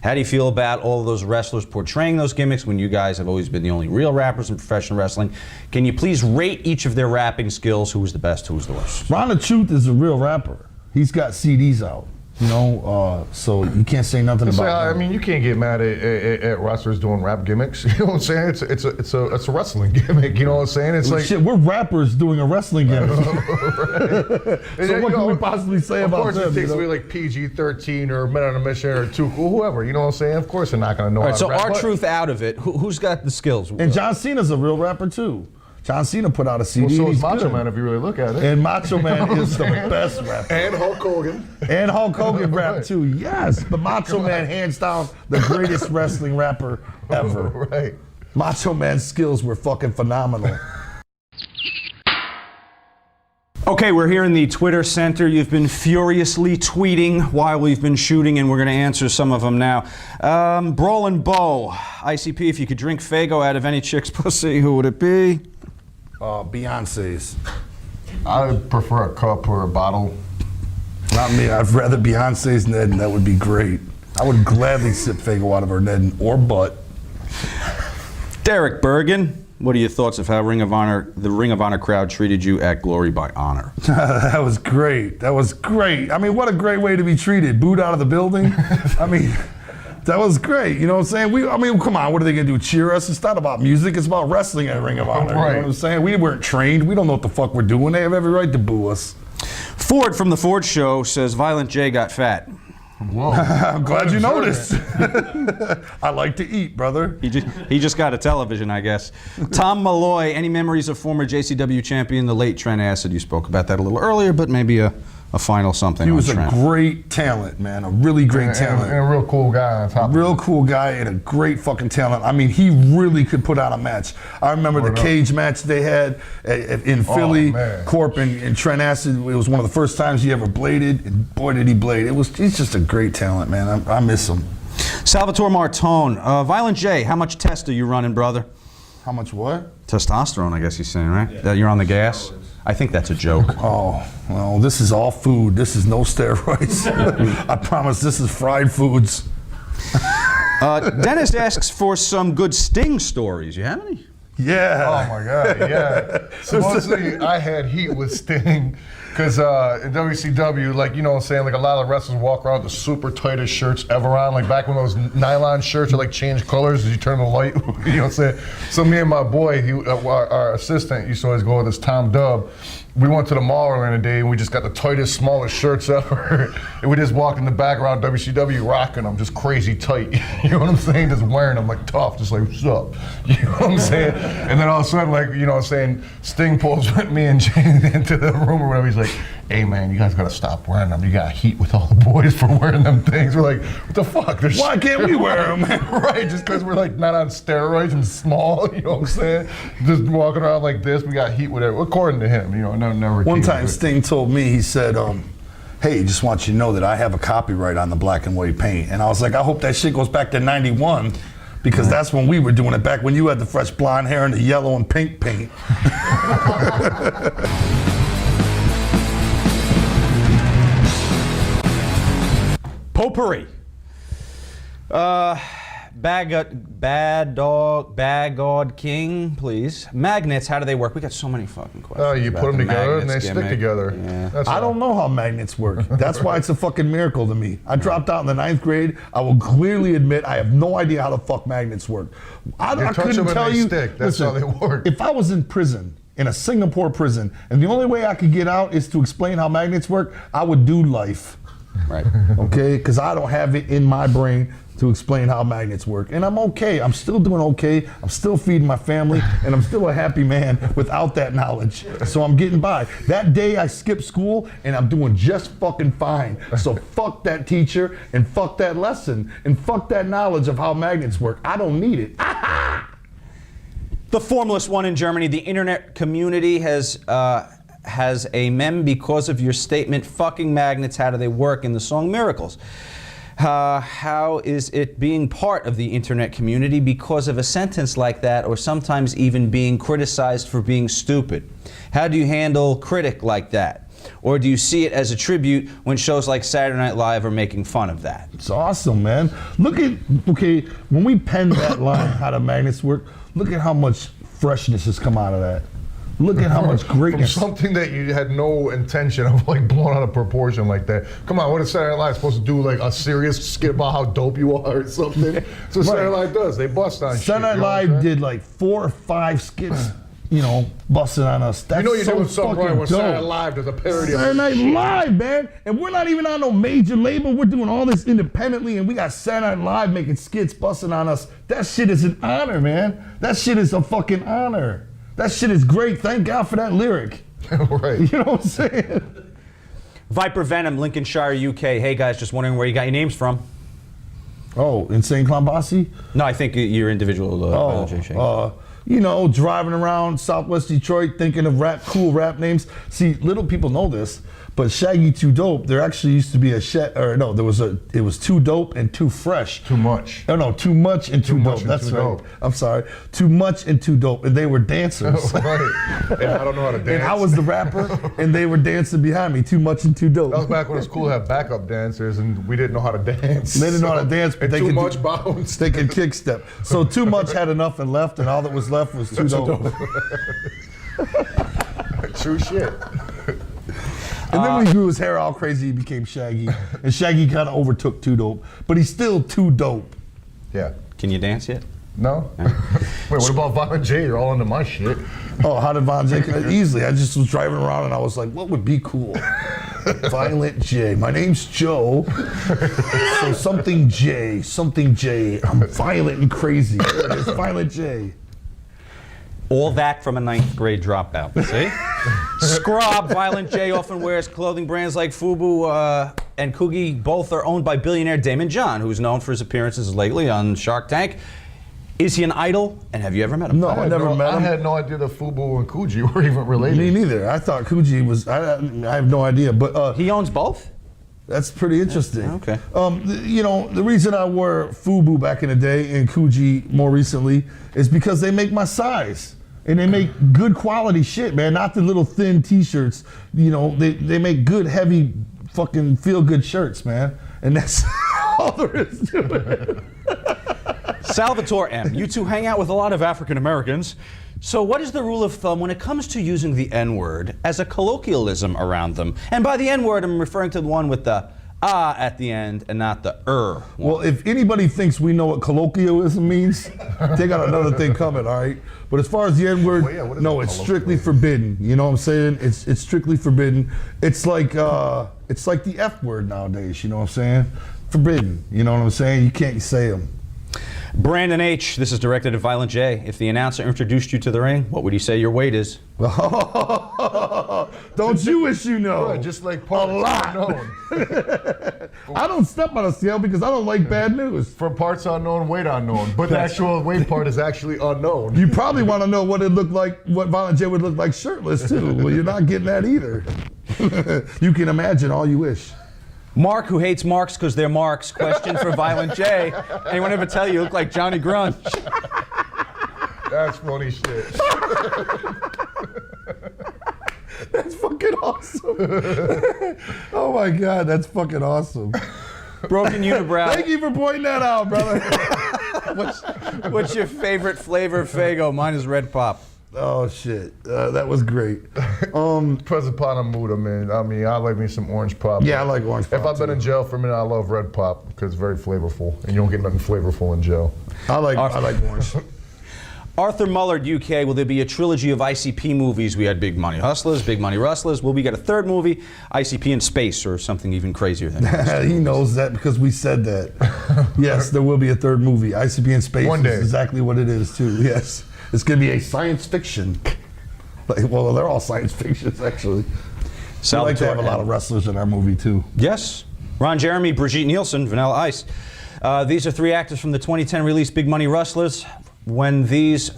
How do you feel about all of those wrestlers portraying those gimmicks when you guys have always been the only real rappers in professional wrestling? Can you please rate each of their rapping skills? Who was the best, who was the worst? Ron the Truth is a real rapper. He's got CDs out. You know, so you can't say nothing about that. I mean, you can't get mad at wrestlers doing rap gimmicks. You know what I'm saying? It's a wrestling gimmick. You know what I'm saying? It's like shit. We're rappers doing a wrestling gimmick. So what can we possibly say about them? Of course, it takes away like PG-13 or Men on a Mission or Too Cool, whoever. You know what I'm saying? Of course, they're not going to know. All right, how to rap, R-Truth out of it. Who's got the skills? And John Cena's a real rapper too. John Cena put out a CD. Well, so is Macho Man, if you really look at it. And Macho Man is the best rapper. And Hulk Hogan. And Hulk Hogan rap too, yes. But Macho Man, hands down, the greatest wrestling rapper ever. Right. Macho Man's skills were fucking phenomenal. Okay, we're here in the Twitter Center. You've been furiously tweeting while we've been shooting, and we're going to answer some of them now. Brawlin' Bo, ICP, if you could drink Faygo out of any chick's pussy, who would it be? Beyonce's. I would prefer a cup or a bottle. Not me. I'd rather Beyonce's Ned, and that would be great. I would gladly sip Faygo out of her Ned or butt. Derek Bergen, what are your thoughts of how the Ring of Honor crowd treated you at Glory by Honor? That was great. That was great. I mean, what a great way to be treated. Booed out of the building. I mean, that was great. You know what I'm saying? I mean, come on. What are they going to do? Cheer us? It's not about music. It's about wrestling at Ring of Honor. Right. You know what I'm saying? We weren't trained. We don't know what the fuck we're doing. They have every right to boo us. Ford from The Ford Show says Violent J got fat. Whoa. I'm glad you noticed. I like to eat, brother. He just got a television, I guess. Tom Malloy, any memories of former JCW champion, the late Trent Acid? You spoke about that a little earlier, but maybe a final something. He was on a Trent. great talent, man. A really great talent. And a real cool guy on top. Real cool guy and a great fucking talent. I mean, he really could put on a match. I remember the cage match they had in Philly. Corp and Trent Acid. It was one of the first times he ever bladed, and boy did he blade. He's just a great talent, man. I miss him. Salvatore Martone, Violent J, how much test are you running, brother? How much what? Testosterone, I guess he's saying, right? That you're on the gas? I think that's a joke. Oh, well, this is all food. This is no steroids. I promise this is fried foods. Dennis asks for some good Sting stories. You have any? Yeah. Oh my God, yeah. Supposedly I had heat with Sting because in WCW, like, you know what I'm saying, like a lot of wrestlers walk around with the super tightest shirts ever on. Like back when those nylon shirts would like change colors as you turn the light, you know what I'm saying? So me and my boy, our assistant, used to always go with this Tom Dub. We went to the mall earlier in the day and we just got the tightest, smallest shirts ever. And we just walked in the background WCW rocking them, just crazy tight. You know what I'm saying? Just wearing them like tough, just like, what's up? You know what I'm saying? And then all of a sudden, like, you know what I'm saying, Sting pulls me and Jane into the room or whatever. He's like, hey man, you guys gotta stop wearing them. You got heat with all the boys for wearing them things. We're like, what the fuck? Why can't we wear them? Right, just because we're like not on steroids and small, you know what I'm saying? Just walking around like this, we got heat with it. According to him, you know, never. One time Sting told me, he said, hey, just want you to know that I have a copyright on the black and white paint. And I was like, I hope that shit goes back to 91, because that's when we were doing it, back when you had the fresh blonde hair and the yellow and pink paint. Potpourri. Bagod King, please. Magnets, how do they work? We got so many fucking questions. You put them together and they stick together. Yeah. I don't know how magnets work. That's why it's a fucking miracle to me. I dropped out in the 9th grade. I will clearly admit I have no idea how the fuck magnets work. I couldn't tell you. Stick. That's how they work. If I was in prison, in a Singapore prison, and the only way I could get out is to explain how magnets work, I would do life. Right. Okay? Because I don't have it in my brain to explain how magnets work. And I'm okay. I'm still doing okay. I'm still feeding my family, and I'm still a happy man without that knowledge. So I'm getting by. That day I skipped school, and I'm doing just fucking fine. So fuck that teacher, and fuck that lesson, and fuck that knowledge of how magnets work. I don't need it. The Formless One in Germany, the internet community has a meme because of your statement, fucking magnets, how do they work, in the song Miracles. How is it being part of the internet community because of a sentence like that, or sometimes even being criticized for being stupid? How do you handle critic like that? Or do you see it as a tribute when shows like Saturday Night Live are making fun of that? It's awesome, man. Look at, okay, when we penned that line, how the magnets work, look at how much freshness has come out of that. Look at how much greatness. From something that you had no intention of like blowing out of proportion like that. Come on, what is Saturday Night Live supposed to do? Like a serious skit about how dope you are or something? That's what Saturday Night Live does. They bust on shit. Saturday Night Live did like 4 or 5 skits, you know, busting on us. That's you're so doing something right when dope. Saturday Night Live does a parody of Saturday Night shit. Live, man. And we're not even on no major label. We're doing all this independently, and we got Saturday Night Live making skits busting on us. That shit is an honor, man. That shit is a fucking honor. That shit is great. Thank God for that lyric. Right. You know what I'm saying? Viper Venom, Lincolnshire, UK. Hey guys, just wondering where you got your names from. Oh, Insane Clown Posse? No, I think your individual. Violent J and Shaggy. You know, driving around Southwest Detroit thinking of cool rap names. See, little people know this, but Shaggy Too Dope, there actually used to be it was Too Dope and Too Fresh. Too much. Oh no, Too Much and Too Dope. That's right. Dope. I'm sorry. Too Much and Too Dope. And they were dancers. Right. And I don't know how to dance. And I was the rapper, and they were dancing behind me. Too Much and Too Dope. That was back when it was cool to have backup dancers, and we didn't know how to dance. They didn't know how to dance, but and they Too could Much bounce. They could kick step. So Too Much had enough and left, and all that was left was Too Dope. True shit. And then when he grew his hair all crazy, he became Shaggy. And Shaggy kind of overtook Too Dope, but he's still Too Dope. Yeah. Can you dance yet? No. Wait, what about Violent J? You're all into my shit. Oh, how did Violent J? Easily. I just was driving around and I was like, what would be cool? Violent J. My name's Joe. So something J. I'm violent and crazy. There it is, Violent J. All that from a 9th grade dropout, see? Scrub, Violent J often wears clothing brands like FUBU and Coogie. Both are owned by billionaire Damon John, who's known for his appearances lately on Shark Tank. Is he an idol? And have you ever met him? No, I never met him. I had no idea that FUBU and Coogie were even related. Me neither. I thought Coogie was, I have no idea. But he owns both? That's pretty interesting. Okay. You know, the reason I wore FUBU back in the day and Coogie more recently is because they make my size. And they make good quality shit, man. Not the little thin t-shirts. You know, they make good, heavy, fucking feel-good shirts, man. And that's all there is to it. Salvatore M. You two hang out with a lot of African Americans. So what is the rule of thumb when it comes to using the N-word as a colloquialism around them? And by the N-word, I'm referring to the one with the ah at the end and not the one. Well, if anybody thinks we know what colloquialism means, they got another thing coming, all right? But as far as the N-word, no, it's strictly forbidden. You know what I'm saying? It's strictly forbidden. It's like the F-word nowadays, you know what I'm saying? Forbidden, you know what I'm saying? You can't say them. Brandon H., this is directed at Violent J. If the announcer introduced you to the ring, what would you say your weight is? Don't you wish you know? Right, just like parts unknown. I don't step on a scale because I don't like bad news. For parts unknown, weight unknown. But the actual weight part is actually unknown. You probably want to know what it looked like, what Violent J would look like shirtless too. Well, you're not getting that either. You can imagine all you wish. Mark, who hates marks because they're marks, question for Violent J. Anyone ever tell you look like Johnny Grunge? That's funny shit. That's fucking awesome. Oh my God, that's fucking awesome. Broken unibrow. Thank you for pointing that out, brother. What's your favorite flavor of Faygo? Mine is Red Pop. Oh shit, that was great. Present upon a mood, man. I mean, I like me some orange pop. Yeah, I like orange pop. If I've been in jail for a minute, I love red pop because it's very flavorful, and you don't get nothing flavorful in jail. I like orange. Arthur Mullard, UK. Will there be a trilogy of ICP movies? We had Big Money Hustlers, Big Money Rustlers. Will we get a third movie, ICP in space, or something even crazier than that? He knows that because we said that. Yes, there will be a third movie. ICP in space One day. is exactly what it is too. Yes. It's going to be a science fiction. Well, they're all science fictions, actually. We like to have a lot of wrestlers in our movie, too. Yes. Ron Jeremy, Brigitte Nielsen, Vanilla Ice. These are 3 actors from the 2010 release Big Money Rustlers. While these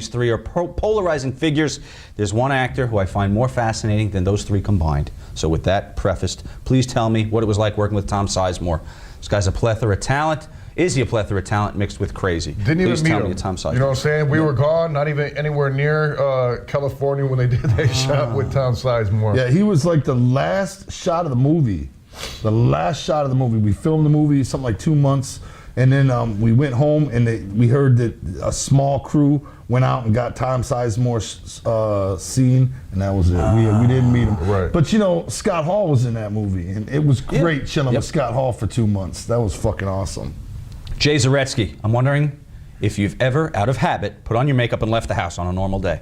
3 are polarizing figures, there's one actor who I find more fascinating than those 3 combined. So with that prefaced, please tell me what it was like working with Tom Sizemore. This guy's a plethora of talent. Is he a plethora of talent mixed with crazy? Didn't Please even meet tell him. me a Tom Sizemore. You know what I'm saying? We were gone, not even anywhere near California when they did that shot with Tom Sizemore. Yeah, he was like the last shot of the movie. The last shot of the movie. We filmed the movie something like 2 months, and then we went home and we heard that a small crew went out and got Tom Sizemore's scene, and that was it. We didn't meet him. Right. But you know, Scott Hall was in that movie, and it was great chilling with Scott Hall for 2 months. That was fucking awesome. Jay Zaretsky, I'm wondering if you've ever, out of habit, put on your makeup and left the house on a normal day.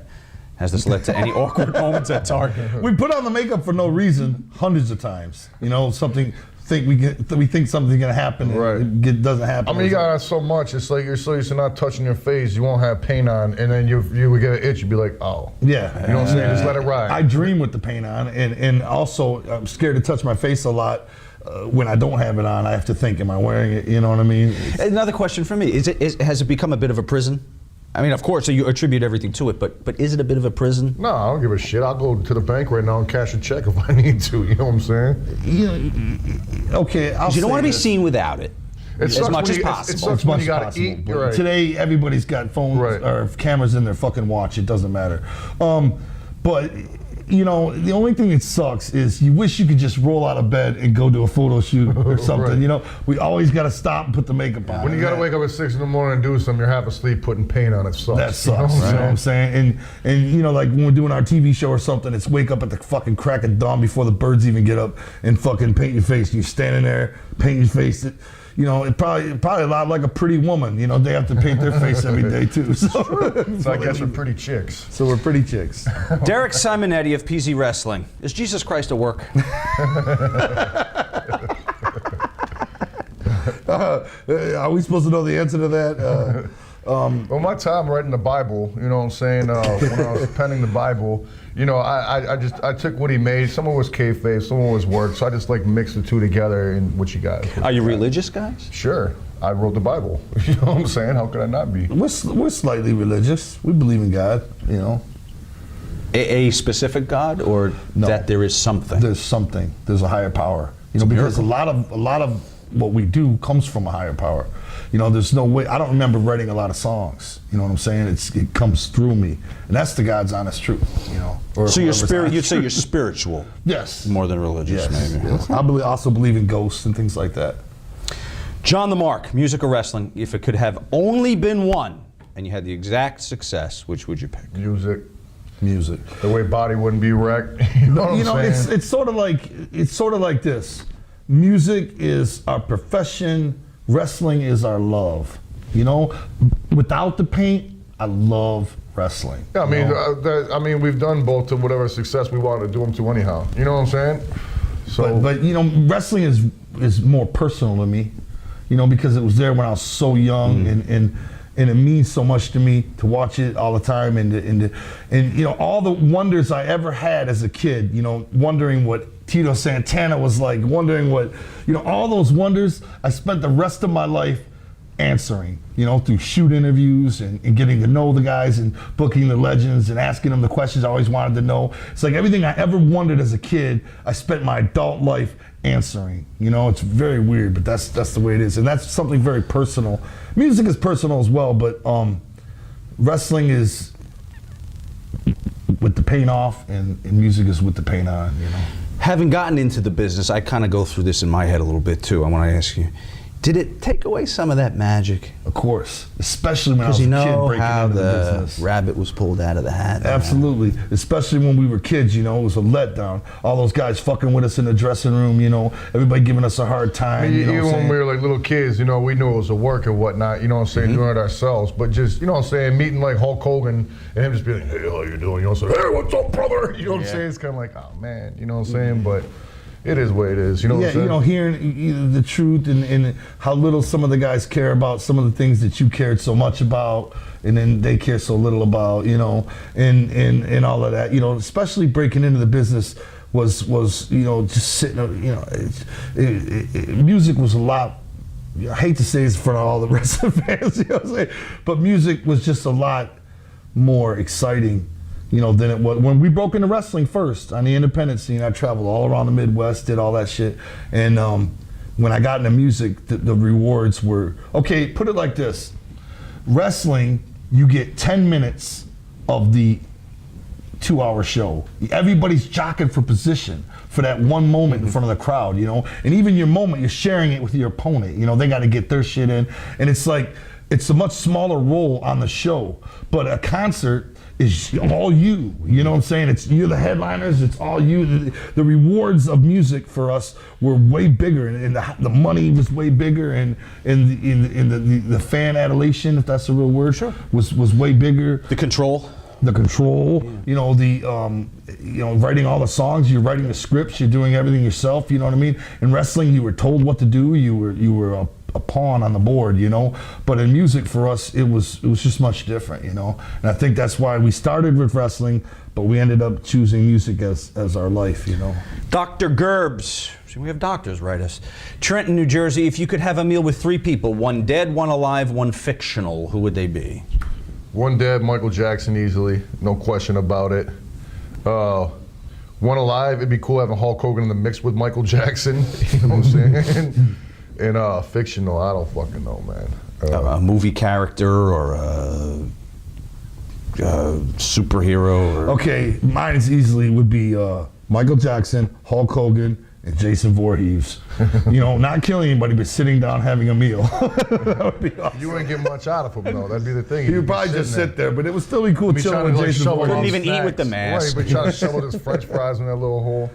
Has this led to any awkward moments at Target? We put on the makeup for no reason hundreds of times. You know, we think something's gonna happen, and it doesn't happen. I mean, you got on so much. It's like you're so used to not touching your face, you won't have paint on, and then you would get an itch. You'd be like, oh. Yeah. You know what I'm saying? Just let it ride. I dream with the paint on, and also I'm scared to touch my face a lot. When I don't have it on, I have to think, am I wearing it? You know what I mean? Another question for me, has it become a bit of a prison? I mean, of course, you attribute everything to it, but is it a bit of a prison? No, I don't give a shit. I'll go to the bank right now and cash a check if I need to. You know what I'm saying? Okay, you don't want to be seen without it. As much as possible. It sucks when you gotta eat. You're right. Today, everybody's got phones or cameras in their fucking watch. It doesn't matter. But you know, the only thing that sucks is you wish you could just roll out of bed and go do a photo shoot or something. Right. You know, we always got to stop and put the makeup on. When you got to wake up at 6 in the morning and do something, you're half asleep putting paint on it. Sucks. That sucks. You know what I'm saying? And you know, like when we're doing our TV show or something, it's wake up at the fucking crack of dawn before the birds even get up and fucking paint your face. You're standing there, paint your face. You know, it probably a lot like a pretty woman. You know, they have to paint their face every day too. So I guess we're pretty chicks. So we're pretty chicks. Derek Simonetti of PZ Wrestling. Is Jesus Christ at work? Are we supposed to know the answer to that? Well, my time writing the Bible, you know what I'm saying, when I was penning the Bible, you know, I took what he made. Some of it was kayfabe, some of it was work, so I just like mixed the two together in what you got. Are you religious guys? Sure. I wrote the Bible. You know what I'm saying? How could I not be? We're slightly religious. We believe in God, you know. A specific God, or that there is something? There's something. There's a higher power. You know, because a lot of what we do comes from a higher power. You know, there's no way. I don't remember writing a lot of songs. You know what I'm saying? It comes through me, and that's the God's honest truth. You know. So you'd say you're spiritual. Yes. More than religious, maybe. Yes. I also believe in ghosts and things like that. John the Mark, music or wrestling? If it could have only been one, and you had the exact success, which would you pick? Music. The way body wouldn't be wrecked. You know what I'm saying? It's sort of like this. Music is our profession. Wrestling is our love. You know, without the paint, I love wrestling. Yeah, I mean, we've done both to whatever success we wanted to do them to anyhow. You know what I'm saying? So, but you know, wrestling is more personal to me. You know, because it was there when I was so young, and it means so much to me to watch it all the time, and you know, all the wonders I ever had as a kid. You know, wondering what Tito Santana was like, wondering what, you know, all those wonders. I spent the rest of my life answering, you know, through shoot interviews and getting to know the guys and booking the legends and asking them the questions I always wanted to know. It's like everything I ever wondered as a kid, I spent my adult life answering. You know, it's very weird, but that's the way it is, and that's something very personal. Music is personal as well, but wrestling is with the paint off, and music is with the paint on. You know. Having gotten into the business, I kind of go through this in my head a little bit too. I want to ask you, did it take away some of that magic? Of course, especially when I was a kid breaking into the business. Rabbit was pulled out of the hat. Absolutely, especially when we were kids. You know, it was a letdown. All those guys fucking with us in the dressing room. You know, everybody giving us a hard time. Even when we were like little kids, you know, we knew it was a work and whatnot. You know what I'm saying, doing it ourselves. But just, you know what I'm saying, meeting like Hulk Hogan and him just being like, hey, how you doing? You know what I'm saying? Hey, what's up, brother? You know what I'm saying? It's kind of like, oh man, you know what I'm saying? But it is what it is, you know what I'm saying? You know, hearing the truth and how little some of the guys care about some of the things that you cared so much about, and then they care so little about, you know, and all of that, you know, especially breaking into the business was you know, just sitting, you know, music was a lot, I hate to say this in front of all the wrestling fans, you know what I'm saying, but music was just a lot more exciting, you know, than it was when we broke into wrestling first on the independent scene. I traveled all around the Midwest, did all that shit, and when I got into music, the rewards were, okay, put it like this. Wrestling, you get 10 minutes of the 2-hour show. Everybody's jockeying for position for that one moment in front of the crowd, you know? And even your moment, you're sharing it with your opponent. You know, they got to get their shit in. And it's like, it's a much smaller role on the show. But a concert is all you. You know what I'm saying? You're the headliners, it's all you. The rewards of music for us were way bigger, and the money was way bigger, and the fan adulation, if that's a real word, was way bigger. The control, you know, writing all the songs, you're writing the scripts, you're doing everything yourself, you know what I mean? In wrestling, you were told what to do, you were a pawn on the board, you know? But in music, for us, it was just much different, you know? And I think that's why we started with wrestling, but we ended up choosing music as our life, you know? Dr. Gerbs. See, we have doctors write us. Trenton, New Jersey, if you could have a meal with 3 people, one dead, one alive, one fictional, who would they be? One dead, Michael Jackson easily, no question about it. One alive, it'd be cool having Hulk Hogan in the mix with Michael Jackson, you know what I'm saying? And fictional, I don't fucking know, man. A movie character or a superhero? Or... Okay, mine is easily would be Michael Jackson, Hulk Hogan, and Jason Voorhees. You know, not killing anybody, but sitting down having a meal. That would be awesome. You wouldn't get much out of him, though. That'd be the thing. He would probably just sit there, but it would still be cool chilling with Jason Voorhees. Couldn't even eat with the mask. Right, but trying to shovel his French fries in that little hole.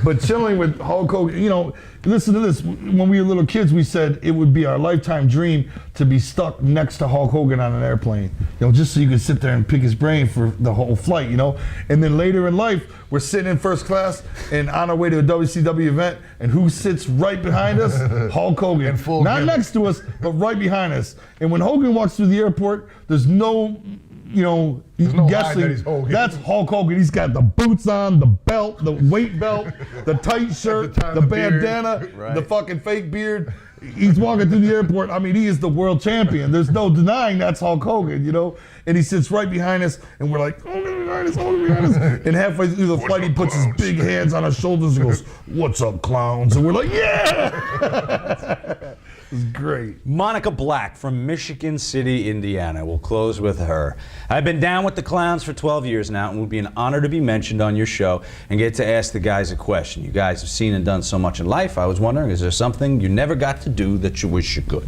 But chilling with Hulk Hogan, you know, listen to this. When we were little kids, we said it would be our lifetime dream to be stuck next to Hulk Hogan on an airplane, you know, just so you could sit there and pick his brain for the whole flight, you know. And then later in life, we're sitting in first class and on our way to a WCW event, and who sits right behind us? Hulk Hogan. Not next to us, but right behind us. And when Hogan walks through the airport, there's no, you know, no guessing that's Hulk Hogan. He's got the boots on, the belt, the weight belt, the tight shirt, the bandana, the fucking fake beard. He's walking through the airport. I mean, he is the world champion. There's no denying that's Hulk Hogan, you know? And he sits right behind us, and we're like, Hogan behind us, Hogan behind us. And halfway through the flight, he puts his big hands on our shoulders and goes, "What's up, clowns?" And we're like, yeah! It was great. Monica Black from Michigan City, Indiana. We'll close with her. I've been down with the clowns for 12 years now, and it would be an honor to be mentioned on your show and get to ask the guys a question. You guys have seen and done so much in life. I was wondering, is there something you never got to do that you wish you could?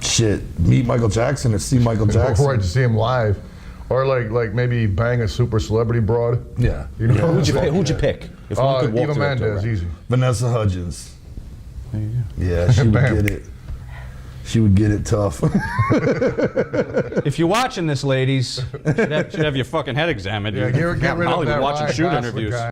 Shit, meet Michael Jackson or see Michael Jackson. Right, to see him live. Or like maybe bang a super celebrity broad. Yeah. You know? Yeah. Who'd you pick? If one could walk Eva Mendes, easy. Vanessa Hudgens. There you go. Yeah, she would get it. She would get it tough. If you're watching this, ladies, should have your fucking head examined. Yeah, get rid of that Hollywood watching Ryan shoot Gosling interviews. guy.